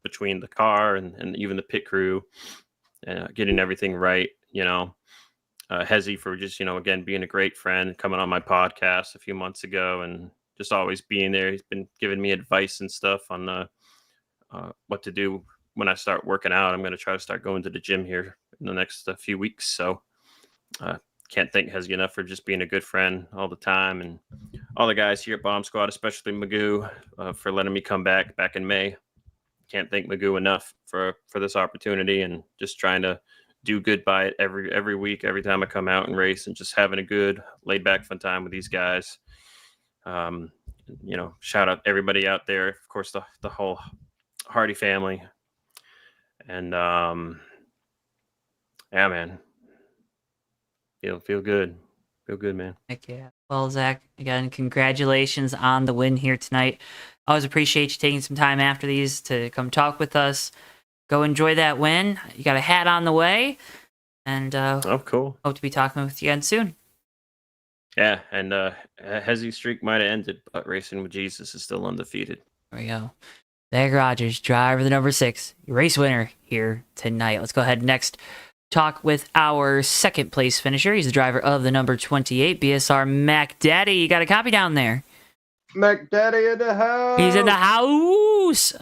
between the car and even the pit crew, getting everything right. Hezzy for just, again, being a great friend, coming on my podcast a few months ago and just always being there. He's been giving me advice and stuff on what to do when I start working out. I'm going to try to start going to the gym here in the next few weeks. So can't thank Hezzy enough for just being a good friend all the time, and all the guys here at Bomb Squad, especially Magoo, for letting me come back in May. Can't thank Magoo enough for this opportunity and just trying to do good by it every week, every time I come out and race, and just having a good laid back fun time with these guys. Shout out everybody out there, of course, the whole Hardee family. And yeah, man, feel good. Feel good, man. Heck yeah. Well, Zach, again, congratulations on the win here tonight. I always appreciate you taking some time after these to come talk with us. Go enjoy that win. You got a hat on the way. And oh, cool. Hope to be talking with you again soon. Yeah, and Hezzy's streak might have ended, but Racing with Jesus is still undefeated. There we go. Zach Rogers, driver the number 6, race winner here tonight. Let's go ahead next. Talk with our second place finisher. He's the driver of the number 28 BSR Mac Daddy. You got a copy down there? Mac Daddy in the house. He's in the house.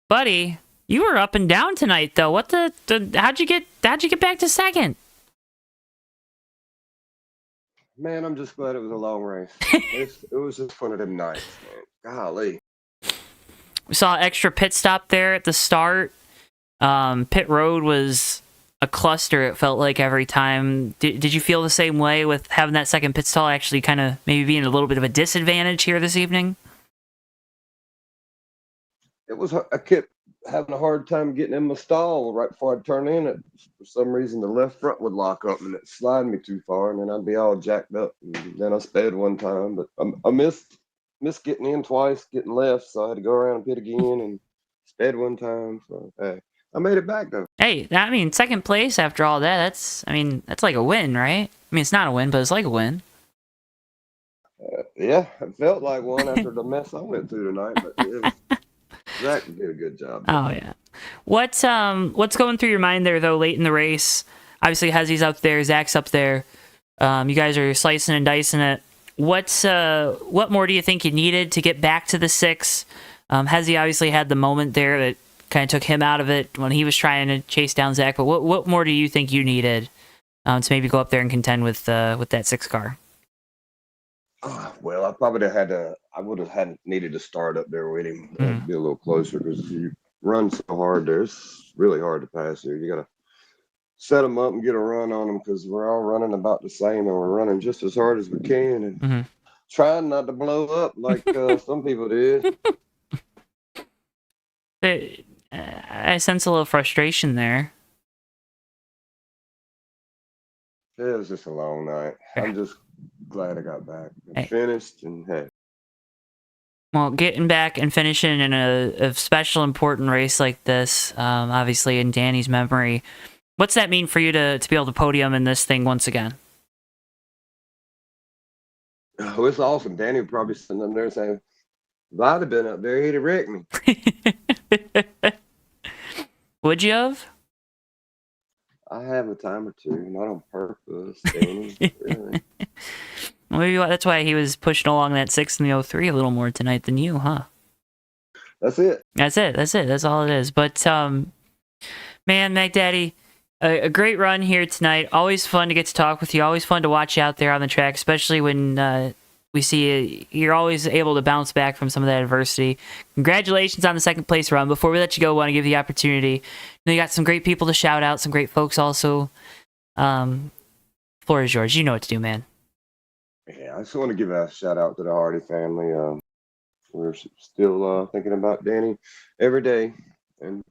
Buddy, you were up and down tonight though. What how'd you get back to second? Man, I'm just glad it was a long race. It was just one of them nights, man. Golly. We saw an extra pit stop there at the start. Pit road was a cluster, it felt like, every time. Did you feel the same way with having that second pit stall actually kind of maybe being a little bit of a disadvantage here this evening? It was. I kept having a hard time getting in my stall right before I'd turn in. For some reason, the left front would lock up and it slide me too far, and then I'd be all jacked up. And then I sped one time, but I missed getting in twice, getting left, so I had to go around and pit again and sped one time. So hey, I made it back though. Hey, I mean, second place after all that, that's like a win, right? I mean, it's not a win, but it's like a win. Yeah, it felt like one after the mess I went through tonight, but Zach did a good job. Oh yeah. What's going through your mind there though late in the race? Obviously Hezzy's up there, Zach's up there. You guys are slicing and dicing it. What more do you think you needed to get back to the 6? Hezzy obviously had the moment there that kind of took him out of it when he was trying to chase down Zach. But what more do you think you needed to maybe go up there and contend with that 6 car? Well, I would have needed to start up there with him, be a little closer, because you run so hard there. It's really hard to pass here. You got to set them up and get a run on them, because we're all running about the same, and we're running just as hard as we can and trying not to blow up like some people did. I sense a little frustration there. It was just a long night. I'm just glad I got back and finished, and hey. Well, getting back and finishing in a special, important race like this, obviously in Danny's memory, what's that mean for you to be able to podium in this thing once again? Oh, it's awesome. Danny would probably sitting up there saying, if I'd have been up there, he'd have wrecked me. Would you have? I have a time or two, not on purpose, Danny. Really. Well, maybe that's why he was pushing along that 6 in the 03 a little more tonight than you, huh? That's it. That's it. That's all it is. But man, Mac Daddy, a great run here tonight. Always fun to get to talk with you. Always fun to watch you out there on the track, especially when we see you're always able to bounce back from some of that adversity. Congratulations on the second place run. Before we let you go, I want to give you the opportunity. You know, you got some great people to shout out, some great folks also. Floor is yours. You know what to do, man. Yeah, I just want to give a shout out to the Hardee family. We're still thinking about Danny every day, and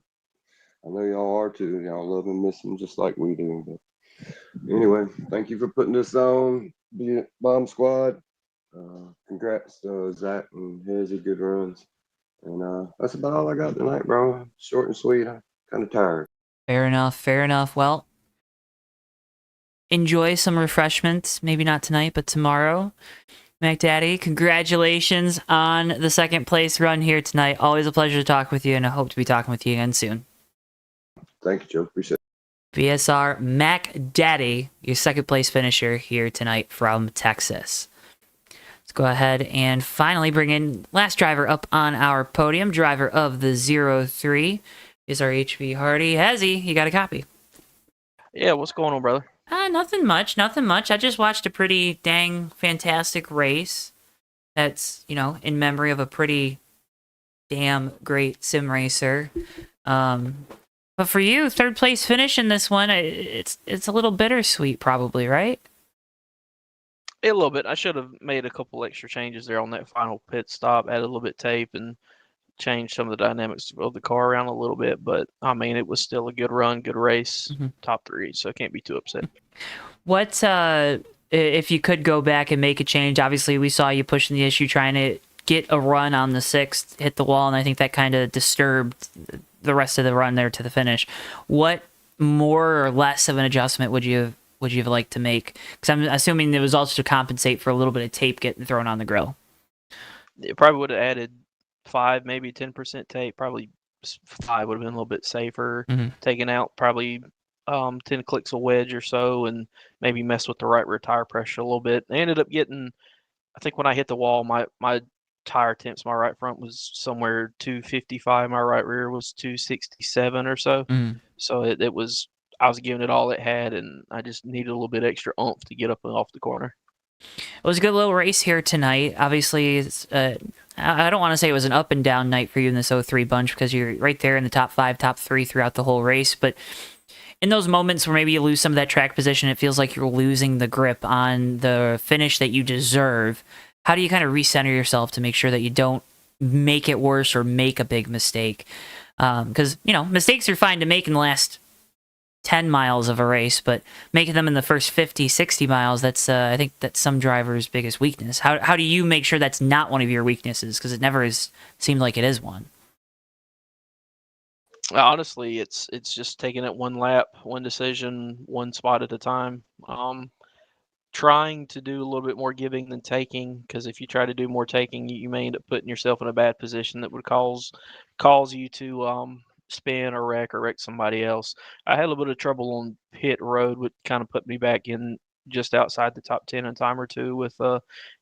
I know y'all are too. Y'all love and miss him just like we do. But anyway, thank you for putting this on, Bomb Squad. Congrats to Zach and Hezzy, good runs. And that's about all I got tonight, bro. Short and sweet. I'm kind of tired. Fair enough. Well, enjoy some refreshments. Maybe not tonight, but tomorrow. Mac Daddy, congratulations on the second place run here tonight. Always a pleasure to talk with you, and I hope to be talking with you again soon. Thank you, Joe. Appreciate it. BSR Mac Daddy, your second place finisher here tonight from Texas. Let's go ahead and finally bring in last driver up on our podium. Driver of the 03 is our HB Hardee. Hezzy, you got a copy? Yeah, what's going on, brother? Nothing much. I just watched a pretty dang fantastic race. That's, in memory of a pretty damn great sim racer. But for you, third place finish in this one, it's a little bittersweet probably, right? Yeah, a little bit. I should have made a couple extra changes there on that final pit stop, added a little bit of tape and changed some of the dynamics of the car around a little bit. But, I mean, it was still a good run, good race, top 3, so I can't be too upset. What, if you could go back and make a change, obviously we saw you pushing the issue, trying to get a run on the 6th, hit the wall, and I think that kind of disturbed the rest of the run there to the finish. What more or less of an adjustment would you have liked to make? Because I'm assuming it was also to compensate for a little bit of tape getting thrown on the grill. It probably would have added 5, maybe 10% tape. Probably 5 would have been a little bit safer. Taking out probably 10 clicks of wedge or so, and maybe mess with the right rear tire pressure a little bit. I ended up getting, I think when I hit the wall, my tire temps, my right front was somewhere 255, my right rear was 267 or so. So it was, I was giving it all it had, and I just needed a little bit extra oomph to get up and off the corner. It was a good little race here tonight. Obviously, I don't want to say it was an up and down night for you in this 03 bunch, because you're right there in the top 5, top 3 throughout the whole race. But in those moments where maybe you lose some of that track position, it feels like you're losing the grip on the finish that you deserve. How do you kind of recenter yourself to make sure that you don't make it worse or make a big mistake? Because, mistakes are fine to make in the last 10 miles of a race, but making them in the first 50, 60 miles, that's I think that's some drivers' biggest weakness. How do you make sure that's not one of your weaknesses? Because it never has seemed like it is one. Honestly, it's just taking it one lap, one decision, one spot at a time. Trying to do a little bit more giving than taking, because if you try to do more taking, you may end up putting yourself in a bad position that would cause you to spin or wreck somebody else. I had a little bit of trouble on pit road, which kind of put me back in just outside the top 10 in time or two with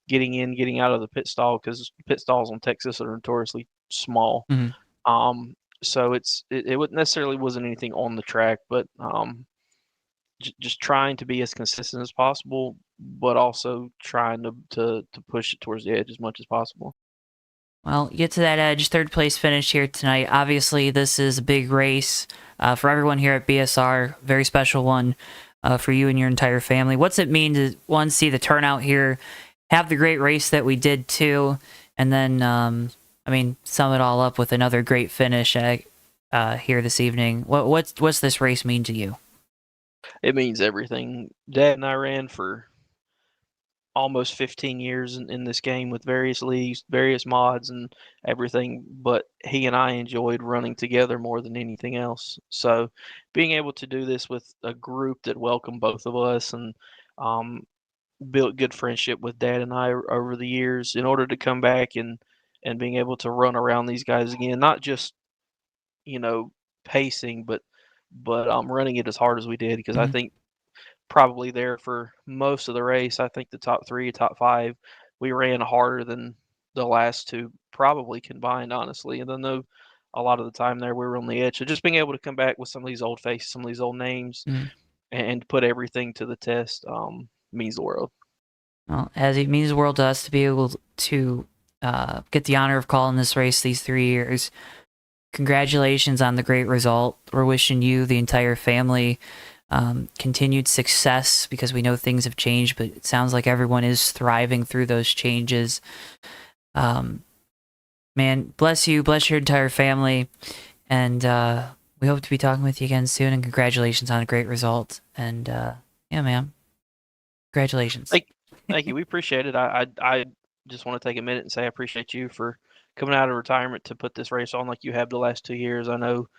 getting out of the pit stall, because pit stalls on Texas are notoriously small. So it wouldn't necessarily wasn't anything on the track, but just trying to be as consistent as possible, but also trying to push it towards the edge as much as possible. Well, get to that edge. Third place finish here tonight. Obviously, this is a big race for everyone here at BSR. Very special one for you and your entire family. What's it mean to, one, see the turnout here, have the great race that we did too, and then, sum it all up with another great finish here this evening. What's this race mean to you? It means everything. Dad and I ran for almost 15 years in this game with various leagues, various mods and everything, but he and I enjoyed running together more than anything else. So being able to do this with a group that welcomed both of us and built good friendship with Dad and I over the years, in order to come back and being able to run around these guys again, not just, pacing, but but running it as hard as we did, because I think probably there for most of the race, I think the top 3, top 5, we ran harder than the last 2 probably combined, honestly. And then though a lot of the time there we were on the edge. So just being able to come back with some of these old faces, some of these old names, and put everything to the test means the world. Well, as it means the world to us to be able to get the honor of calling this race these 3 years. Congratulations on the great result. We're wishing you, the entire family, continued success, because we know things have changed, but it sounds like everyone is thriving through those changes. Man, bless you, bless your entire family, and we hope to be talking with you again soon, and congratulations on a great result. And yeah, man, congratulations. Thank you. We appreciate it. I just want to take a minute and say I appreciate you for coming out of retirement to put this race on like you have the last 2 years. I know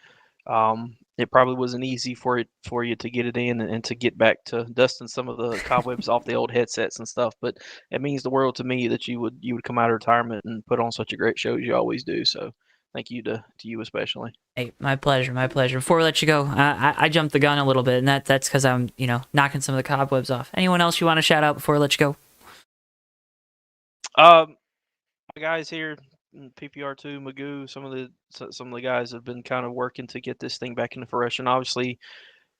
it probably wasn't easy for you to get it in and to get back to dusting some of the cobwebs off the old headsets and stuff. But it means the world to me that you would come out of retirement and put on such a great show as you always do. So thank you to you especially. Hey, my pleasure, my pleasure. Before we let you go, I jumped the gun a little bit, and that's because I'm knocking some of the cobwebs off. Anyone else you want to shout out before we let you go? My guys here, PPR2, Magoo, some of the guys have been kind of working to get this thing back into fruition. Obviously,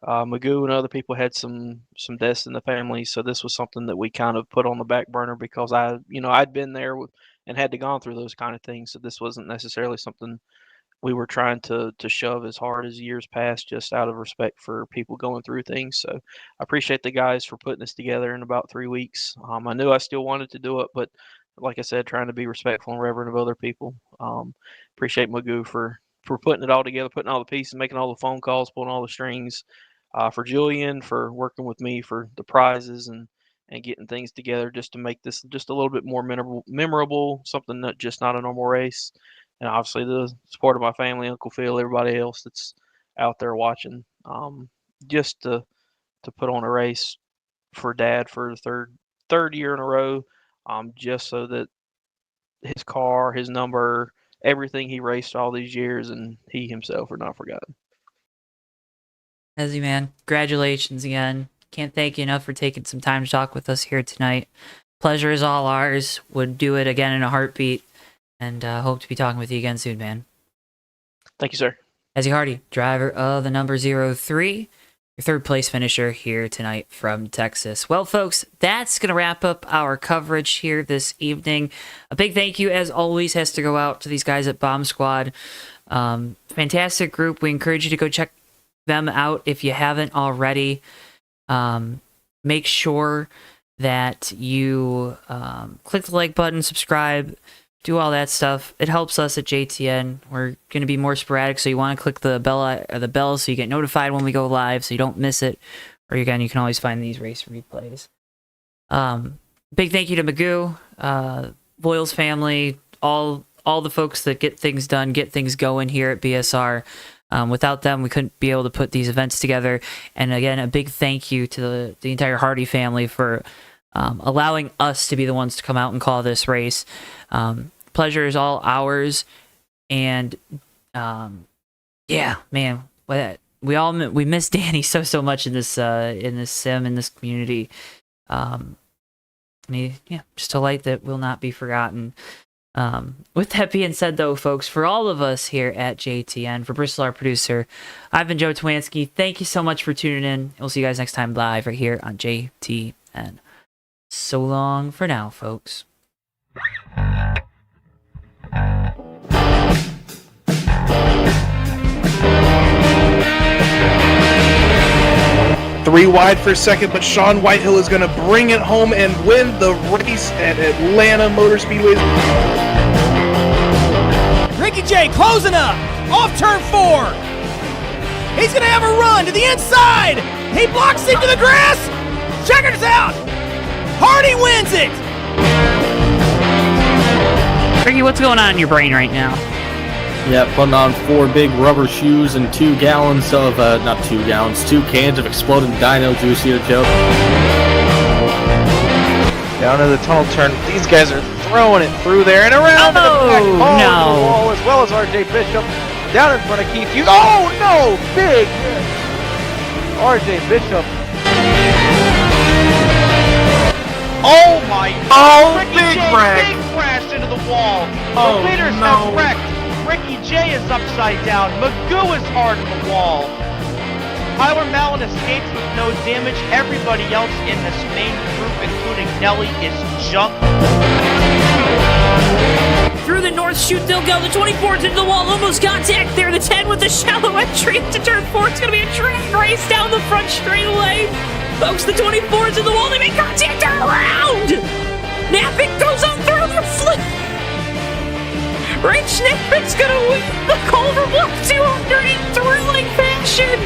Magoo and other people had some deaths in the family, so this was something that we kind of put on the back burner because I'd been there and had to gone through those kind of things. So this wasn't necessarily something we were trying to shove as hard as years past, just out of respect for people going through things. So I appreciate the guys for putting this together in about 3 weeks. I knew I still wanted to do it, but like I said, trying to be respectful and reverent of other people. Appreciate Magoo for putting it all together, putting all the pieces, making all the phone calls, pulling all the strings. For Julian for working with me for the prizes and getting things together just to make this just a little bit more memorable, something that just not a normal race. And obviously the support of my family, Uncle Phil, everybody else that's out there watching, just to put on a race for Dad for the third year in a row, just so that his car, his number, everything he raced all these years, and he himself are not forgotten. Hezzy, man, congratulations again. Can't thank you enough for taking some time to talk with us here tonight. Pleasure is all ours. Would do it again in a heartbeat, and hope to be talking with you again soon, man. Thank you, sir. Hezzy Hardee, driver of the number 03, your third place finisher here tonight from Texas. Well, folks, that's going to wrap up our coverage here this evening. A big thank you, as always, has to go out to these guys at Bomb Squad. Fantastic group. We encourage you to go check them out if you haven't already. Make sure that you click the like button, subscribe, do all that stuff. It helps us at JTN. We're going to be more sporadic, so you want to click the bell so you get notified when we go live, so you don't miss it. Or again, you can always find these race replays. Big thank you to Magoo, Boyle's family, all the folks that get things done, get things going here at BSR. Without them, we couldn't be able to put these events together. And again, a big thank you to the entire Hardee family for allowing us to be the ones to come out and call this race. Pleasure is all ours. And yeah, man, we miss Danny so much in this sim, in this community. Just a light that will not be forgotten. With that being said, though, folks, for all of us here at JTN, for Bristol, our producer, I've been Joe Twansky. Thank you so much for tuning in. We'll see you guys next time live right here on JTN. So long for now, folks. 3 wide for second, but Sean Whitehill is going to bring it home and win the race at Atlanta Motor Speedway. Ricky J closing up, off turn 4. He's going to have a run to the inside. He blocks into the grass. Checkers out. Hardee wins it. Ricky, what's going on in your brain right now? Yeah, putting on 4 big rubber shoes and 2 gallons of, not 2 gallons, 2 cans of exploding dino juice here, Joe. Down to the tunnel turn. These guys are throwing it through there and around to the back. Oh, no. To the wall, as well as R.J. Bishop. Down in front of Keith Hughes. Oh, no! Big RJ Bishop. Oh my Oh, Ricky big J, wreck. big crash into the wall. Oh, The leaders no. have wrecked. Ricky J is upside down. Magoo is hard in the wall. Tyler Mallon escapes with no damage. Everybody else in this main group, including Nelly, is junk. Through the north chute they'll go. The 24's into the wall. Almost contact there. The 10 with the shallow entry into turn 4. It's going to be a drag race down the front straightaway. Folks, the 24's in the wall. They make contact around. Napick goes on through the flip. Rich Napick's going to win the Culver Block 200 in thrilling fashion.